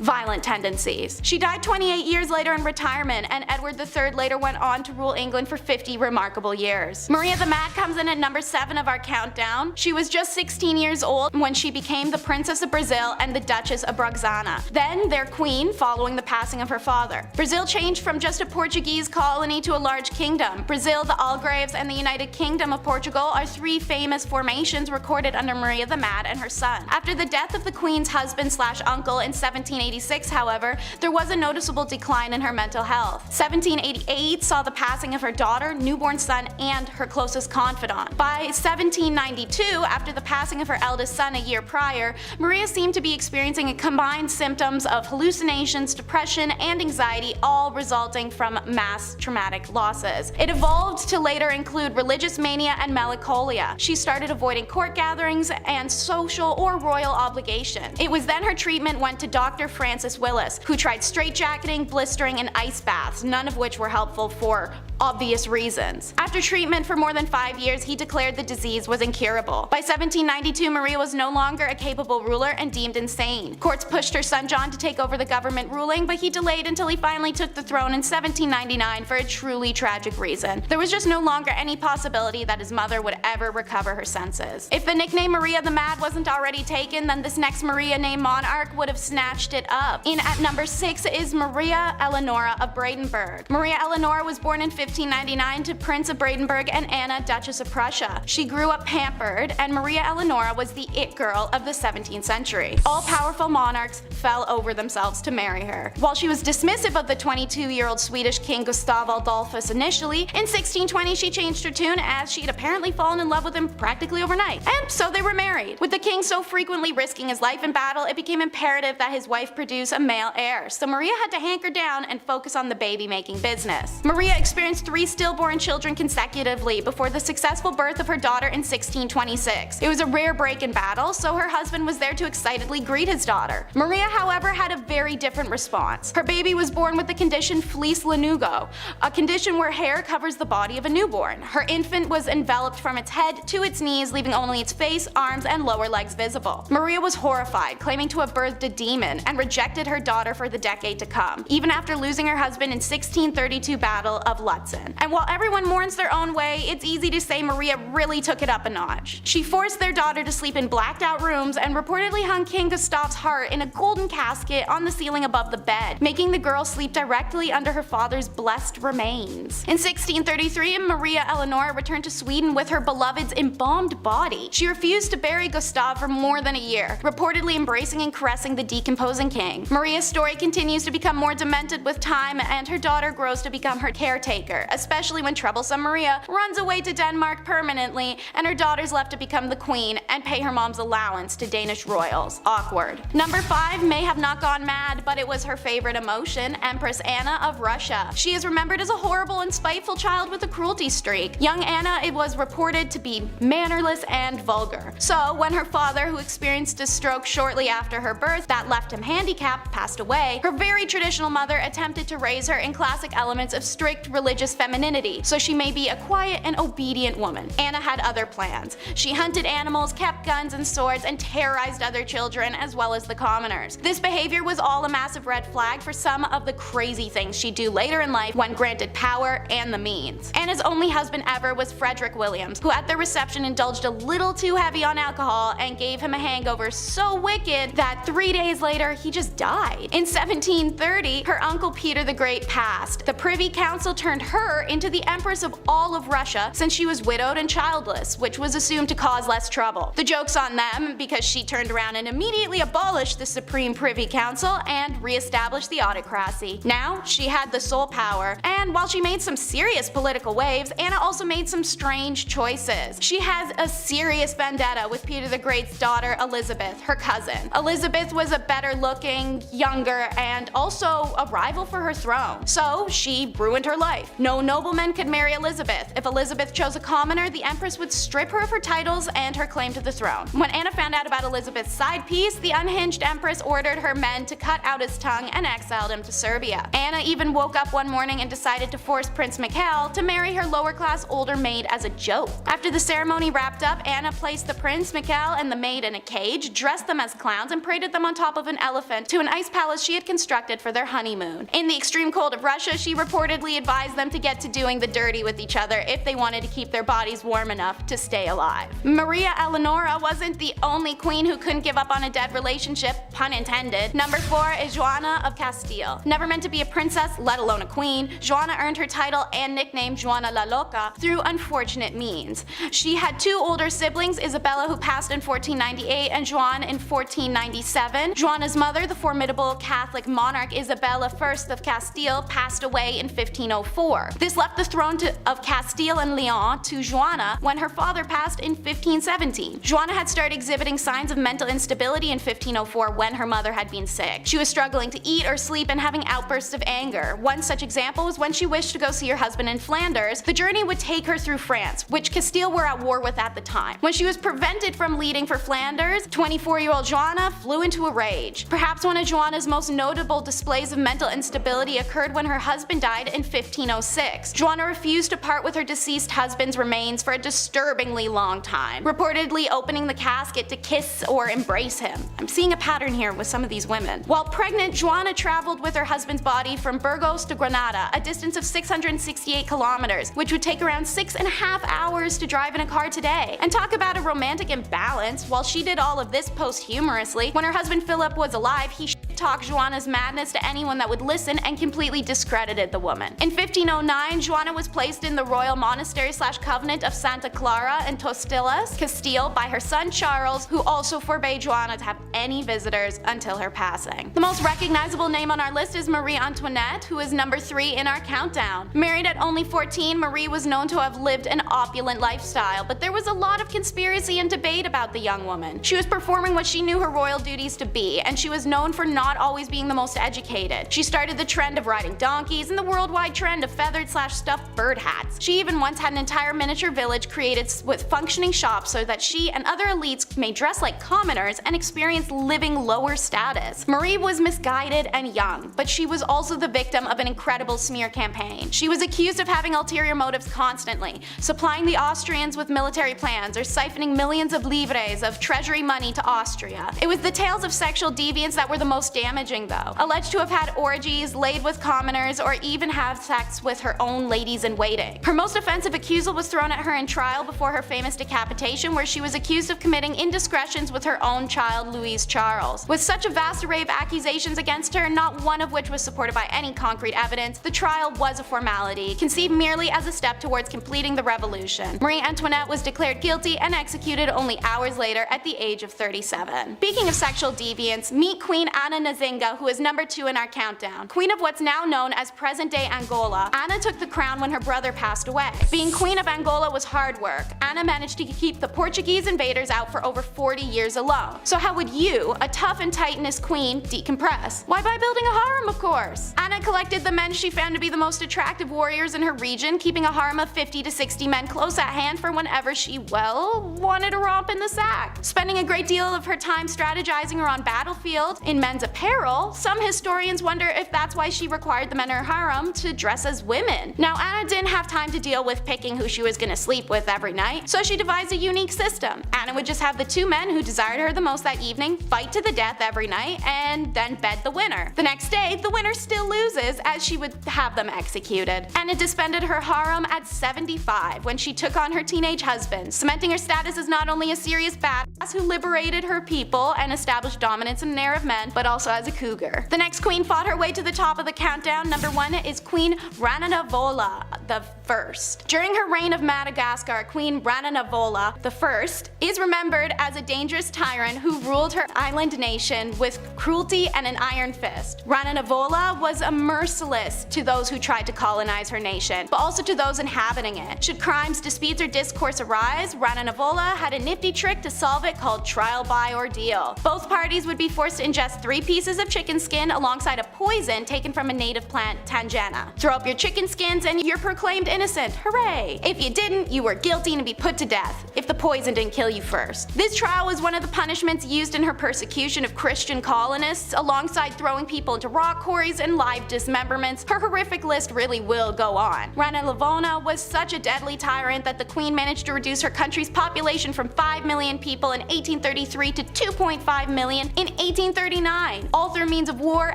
violent tendencies. She died 28 years later in retirement, and Edward III later went on to rule England for 50 remarkable years. Maria the Mad comes in at number 7 of our countdown. She was just 16 years old when she became the Princess of Brazil and the Duchess of Braganza, then their queen following the passing of her father. Brazil changed from just a Portuguese colony to a large kingdom. Brazil, the Algarves, and the United Kingdom of Portugal are 3 famous formations recorded under Maria the Mad and her son. After the death of the queen's husband/uncle in 1786, however, there was a noticeable decline in her mental health. 1788 saw the passing of her daughter, newborn son, and her closest confidant. By 1792, after the passing of her eldest son a year prior, Maria seemed to be experiencing combined symptoms of hallucinations, depression, and anxiety, all resulting from mass traumatic losses. It evolved to later include religious mania and melancholia. She started avoiding court gatherings and social or royal obligation. It was then her treatment went to Dr. Francis Willis, who tried straitjacketing, blistering, and ice baths, none of which were helpful for obvious reasons. After treatment for more than 5 years, he declared the disease was incurable. By 1792, Maria was no longer a capable ruler and deemed insane. Courts pushed her son John to take over the government ruling, but he delayed until he finally took the throne in 1799 for a truly tragic reason. There was just no longer any possibility that his mother would ever recover her senses. If the nickname Maria the Mad wasn't already taken, then this next Maria named monarch would have snatched it up. In at number 6 is Maria Eleonora of Brandenburg. Maria Eleonora was born in 1599 to Prince of Brandenburg and Anna, Duchess of Prussia. She grew up pampered, and Maria Eleonora was the it girl of the 17th century. All-powerful monarchs fell over themselves to marry her. While she was dismissive of the 22-year-old Swedish king Gustav Adolphus initially, in 1620 she changed her tune as she had apparently fallen in love with him practically overnight. And so they were married. With the king so frequently risking his life in battle, it became imperative that his wife produce a male heir, so Maria had to hanker down and focus on the baby-making business. Maria experienced 3 stillborn children consecutively before the successful birth of her daughter in 1626. It was a rare break in battle, so her husband was there to excitedly greet his daughter. Maria, however, had a very different response. Her baby was born with the condition fleece lanugo, a condition where hair covers the body of a newborn. Her infant was enveloped from its head to its knees, leaving only its face, arms, and lower legs visible. Maria was horrified, claiming to have birthed a demon, and rejected her daughter for the decade to come, even after losing her husband in 1632 Battle of Lutzen. And while everyone mourns their own way, it's easy to say Maria really took it up a notch. She forced their daughter to sleep in blacked out rooms and reportedly hung King Gustav's heart in a golden casket on the ceiling above the bed, making the girl sleep directly under her father's blessed remains. In 1633, Maria Eleonora returned to Sweden with her beloved's embalmed body. She refused to bury Gustav for more than a year, reportedly embracing and caressing the decomposing king. Maria's story continues to become more demented with time, and her daughter grows to become her caretaker, especially when troublesome Maria runs away to Denmark permanently and her daughter's left to become the queen and pay her mom's allowance to Danish royals. Awkward. Number 5 may have not gone mad, but it was her favorite emotion, Empress Anna of Russia. She is remembered as a horrible and spiteful child with a cruelty streak. Young Anna was reported to be mannerless and vulgar. So when her father, who experienced a stroke shortly after her birth that left him handicapped, passed away, her very traditional mother attempted to raise her in classic elements of strict religious femininity, so she may be a quiet and obedient woman. Anna had other plans. She hunted animals, kept guns and swords, and terrorized other children as well as the commoners. This behavior was all a massive red flag for some of the crazy things she'd do later in life when granted power and the means. Anna's only husband ever was Frederick Williams, who at their reception indulged a little too heavy on alcohol and gave him a hangover so wicked that 3 days later he just died. In 1730, her uncle Peter the Great passed. The Privy Council turned her into the Empress of all of Russia since she was widowed and childless, which was assumed to cause less trouble. The joke's on them, because she turned around and immediately abolished the Supreme Privy Council and re-established the autocracy. Now, she had the sole power, and while she made some serious political waves, Anna also made some strange choices. She has a serious vendetta with Peter the Great's daughter Elizabeth, her cousin. Elizabeth was a better looking, younger, and also a rival for her throne. So she ruined her life. No nobleman could marry Elizabeth. If Elizabeth chose a commoner, the Empress would strip her of her titles and her claim to the throne. When Anna found out about Elizabeth's side piece, the unhinged Empress ordered her men to cut out his tongue and exiled him to Serbia. Anna even woke up one morning and decided to force Prince Mikhail to marry her lower-class older maid as a joke. After the ceremony wrapped up, Anna placed the prince, Mikhail, and the maid in a cage, dressed them as clowns, and paraded them on top of an elephant elephant to an ice palace she had constructed for their honeymoon. In the extreme cold of Russia, she reportedly advised them to get to doing the dirty with each other if they wanted to keep their bodies warm enough to stay alive. Maria Eleonora wasn't the only queen who couldn't give up on a dead relationship, pun intended. Number 4 is Joanna of Castile. Never meant to be a princess, let alone a queen, Joanna earned her title and nickname Joanna la Loca through unfortunate means. She had 2 older siblings, Isabella, who passed in 1498, and Joan in 1497. Joanna's mother, the formidable Catholic monarch Isabella I of Castile, passed away in 1504. This left the throne of Castile and Leon to Joanna when her father passed in 1517. Joanna had started exhibiting signs of mental instability in 1504 when her mother had been sick. She was struggling to eat or sleep and having outbursts of anger. One such example was when she wished to go see her husband in Flanders. The journey would take her through France, which Castile were at war with at the time. When she was prevented from leaving for Flanders, 24-year-old Joanna flew into a rage. Perhaps one of Joanna's most notable displays of mental instability occurred when her husband died in 1506. Joanna refused to part with her deceased husband's remains for a disturbingly long time, reportedly opening the casket to kiss or embrace him. I'm seeing a pattern here with some of these women. While pregnant, Joanna traveled with her husband's body from Burgos to Granada, a distance of 668 kilometers, which would take around 6.5 hours to drive in a car today. And talk about a romantic imbalance. While she did all of this posthumously, when her husband Philip was alive, he talked Joanna's madness to anyone that would listen and completely discredited the woman. In 1509, Joanna was placed in the royal monastery/convent of Santa Clara in Tostillas, Castile, by her son Charles, who also forbade Joanna to have any visitors until her passing. The most recognizable name on our list is Marie Antoinette, who is number 3 in our countdown. Married at only 14, Marie was known to have lived an opulent lifestyle, but there was a lot of conspiracy and debate about the young woman. She was performing what she knew her royal duties to be, and she was known for not always being the most educated. She started the trend of riding donkeys and the worldwide trend of feathered/stuffed bird hats. She even once had an entire miniature village created with functioning shops so that she and other elites may dress like commoners and experience living lower status. Marie was misguided and young, but she was also the victim of an incredible smear campaign. She was accused of having ulterior motives constantly, supplying the Austrians with military plans or siphoning millions of livres of treasury money to Austria. It was the tales of sexual deviance that were the most damaging though. Alleged to have had orgies, laid with commoners, or even have sex with her own ladies-in-waiting. Her most offensive accusal was thrown at her in trial before her famous decapitation, where she was accused of committing indiscretions with her own child, Louise Charles. With such a vast array of accusations against her, not one of which was supported by any concrete evidence, the trial was a formality, conceived merely as a step towards completing the revolution. Marie Antoinette was declared guilty and executed only hours later at the age of 37. Speaking of sexual deviance, meet Queen Anna Nzinga, who is number 2 in our countdown. Queen of what's now known as present-day Angola, Anna took the crown when her brother passed away. Being Queen of Angola was hard work. Anna managed to keep the Portuguese invaders out for over 40 years alone. So how would you, a tough and titanous queen, decompress? Why, by building a harem, of course. Anna collected the men she found to be the most attractive warriors in her region, keeping a harem of 50 to 60 men close at hand for whenever she, well, wanted to romp in the sack. Spending a great deal of her time strategizing around battlefield in men's apparel, some historians wonder if that's why she required the men in her harem to dress as women. Now, Anna didn't have time to deal with picking who she was gonna sleep with every night, so she devised a unique system. Anna would just have the 2 men who desired her the most that evening fight to the death every night and then bed the winner. The next day, the winner still loses, as she would have them executed. Anna disbanded her harem at 75 when she took on her teenage husband, cementing her status as not only a serious badass who liberated her people and established dominance in an era of men, but also as a cougar. The next queen fought her way to the top of the countdown. Number 1 is Queen Rananavola the First. During her reign of Madagascar, Queen Rananavola the First is remembered as a dangerous tyrant who ruled her island nation with cruelty and an iron fist. Rananavola was a merciless to those who tried to colonize her nation, but also to those inhabiting it. Should crimes, disputes, or discourse arise, Rananavola had a nifty trick to solve it called trial by ordeal. Both parties would be forced to ingest 3 pieces of chicken skin alongside a poison taken from a native plant, Tangena. Throw up your chicken skins and you're proclaimed innocent. Hooray! If you didn't, you were guilty and to be put to death, if the poison didn't kill you first. This trial was one of the punishments used in her persecution of Christian colonists, alongside throwing people into rock quarries and live dismemberments. Her horrific list really will go on. Rananavola was such a deadly tyrant that the queen managed to reduce her country's population from 5 million people in 1833 to 2.5 million in 1839. line, all through means of war,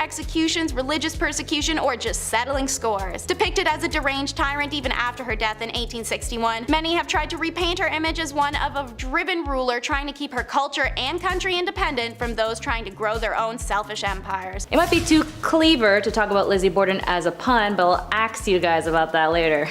executions, religious persecution, or just settling scores. Depicted as a deranged tyrant even after her death in 1861, many have tried to repaint her image as one of a driven ruler trying to keep her culture and country independent from those trying to grow their own selfish empires. It might be too clever to talk about Lizzie Borden as a pun, but I'll ask you guys about that later.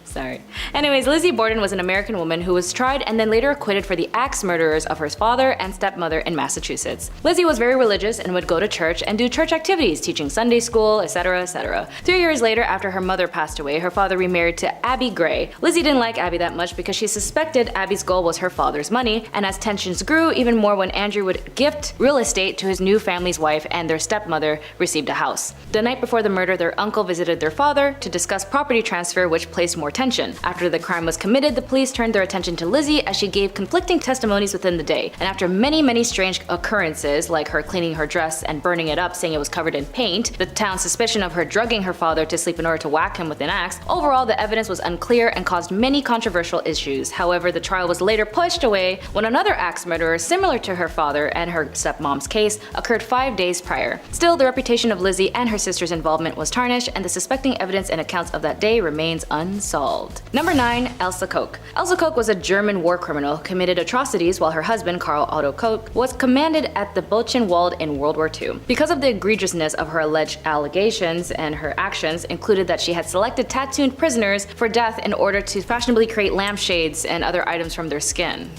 Sorry. Anyways, Lizzie Borden was an American woman who was tried and then later acquitted for the axe murderers of her father and stepmother in Massachusetts. Lizzie was very religious and would go to church and do church activities, teaching Sunday school, etc., etc. 3 years later, after her mother passed away, her father remarried to Abby Gray. Lizzie didn't like Abby that much because she suspected Abby's goal was her father's money, and as tensions grew, even more when Andrew would gift real estate to his new family's wife and their stepmother received a house. The night before the murder, their uncle visited their father to discuss property transfer, which placed more tension. After the crime was committed, the police turned their attention to Lizzie as she gave conflicting testimonies within the day, and after many strange occurrences like her cleaning her dress and burning it up saying it was covered in paint, the town's suspicion of her drugging her father to sleep in order to whack him with an axe, overall the evidence was unclear and caused many controversial issues. However, the trial was later pushed away when another axe murderer similar to her father and her stepmom's case occurred 5 days prior. Still, the reputation of Lizzie and her sister's involvement was tarnished, and the suspecting evidence and accounts of that day remains unsolved. Number 9. Elsa Koch. Elsa Koch was a German war criminal who committed atrocities while her husband, Karl Otto Koch, was commanded at the Buchenwald in World War II. Because of the egregiousness of her alleged allegations, and her actions included that she had selected tattooed prisoners for death in order to fashionably create lampshades and other items from their skin.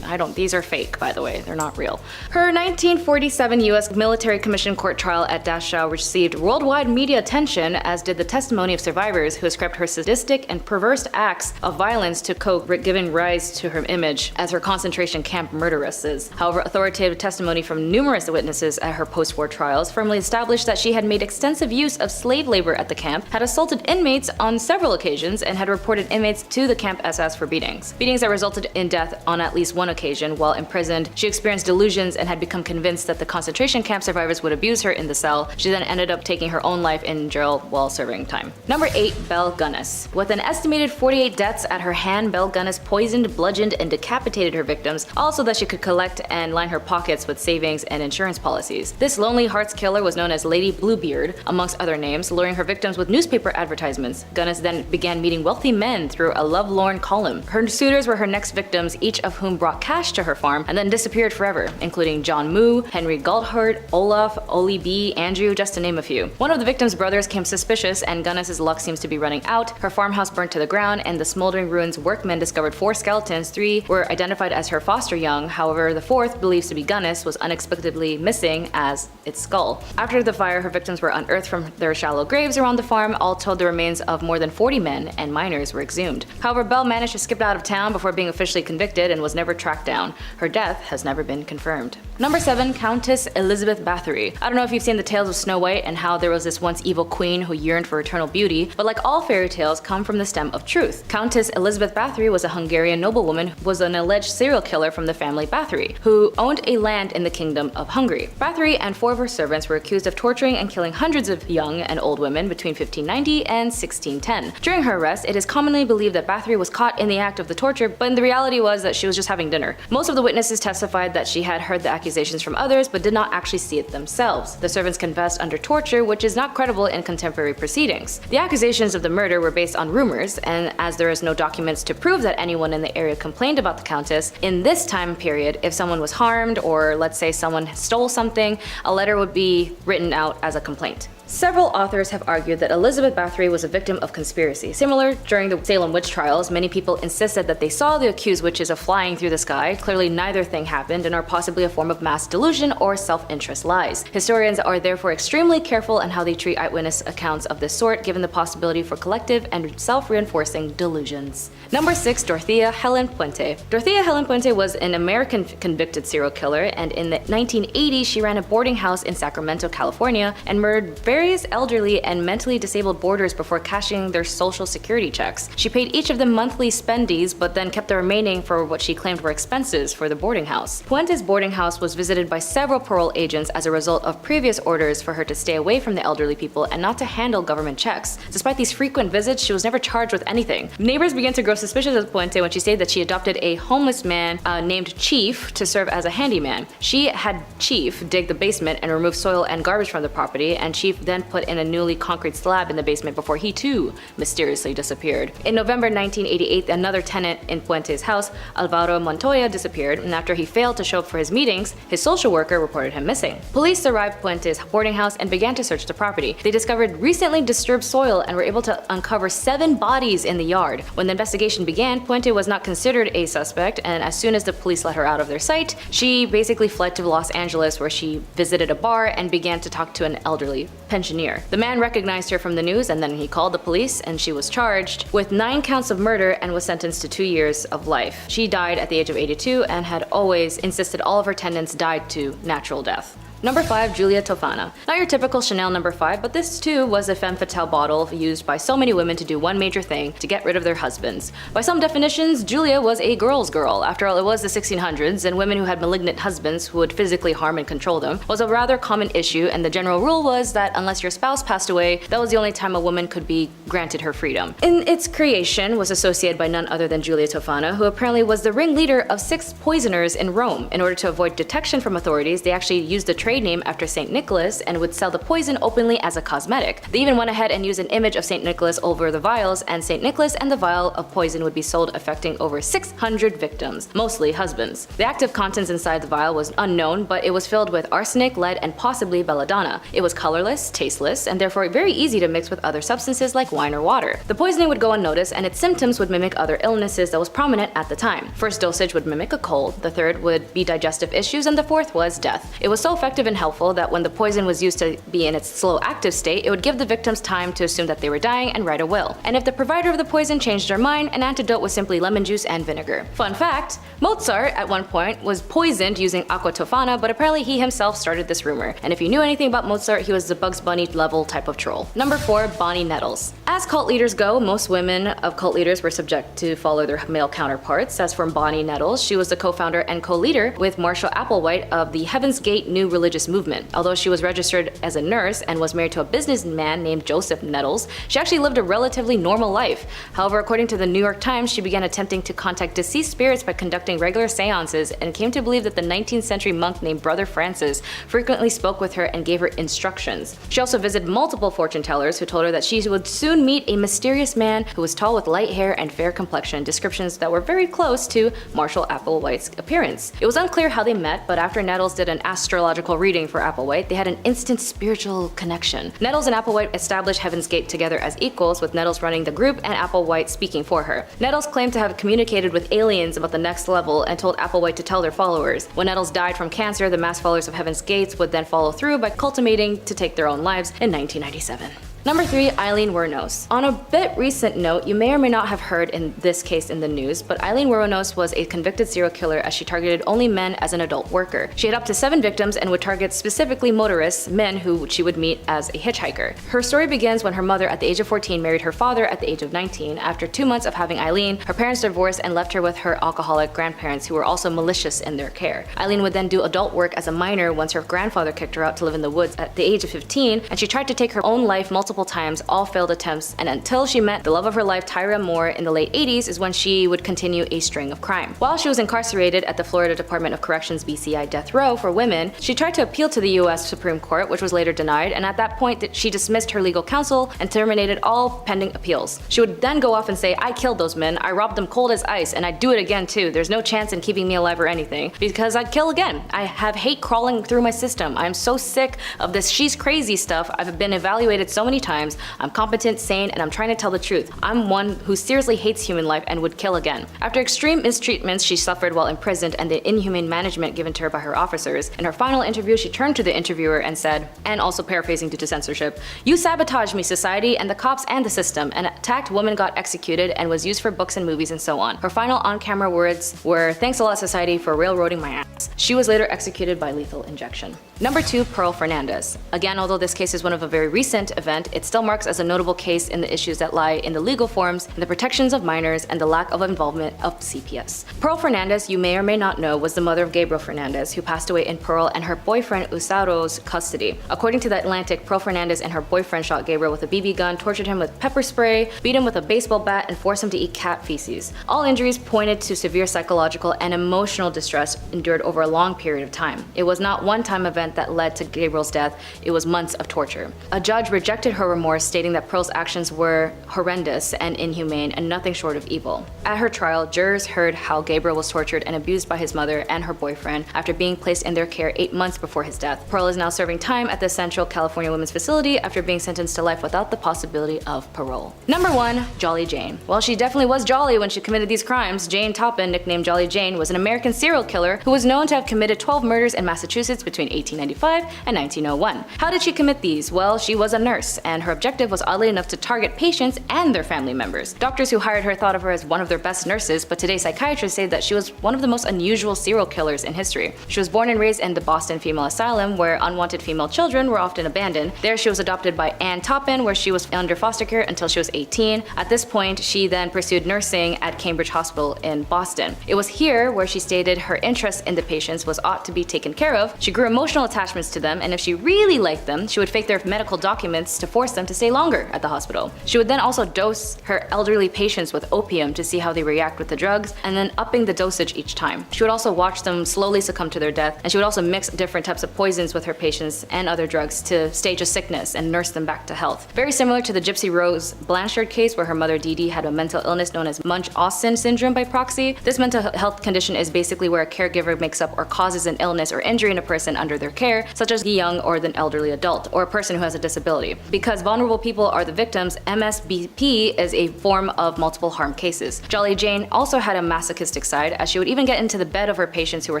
These are fake, by the way, they're not real. Her 1947 US Military Commission Court trial at Dachau received worldwide media attention, as did the testimony of survivors who ascribed her sadistic and perverse acts of violence to Koch, giving rise to her image as her concentration camp murderesses. However, authoritative testimony from numerous witnesses at her post-war trials firmly established that she had made extensive use of slave labor at the camp, had assaulted inmates on several occasions, and had reported inmates to the camp SS for beatings. Beatings that resulted in death on at least one occasion. While imprisoned, she experienced delusions and had become convinced that the concentration camp survivors would abuse her in the cell. She then ended up taking her own life in jail while serving time. Number 8. Belle Gunness. With an estimated 48 deaths at her hand, Belle Gunness poisoned, bludgeoned, and decapitated her victims, all so that she could collect and line her pockets with savings and insurance policies. This lonely hearts killer was known as Lady Bluebeard, amongst other names, luring her victims with newspaper advertisements. Gunness then began meeting wealthy men through a lovelorn column. Her suitors were her next victims, each of whom brought cash to her farm and then disappeared forever, including John Moo, Henry Galthart, Olaf, Oli B, Andrew, just to name a few. One of the victims' brothers came suspicious, and Gunness's luck seems to be running out. Her farmhouse burnt to the ground, and the smoldering ruins workmen discovered 4 skeletons. 3 were identified as her foster young. However, the 4th, believed to be Gunness, was unexpectedly missing as its skull. After the fire, her victims were unearthed from their shallow graves around the farm. All told, the remains of more than 40 men and minors were exhumed. However, Belle managed to skip out of town before being officially convicted and was never tracked down. Her death has never been confirmed. Number 7. Countess Elizabeth Bathory. I don't know if you've seen the tales of Snow White and how there was this once evil queen who yearned for eternal beauty, but like all fairy tales come from the stem of truth. Countess Elizabeth Bathory was a Hungarian noblewoman who was an alleged serial killer from the family Bathory, who owned a land in the Kingdom of Hungary. Bathory and 4 of her servants were accused of torturing and killing hundreds of young and old women between 1590 and 1610. During her arrest, it is commonly believed that Bathory was caught in the act of the torture, but the reality was that she was just having dinner. Most of the witnesses testified that she had heard the accusations from others, but did not actually see it themselves. The servants confessed under torture, which is not credible in contemporary proceedings. The accusations of the murder were based on rumors, and as there is no documents to prove that anyone in the area complained about the Countess, in this time period, if someone was harmed, or let's say someone stole something, a letter would be written out as a complaint. Several authors have argued that Elizabeth Bathory was a victim of conspiracy. Similar, during the Salem witch trials, many people insisted that they saw the accused witches of flying through the sky. Clearly neither thing happened and are possibly a form of mass delusion or self-interest lies. Historians are therefore extremely careful in how they treat eyewitness accounts of this sort, given the possibility for collective and self-reinforcing delusions. Number 6. Dorothea Helen Puente. Dorothea Helen Puente was an American convicted serial killer, and in the 1980s she ran a boarding house in Sacramento, California, and murdered very various elderly and mentally disabled boarders before cashing their social security checks. She paid each of them monthly spendies, but then kept the remaining for what she claimed were expenses for the boarding house. Puente's boarding house was visited by several parole agents as a result of previous orders for her to stay away from the elderly people and not to handle government checks. Despite these frequent visits, she was never charged with anything. Neighbors began to grow suspicious of Puente when she stated that she adopted a homeless man named Chief to serve as a handyman. She had Chief dig the basement and remove soil and garbage from the property, and Chief then put in a newly concrete slab in the basement before he too mysteriously disappeared. In November 1988, another tenant in Puente's house, Alvaro Montoya, disappeared, and after he failed to show up for his meetings, his social worker reported him missing. Police arrived at Puente's boarding house and began to search the property. They discovered recently disturbed soil and were able to uncover 7 bodies in the yard. When the investigation began, Puente was not considered a suspect, and as soon as the police let her out of their sight, she basically fled to Los Angeles, where she visited a bar and began to talk to an elderly pensioner. The man recognized her from the news, and then he called the police, and she was charged with 9 counts of murder and was sentenced to 2 years of life. She died at the age of 82 and had always insisted all of her tenants died to natural death. Number 5, Julia Tofana. Not your typical Chanel number 5, but this too was a femme fatale bottle used by so many women to do one major thing, to get rid of their husbands. By some definitions, Julia was a girl's girl. After all, it was the 1600s, and women who had malignant husbands who would physically harm and control them was a rather common issue, and the general rule was that unless your spouse passed away, that was the only time a woman could be granted her freedom. In its creation was associated by none other than Julia Tofana, who apparently was the ringleader of 6 poisoners in Rome. In order to avoid detection from authorities, they actually used the trade name after St. Nicholas and would sell the poison openly as a cosmetic. They even went ahead and used an image of St. Nicholas over the vials, and St. Nicholas and the vial of poison would be sold, affecting over 600 victims, mostly husbands. The active contents inside the vial was unknown, but it was filled with arsenic, lead, and possibly belladonna. It was colorless, tasteless, and therefore very easy to mix with other substances like wine or water. The poisoning would go unnoticed, and its symptoms would mimic other illnesses that was prominent at the time. First dosage would mimic a cold, the third would be digestive issues, and the fourth was death. It was so effective and helpful that when the poison was used to be in its slow active state, it would give the victims time to assume that they were dying and write a will. And if the provider of the poison changed their mind, an antidote was simply lemon juice and vinegar. Fun fact, Mozart at one point was poisoned using aqua tofana, but apparently he himself started this rumor. And if you knew anything about Mozart, he was the Bugs Bunny level type of troll. Number 4, Bonnie Nettles. As cult leaders go, most women of cult leaders were subject to follow their male counterparts. As for Bonnie Nettles, she was the co-founder and co-leader with Marshall Applewhite of the Heaven's Gate New Religious Movement. Although she was registered as a nurse and was married to a businessman named Joseph Nettles, she actually lived a relatively normal life. However, according to the New York Times, she began attempting to contact deceased spirits by conducting regular seances and came to believe that the 19th century monk named Brother Francis frequently spoke with her and gave her instructions. She also visited multiple fortune tellers who told her that she would soon meet a mysterious man who was tall with light hair and fair complexion, descriptions that were very close to Marshall Applewhite's appearance. It was unclear how they met, but after Nettles did an astrological reading for Applewhite, they had an instant spiritual connection. Nettles and Applewhite established Heaven's Gate together as equals, with Nettles running the group and Applewhite speaking for her. Nettles claimed to have communicated with aliens about the next level and told Applewhite to tell their followers. When Nettles died from cancer, the mass followers of Heaven's Gates would then follow through by cultivating to take their own lives in 1997. Number 3, Eileen Wuornos. On a bit recent note, you may or may not have heard in this case in the news, but Eileen Wuornos was a convicted serial killer as she targeted only men as an adult worker. She had up to 7 victims and would target specifically motorists, men who she would meet as a hitchhiker. Her story begins when her mother at the age of 14 married her father at the age of 19. After 2 months of having Eileen, her parents divorced and left her with her alcoholic grandparents who were also malicious in their care. Eileen would then do adult work as a minor once her grandfather kicked her out to live in the woods at the age of 15, and she tried to take her own life multiple times, all failed attempts, and until she met the love of her life, Tyra Moore, in the late 80s is when she would continue a string of crime. While she was incarcerated at the Florida Department of Corrections BCI death row for women, she tried to appeal to the US Supreme Court, which was later denied, and at that point she dismissed her legal counsel and terminated all pending appeals. She would then go off and say, "I killed those men, I robbed them cold as ice, and I'd do it again too. There's no chance in keeping me alive or anything, because I'd kill again. I have hate crawling through my system. I'm so sick of this she's crazy stuff. I've been evaluated so many many times. I'm competent, sane, and I'm trying to tell the truth. I'm one who seriously hates human life and would kill again. After extreme mistreatments she suffered while imprisoned and the inhumane management given to her by her officers, in her final interview she turned to the interviewer and said, and also paraphrasing due to censorship, "You sabotaged me, society, and the cops and the system. An attacked woman got executed and was used for books and movies and so on." Her final on-camera words were, "Thanks a lot, society, for railroading my ass." She was later executed by lethal injection. Number 2, Pearl Fernandez. Again, although this case is one of a very recent event, it still marks as a notable case in the issues that lie in the legal forms, and the protections of minors, and the lack of involvement of CPS. Pearl Fernandez, you may or may not know, was the mother of Gabriel Fernandez, who passed away in Pearl and her boyfriend Usaro's custody. According to The Atlantic, Pearl Fernandez and her boyfriend shot Gabriel with a BB gun, tortured him with pepper spray, beat him with a baseball bat, and forced him to eat cat feces. All injuries pointed to severe psychological and emotional distress endured over a long period of time. It was not one-time event that led to Gabriel's death, it was months of torture. A judge rejected her remorse, stating that Pearl's actions were horrendous and inhumane and nothing short of evil. At her trial, jurors heard how Gabriel was tortured and abused by his mother and her boyfriend after being placed in their care 8 months before his death. Pearl is now serving time at the Central California Women's Facility after being sentenced to life without the possibility of parole. Number 1, Jolly Jane. Well, she definitely was jolly when she committed these crimes. Jane Toppin, nicknamed Jolly Jane, was an American serial killer who was known to have committed 12 murders in Massachusetts between 1895 and 1901. How did she commit these? Well, she was a nurse, and her objective was oddly enough to target patients and their family members. Doctors who hired her thought of her as one of their best nurses, but today psychiatrists say that she was one of the most unusual serial killers in history. She was born and raised in the Boston Female Asylum, where unwanted female children were often abandoned. There she was adopted by Ann Toppin, where she was under foster care until she was 18. At this point, she then pursued nursing at Cambridge Hospital in Boston. It was here where she stated her interest in the patients was ought to be taken care of. She grew emotional attachments to them, and if she really liked them, she would fake their medical documents to force them to stay longer at the hospital. She would then also dose her elderly patients with opium to see how they react with the drugs, and then upping the dosage each time. She would also watch them slowly succumb to their death, and she would also mix different types of poisons with her patients and other drugs to stage a sickness and nurse them back to health. Very similar to the Gypsy Rose Blanchard case, where her mother Dee Dee had a mental illness known as Munch-Austin syndrome by proxy. This mental health condition is basically where a caregiver makes up or causes an illness or injury in a person under their care, such as the young or the elderly adult, or a person who has a disability. Because vulnerable people are the victims, MSBP is a form of multiple harm cases. Jolly Jane also had a masochistic side, as she would even get into the bed of her patients who were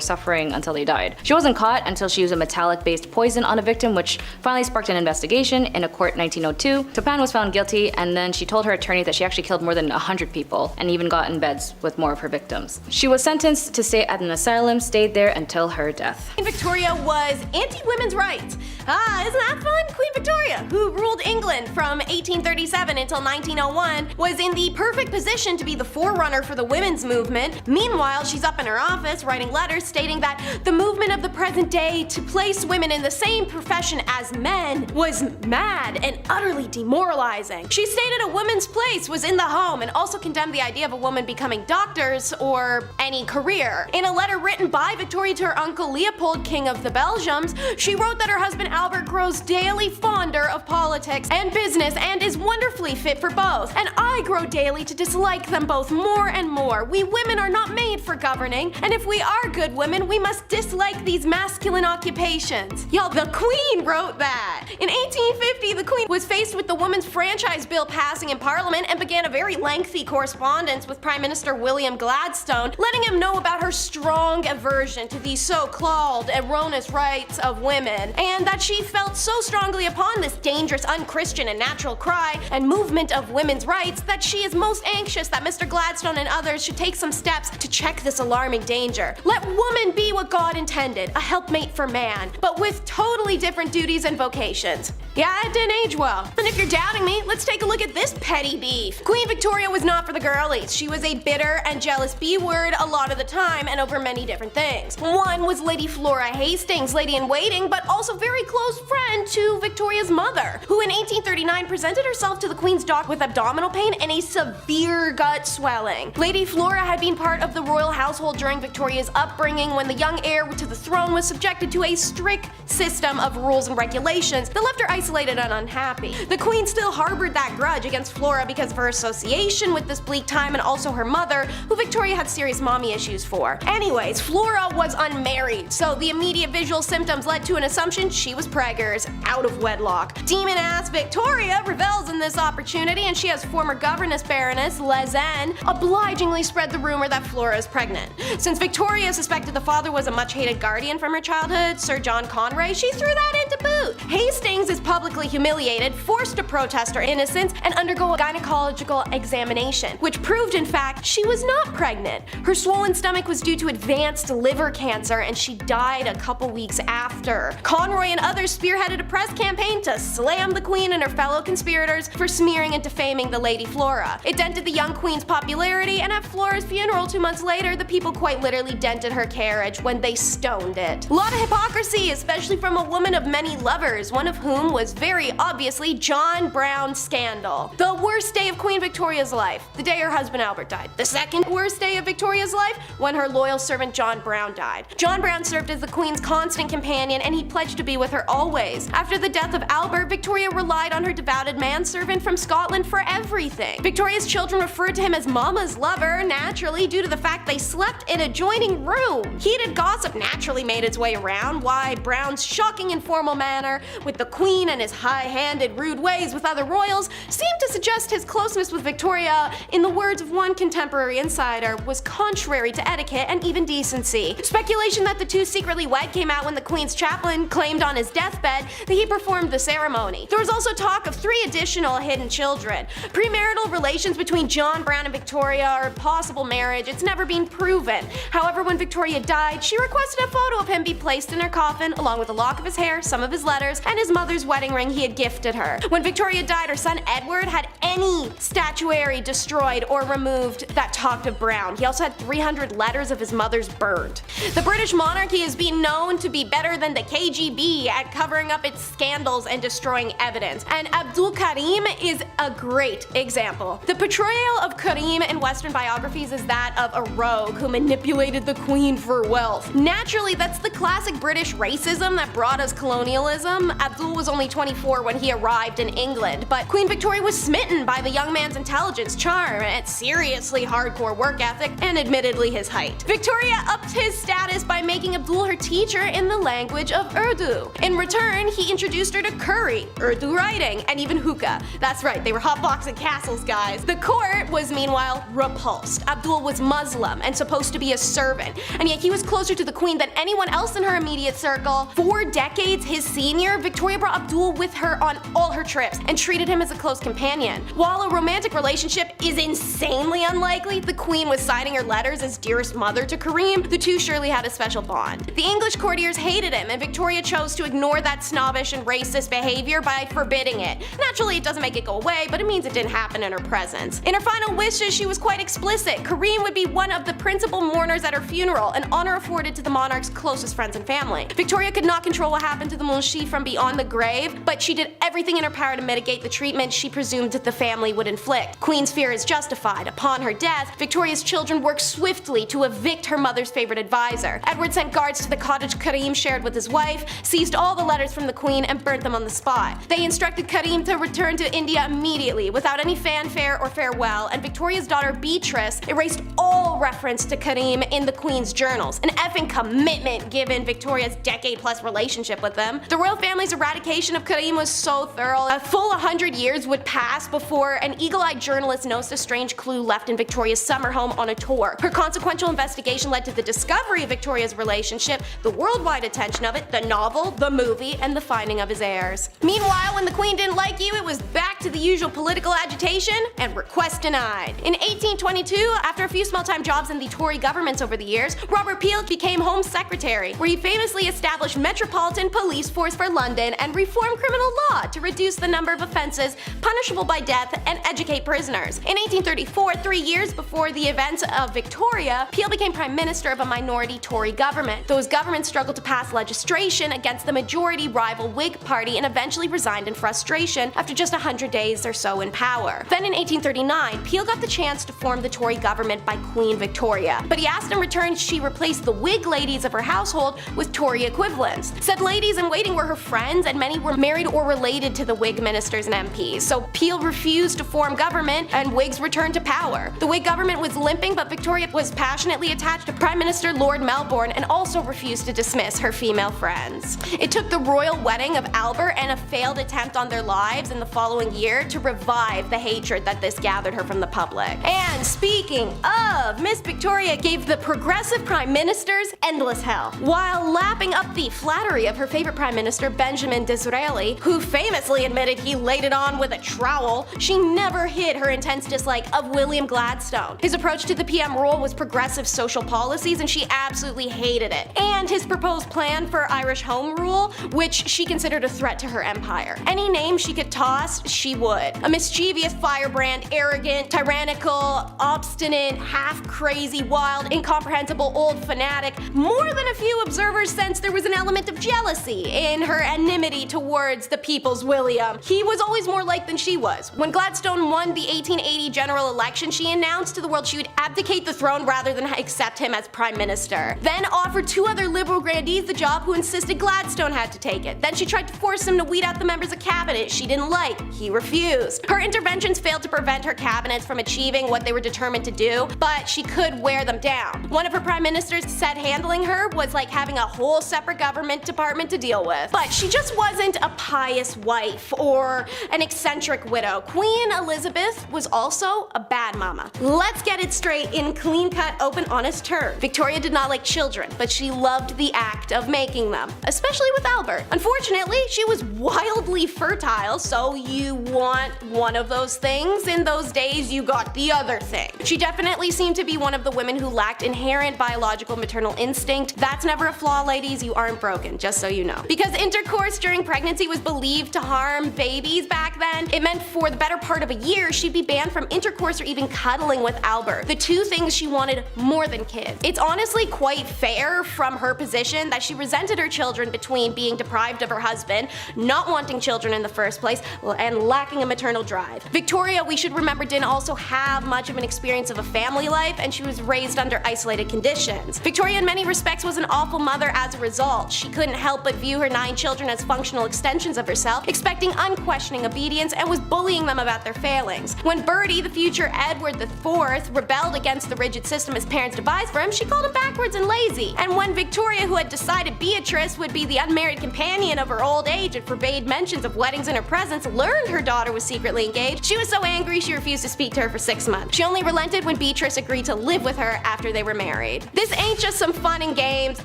suffering until they died. She wasn't caught until she used a metallic-based poison on a victim, which finally sparked an investigation. In a court 1902, Toppin was found guilty, and then she told her attorney that she actually killed more than 100 people and even got in beds with more of her victims. She was sentenced to stay at an asylum, stayed there until her death. Queen Victoria was anti-women's rights. Isn't that fun? Queen Victoria, who ruled England from 1837 until 1901, was in the perfect position to be the forerunner for the women's movement. Meanwhile, she's up in her office writing letters stating that the movement of the present day to place women in the same profession as men was mad and utterly demoralizing. She stated a woman's place was in the home and also condemned the idea of a woman becoming doctors or any career. In a letter written by Victoria to her uncle Leopold, King of the Belgiums, she wrote that her husband Albert grows daily fonder of politics and business and is wonderfully fit for both, and I grow daily to dislike them both more and more. We women are not made for governing, and if we are good women, we must dislike these masculine occupations. Y'all, the Queen wrote that. In 1850, the Queen was faced with the Women's Franchise Bill passing in Parliament and began a very lengthy correspondence with Prime Minister William Gladstone, letting him know about her strong aversion to these so-called erroneous rights of women, and that she felt so strongly upon this dangerous, unchristian, and natural cry and movement of women's rights that she is most anxious that Mr. Gladstone and others should take some steps to check this alarming danger. Let woman be what God intended, a helpmate for man, but with totally different duties and vocations. Yeah, it didn't age well. And if you're doubting me, let's take a look at this petty beef. Queen Victoria was not for the girlies. She was a bitter and jealous B-word a lot of the time and over many different things. One was Lady Flora Hastings, lady-in-waiting, but also very close friend to Victoria's mother, who in 1839 presented herself to the Queen's dock with abdominal pain and a severe gut swelling. Lady Flora had been part of the royal household during Victoria's upbringing when the young heir to the throne was subjected to a strict system of rules and regulations that left her isolated and unhappy. The Queen still harbored that grudge against Flora because of her association with this bleak time and also her mother, who Victoria had serious mommy issues for. Anyways, Flora was unmarried, so the immediate visual symptoms led to an assumption she was preggers. heirs out of wedlock. Demon-ass Victoria revels in this opportunity, and she has former governess Baroness Lezen obligingly spread the rumor that Flora is pregnant. Since Victoria suspected the father was a much-hated guardian from her childhood, Sir John Conway, she threw that into boot. Hastings is publicly humiliated, forced to protest her innocence, and undergo a gynecological examination, which proved in fact she was not pregnant. Her swollen stomach was due to advanced liver cancer, and she died a couple weeks after. Conroy and others spearheaded a press campaign to slam the Queen and her fellow conspirators for smearing and defaming the Lady Flora. It dented the young Queen's popularity, and at Flora's funeral 2 months later, the people quite literally dented her carriage when they stoned it. A lot of hypocrisy, especially from a woman of many lovers, one of whom was very obviously John Brown's scandal. The worst day of Queen Victoria's life, the day her husband Albert died. The second worst day of Victoria's life, when her loyal servant John Brown died. John Brown served as the Queen's constant companion, and he pledged to be with her always. After the death of Albert, Victoria relied on her devoted manservant from Scotland for everything. Victoria's children referred to him as Mama's lover, naturally due to the fact they slept in adjoining rooms. Heated gossip naturally made its way around why Brown's shocking informal manner with the Queen and his high-handed rude ways with other royals seemed to suggest his closeness with Victoria, in the words of one contemporary insider, was contrary to etiquette and even decency. Speculation that the two secretly wed came out when the Queen's chaplain claimed on his deathbed that he performed the ceremony. There was also talk of 3 additional hidden children. Premarital relations between John Brown and Victoria, or possible marriage, it's never been proven. However, when Victoria died, she requested a photo of him be placed in her coffin, along with a lock of his hair, some of his letters, and his mother's wedding ring he had gifted her. When Victoria died, her son Edward had any statuary destroyed or removed that talked of Brown. He also had 300 letters of his mother's burned. The British monarchy has been known to be better than the KGB at covering up its scandals and destroying evidence, and Abdul Karim is a great example. The portrayal of Karim in Western biographies is that of a rogue who manipulated the Queen for wealth. Naturally, that's the classic British racism that brought us colonialism. Abdul was only 24 when he arrived in England, but Queen Victoria was smitten by the young man's intelligence, charm, and seriously hardcore work ethic, and admittedly his height. Victoria upped his status by making Abdul her teacher in the language of Urdu. In return, he introduced her to curry, Urdu writing, and even hookah. That's right, they were hotboxing castles, guys. The court was meanwhile repulsed. Abdul was Muslim and supposed to be a servant, and yet he was closer to the Queen than anyone else in her immediate circle. 4 decades his senior, Victoria brought Abdul with her on all her trips and treated him as a close companion. While a romantic relationship is insanely unlikely, the Queen was signing her letters as dearest mother to Karim, the two surely had a special bond. The English courtiers hated him, and Victoria chose to ignore that snobbish and racist behavior by forbidding it. Naturally, it doesn't make it go away, but it means it didn't happen in her presence. In her final wishes, she was quite explicit. Karim would be one of the principal mourners at her funeral, an honor afforded to the monarch's closest friends and family. Victoria could not control what happened to the Munshi from beyond the grave, but she did everything in her power to mitigate the treatment she presumed that the family would inflict. Queen's fear is justified. Upon her death, Victoria's children worked swiftly to evict her mother's favorite advisor. Edward sent guards to the cottage Karim shared with his wife, seized all the letters from the Queen, and burnt them on the spot. They instructed Karim to return to India immediately, without any fanfare or farewell, and Victoria's daughter Beatrice erased all reference to Karim in the Queen's journals. An effing commitment given Victoria's decade-plus relationship with them. The royal family's eradication of Karim was so thorough, a full 100 years would pass before an eagle-eyed journalist noticed a strange clue left in Victoria's summer home on a tour. Her consequential investigation led to the discovery of Victoria's relationship, the worldwide attention of it, the novel, the movie, and the finding of his heirs. Meanwhile, when the Queen didn't like you, it was back to the usual political agitation and request denied. In 1822, after a few small-time jobs in the Tory governments over the years, Robert Peel became Home Secretary, where he famously established Metropolitan Police Force for London and reformed criminal law to reduce the number of offences punishable by death and educate prisoners. In 1834, 3 years before the events of Victoria, Peel became Prime Minister of a minority Tory government. Though his government struggled to pass legislation against the majority rival Whig Party and eventually resigned in frustration after just 100 days or so in power. Then in 1839, Peel got the chance to form the Tory government by Queen Victoria, but he asked in return she replace the Whig ladies of her household with Tory equivalents. Said ladies in waiting were her friends, and many were married or related to the Whig ministers and MPs. So Peel refused to form government, and Whigs returned to power. The Whig government was limping, but Victoria was passionately attached to Prime Minister Lord Melbourne and also refused to dismiss her female friends. It took the royal wedding of Albert and a failed attempt on their lives in the following year to revive the hatred that this gathered her from the public. And speaking of, Miss Victoria gave the progressive prime ministers endless hell, while lapping up the flattery of her favorite prime minister Benjamin Disraeli, who famously admitted he laid it on with a trowel. She never hid her intense dislike of William Gladstone. His approach to the PM role was progressive social policies, and she absolutely hated it. And his proposed plan for Irish Home Rule, which she considered a threat to her empire. Any name she could toss, she would. A mischievous firebrand, arrogant, tyrannical, obstinate, half-crazy, wild, incomprehensible old fanatic. More than a few observers sensed there was an element of jealousy in her enmity towards the people's William. He was always more liked than she was. When Gladstone won the 1880 general election, she announced to the world she would abdicate the throne rather than accept him as prime minister. Then offered two other liberal grandees the job who insisted Gladstone had to take it. Then she tried to force him to weed out the members of cabinet she didn't like. He refused. Her interventions failed to prevent her cabinets from achieving what they were determined to do, but she could wear them down. One of her prime ministers said handling her was like having a whole separate government department to deal with. But she just wasn't a pious wife or an eccentric widow. Queen Elizabeth was also a bad mama. Let's get it straight in clean-cut, open, honest terms. Victoria did not like children, but she loved the act of making them, especially with Albert. Unfortunately, she was wildly fertile, so you want one of those things. In those days, you got the other thing. She definitely seemed to be one of the women who lacked inherent biological maternal instinct. That's never a flaw, ladies. You aren't broken, just so you know. Because intercourse during pregnancy was believed to harm babies back then, it meant for the better part of a year she'd be banned from intercourse or even cuddling with Albert, the two things she wanted more than kids. It's honestly quite fair from her position that she resented her children between being deprived of her husband, not wanting children in the first place, and lacking a maternal drive. Victoria, we should remember, didn't also have much of an experience of a family life, and she was raised under isolated conditions. Victoria in many respects was an awful mother as a result. She couldn't help but view her 9 children as functional extensions of herself, expecting unquestioning obedience, and was bullying them about their failings. When Bertie, the future Edward IV, rebelled against the rigid system his parents devised for him, she called him backwards and lazy. And when Victoria, who had decided Beatrice would be the unmarried companion of her old age and forbade mentions of weddings in her presence, learned her daughter was secretly engaged, she was so angry she refused to speak to her for 6 months. She only relented when Beatrice agreed to live with her after they were married. This ain't just some fun and games,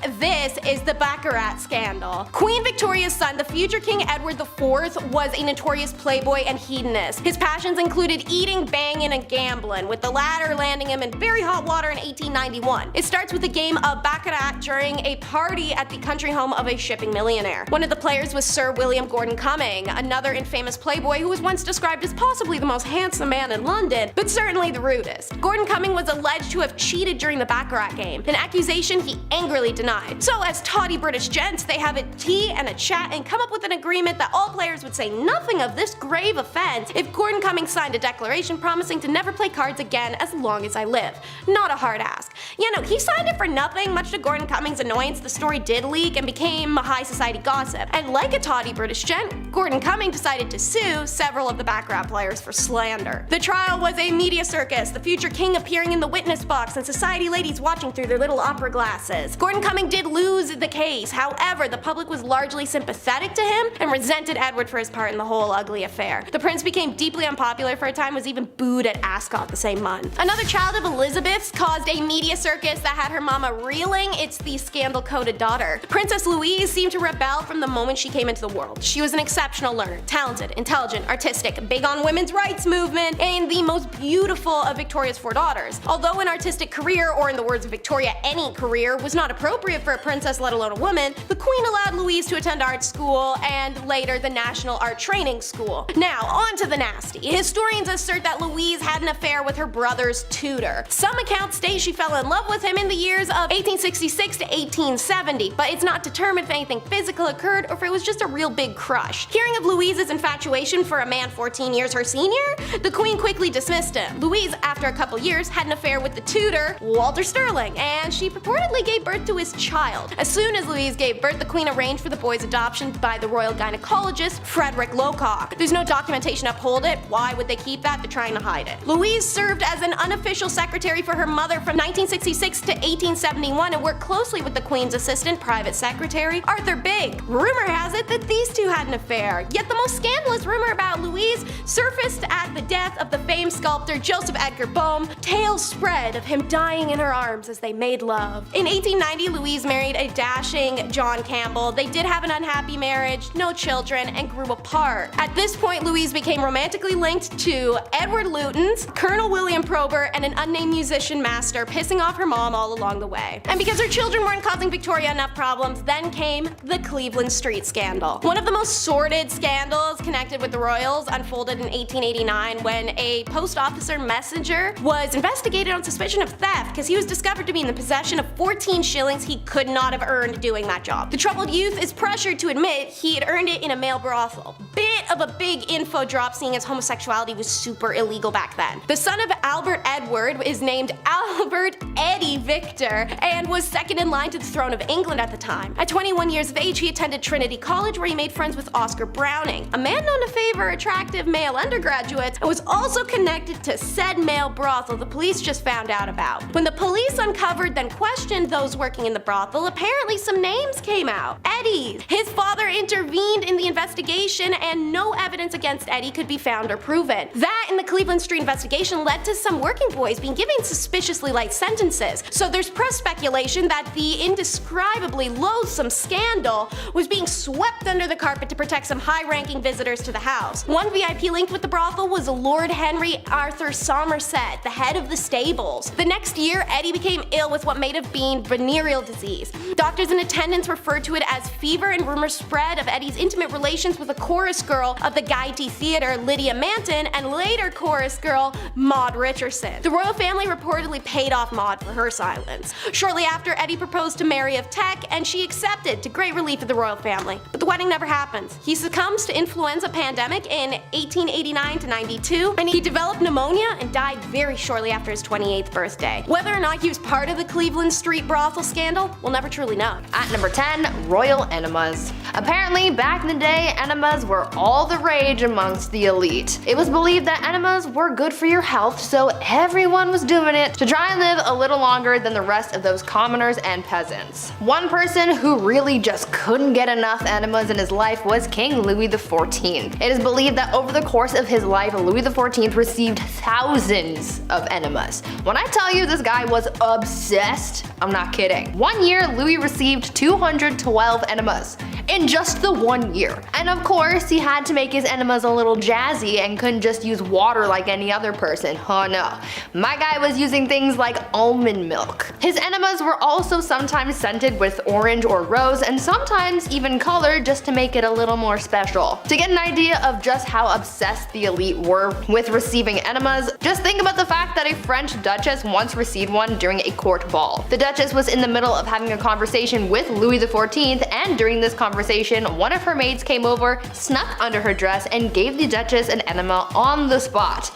this is the Baccarat scandal. Queen Victoria's son, the future King Edward IV, was a notorious playboy and hedonist. His passions included eating, banging, and gambling, with the latter landing him in very hot water in 1891. It starts with a game of Baccarat during a party at the country home of a shipping millionaire. One of the players was Sir William Gordon Cumming, another infamous playboy who was once described as possibly the most handsome man in London, but certainly the rudest. Gordon Cumming was alleged to have cheated during the Baccarat game, an accusation he angrily denied. So as tawdy British gents, they have a tea and a chat and come up with an agreement that all players would say nothing of this grave offense if Gordon Cumming signed a declaration promising to never play cards again as long as I live. Not a hard ask. You know, he signed it for nothing. Much to Gordon Cumming's annoyance, the story did leak and became a high society gossip. And like a tawdy British gent, Gordon Cumming decided to sue several of the Baccarat players for slander. The trial was a media circus, the future king appearing in the witness box and society ladies watching through their little opera glasses. Gordon Cumming did lose the case, however, the public was largely sympathetic to him and resented Edward for his part in the whole ugly affair. The prince became deeply unpopular for a time, was even booed at Ascot the same month. Another child of Elizabeth's caused a media circus that had her mama reeling. It's the scandal-coated daughter. Princess Louise seemed to rebel from the moment she came into the world. She was an exceptional learner, talented, intelligent, artistic, big on women's rights movement, and the most beautiful of Victoria's 4 daughters. Although an artistic career, or in the words of Victoria, any career, was not appropriate for a princess, let alone a woman, the queen allowed Louise to attend art school and later the National Art Training School. Now, on to the nasty. Historians assert that Louise had an affair with her brother's tutor. Some accounts state she fell in love with him in the years of 1866 to 1870, but it's not determined if anything physical occurred or if it was just a real big crush. Hearing of Louise's infatuation for a man 14 years her senior, the queen quickly dismissed him. Louise, after a couple years, had an affair with the tutor, Walter Sterling, and she purportedly gave birth to his child. As soon as Louise gave birth, the queen arranged for the boy's adoption by the royal gynecologist Frederick Locock. There's no documentation to uphold it. Why would they keep that? They're trying to hide it. Louise served as an unofficial secretary for her mother from 1966 to 1871 and worked closely with the Queen's assistant, private secretary, Arthur Bigg. Rumor has it that these two had an affair, yet the most scandalous rumor about Louise surfaced at the death of the famed sculptor Joseph Edgar Boehm. Tales spread of him dying in her arms as they made love. In 1890, Louise married a dashing John Campbell. They did have an unhappy marriage, no children, and grew apart. At this point, Louise became romantically linked to Edward Lutyens, Colonel William Probert, and an unnamed musician master, pissing off her mom all along the way. And because her children weren't causing Victoria enough problems, then came the Cleveland Street scandal. One of the most sordid scandals connected with the royals unfolded in 1889 when a post officer messenger was investigated on suspicion of theft because he was discovered to be in the possession of 14 shillings he could not have earned doing that job. The troubled youth is pressured to admit he had earned it in a male brothel. Bit of a big info drop, seeing as homosexuality was super illegal back then. The son of Albert Edward is named Albert Eddie Victor and was second in line to the throne of England at the time. At 21 years of age, he attended Trinity College where he made friends with Oscar Browning, a man known to favor attractive male undergraduates, and was also connected to said male brothel the police just found out about. When the police uncovered then questioned those working in the brothel, apparently some names came out. Eddie's. His father intervened in the investigation and no evidence against Eddie could be found or proven. That and the Cleveland Street investigation led to some working boys being given suspiciously light sentences. So there's press speculation that the indescribably loathsome scandal was being swept under the carpet to protect some high-ranking visitors to the house. One VIP linked with the brothel was Lord Henry Arthur Somerset, the head of the stables. The next year, Eddie became ill with what may have been venereal disease. Doctors in attendance referred to it as fever, and rumors spread of Eddie's intimate relations with a chorus girl of the Gaiety Theatre, Lydia Manton, and later chorus girl Maud Richardson. The royal family reportedly paid off Maud for her silence. Shortly after, Eddie proposed to Mary of Teck, and she accepted, to great relief of the royal family. But the wedding never happens. He succumbs to influenza pandemic in 1889 to 92, and he developed pneumonia and died very shortly after his 28th birthday. Whether or not he was part of the Cleveland Street brothel scandal, we'll never truly know. At number 10, royal enemas. Apparently, back in the day, enemas were all the rage amongst the elite. It was believed that enemas were good for your health, so everyone was doing it to try and live a little longer than the rest of those commoners and peasants. One person who really just couldn't get enough enemas in his life was King Louis XIV. It is believed that over the course of his life, Louis XIV received thousands of enemas. When I tell you this guy was obsessed, I'm not kidding. One year, Louis received 212 enemas in just the 1 year. And of course, he had to make his enemas a little jazzy and couldn't just use water like any other person. Oh no. My guy was using things like almond milk. His enemas were also sometimes scented with orange or rose, and sometimes even colored just to make it a little more special. To get an idea of just how obsessed the elite were with receiving enemas, just think about the fact that a French duchess once received one during a court ball. The duchess was in the middle of having a conversation with Louis XIV, and during this conversation, one of her maids came over, snuck under her dress, and gave the duchess an enema on the spot.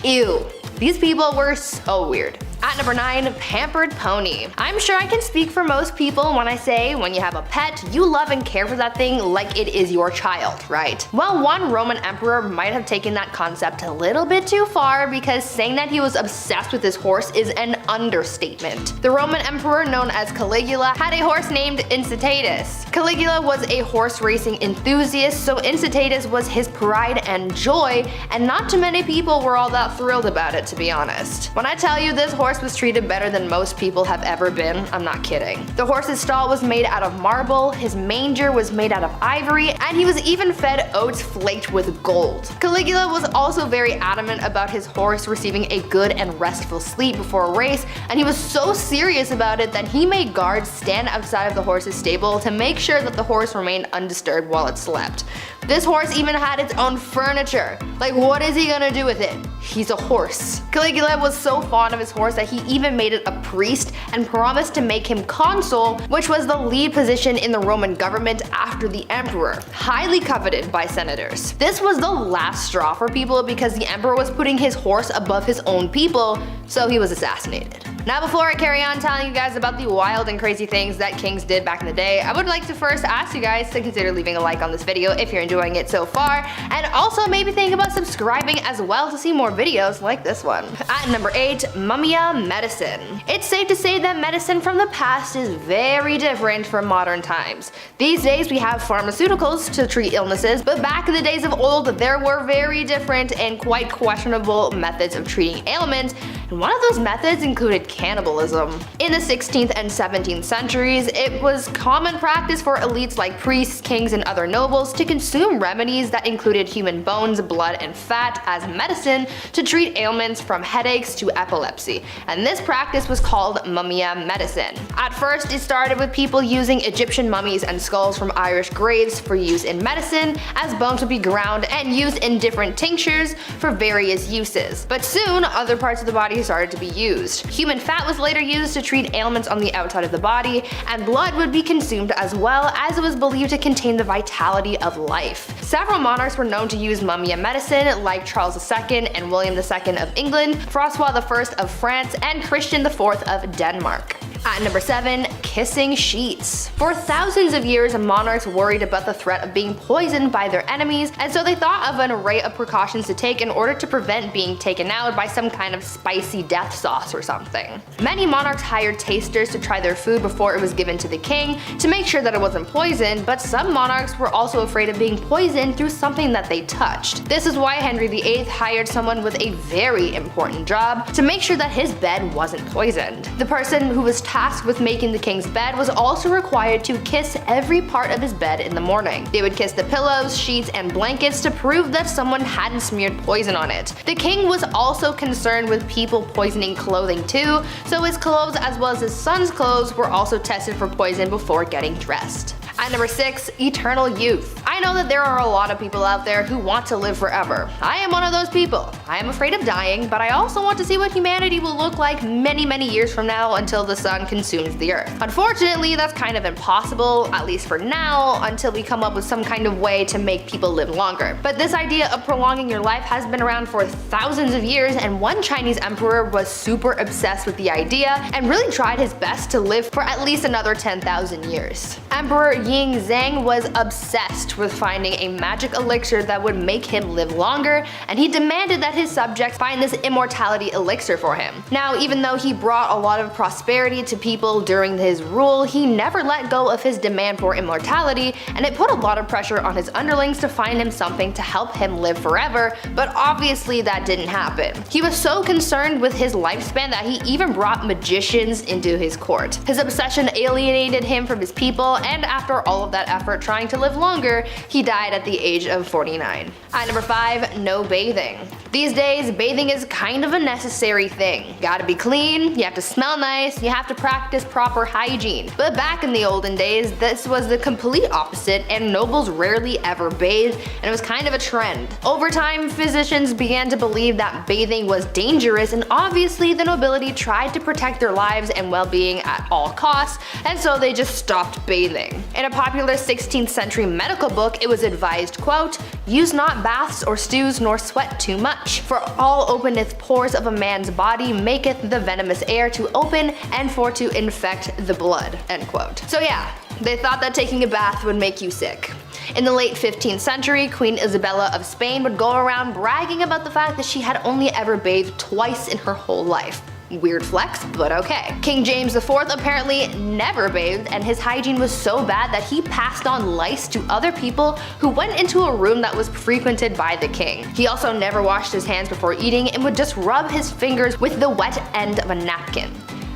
Ew. These people were so weird. At number 9, pampered pony. I'm sure I can speak for most people when I say when you have a pet, you love and care for that thing like it is your child, right? Well, one Roman emperor might have taken that concept a little bit too far, because saying that he was obsessed with his horse is an understatement. The Roman emperor known as Caligula had a horse named Incitatus. Caligula was a horse racing enthusiast, so Incitatus was his pride and joy, and not too many people were all that thrilled about it, to be honest. When I tell you this horse was treated better than most people have ever been, I'm not kidding. The horse's stall was made out of marble, his manger was made out of ivory, and he was even fed oats flaked with gold. Caligula was also very adamant about his horse receiving a good and restful sleep before a race, and he was so serious about it that he made guards stand outside of the horse's stable to make sure that the horse remained undisturbed while it slept. This horse even had its own furniture. Like, what is he gonna do with it? He's a horse. Caligula was so fond of his horse that he even made it a priest and promised to make him consul, which was the lead position in the Roman government after the emperor, highly coveted by senators. This was the last straw for people because the emperor was putting his horse above his own people, so he was assassinated. Now before I carry on telling you guys about the wild and crazy things that kings did back in the day, I would like to first ask you guys to consider leaving a like on this video if you're enjoying it so far, and also maybe think about subscribing as well to see more videos like this one. At number 8, mumia medicine. It's safe to say that medicine from the past is very different from modern times. These days we have pharmaceuticals to treat illnesses, but back in the days of old there were very different and quite questionable methods of treating ailments, and one of those methods included cannibalism. In the 16th and 17th centuries, it was common practice for elites like priests, kings, and other nobles to consume remedies that included human bones, blood, and fat as medicine to treat ailments from headaches to epilepsy, and this practice was called mumia medicine. At first, it started with people using Egyptian mummies and skulls from Irish graves for use in medicine, as bones would be ground and used in different tinctures for various uses. But soon, other parts of the body started to be used. Human fat was later used to treat ailments on the outside of the body, and blood would be consumed as well, as it was believed to contain the vitality of life. Several monarchs were known to use mumia medicine, like Charles II and William II of England, Francois I of France, and Christian IV of Denmark. At number 7, kissing sheets. For thousands of years, monarchs worried about the threat of being poisoned by their enemies, and so they thought of an array of precautions to take in order to prevent being taken out by some kind of spicy death sauce or something. Many monarchs hired tasters to try their food before it was given to the king to make sure that it wasn't poisoned, but some monarchs were also afraid of being poisoned through something that they touched. This is why Henry VIII hired someone with a very important job to make sure that his bed wasn't poisoned. The person who was tasked with making the king's bed was also required to kiss every part of his bed in the morning. They would kiss the pillows, sheets, and blankets to prove that someone hadn't smeared poison on it. The king was also concerned with people poisoning clothing too, so his clothes as well as his son's clothes were also tested for poison before getting dressed. At number 6, eternal youth. I know that there are a lot of people out there who want to live forever. I am one of those people. I am afraid of dying, but I also want to see what humanity will look like many years from now until the sun consumes the earth. Unfortunately, that's kind of impossible, at least for now, until we come up with some kind of way to make people live longer. But this idea of prolonging your life has been around for thousands of years, and one Chinese emperor was super obsessed with the idea and really tried his best to live for at least another 10,000 years. Emperor Ying Zhang was obsessed with finding a magic elixir that would make him live longer, and he demanded that his subjects find this immortality elixir for him. Now, even though he brought a lot of prosperity to people during his rule, he never let go of his demand for immortality, and it put a lot of pressure on his underlings to find him something to help him live forever, but obviously that didn't happen. He was so concerned with his lifespan that he even brought magicians into his court. His obsession alienated him from his people, and after all of that effort trying to live longer, he died at the age of 49. At number 5, no bathing. These days, bathing is kind of a necessary thing. You gotta be clean, you have to smell nice, you have to practice proper hygiene. But back in the olden days, this was the complete opposite, and nobles rarely ever bathed, and it was kind of a trend. Over time, physicians began to believe that bathing was dangerous, and obviously the nobility tried to protect their lives and well-being at all costs, and so they just stopped bathing. In a popular 16th century medical book, it was advised, quote, "Use not baths or stews nor sweat too much, for all openeth pores of a man's body maketh the venomous air to open and for to infect the blood," end quote. So yeah, they thought that taking a bath would make you sick. In the late 15th century, Queen Isabella of Spain would go around bragging about the fact that she had only ever bathed twice in her whole life. Weird flex, but okay. King James IV apparently never bathed, and his hygiene was so bad that he passed on lice to other people who went into a room that was frequented by the king. He also never washed his hands before eating and would just rub his fingers with the wet end of a napkin.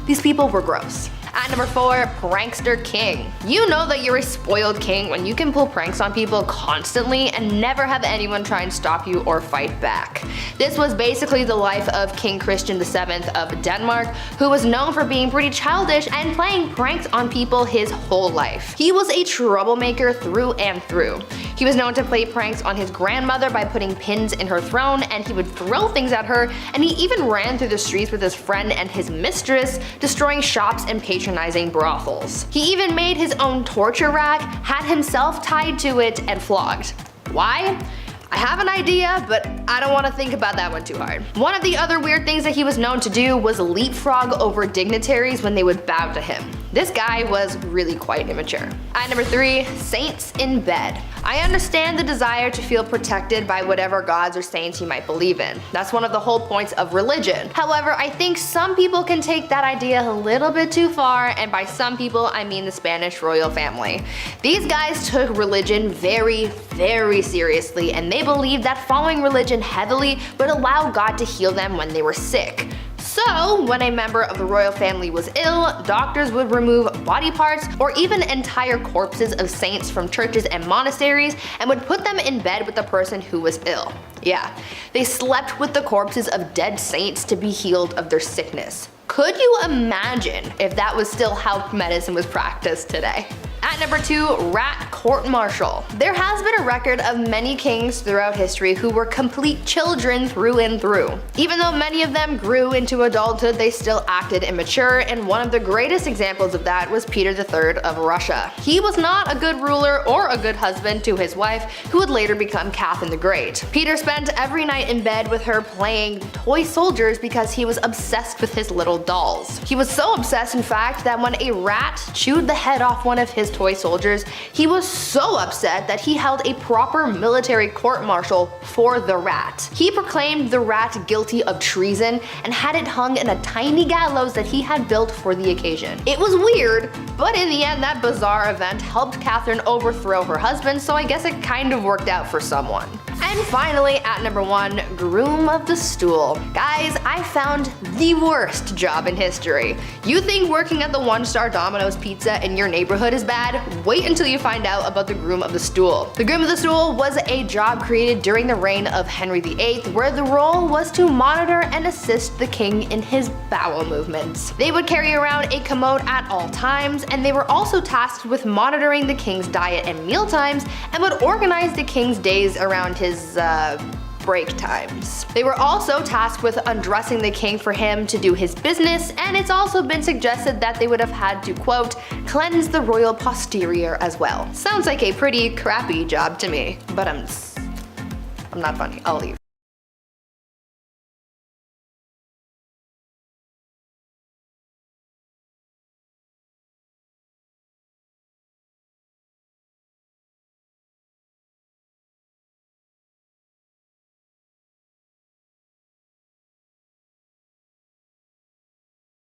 These people were gross. At number 4, prankster king. You know that you're a spoiled king when you can pull pranks on people constantly and never have anyone try and stop you or fight back. This was basically the life of King Christian VII of Denmark, who was known for being pretty childish and playing pranks on people his whole life. He was a troublemaker through and through. He was known to play pranks on his grandmother by putting pins in her throne, and he would throw things at her, and he even ran through the streets with his friend and his mistress, destroying shops and patronizing brothels. He even made his own torture rack, had himself tied to it, and flogged. Why? I have an idea, but I don't want to think about that one too hard. One of the other weird things that he was known to do was leapfrog over dignitaries when they would bow to him. This guy was really quite immature. At number 3, saints in bed. I understand the desire to feel protected by whatever gods or saints you might believe in. That's one of the whole points of religion. However, I think some people can take that idea a little bit too far, and by some people I mean the Spanish royal family. These guys took religion very, very seriously, and they believed that following religion heavily would allow God to heal them when they were sick. So, when a member of the royal family was ill, doctors would remove body parts or even entire corpses of saints from churches and monasteries and would put them in bed with the person who was ill. Yeah, they slept with the corpses of dead saints to be healed of their sickness. Could you imagine if that was still how medicine was practiced today? At number 2, rat court-martial. There has been a record of many kings throughout history who were complete children through and through. Even though many of them grew into adulthood, they still acted immature, and one of the greatest examples of that was Peter III of Russia. He was not a good ruler or a good husband to his wife, who would later become Catherine the Great. Peter spent every night in bed with her playing toy soldiers because he was obsessed with his little dolls. He was so obsessed, in fact, that when a rat chewed the head off one of his toy soldiers, he was so upset that he held a proper military court-martial for the rat. He proclaimed the rat guilty of treason and had it hung in a tiny gallows that he had built for the occasion. It was weird, but in the end that bizarre event helped Catherine overthrow her husband, so I guess it kind of worked out for someone. And finally, at number 1, groom of the stool. Guys, I found the worst job in history. You think working at the 1-star Domino's Pizza in your neighborhood is bad? Wait until you find out about the groom of the stool. The groom of the stool was a job created during the reign of Henry VIII, where the role was to monitor and assist the king in his bowel movements. They would carry around a commode at all times, and they were also tasked with monitoring the king's diet and meal times, and would organize the king's days around his break times. They were also tasked with undressing the king for him to do his business, and it's also been suggested that they would have had to, quote, cleanse the royal posterior as well. Sounds like a pretty crappy job to me, but I'm not funny. I'll leave.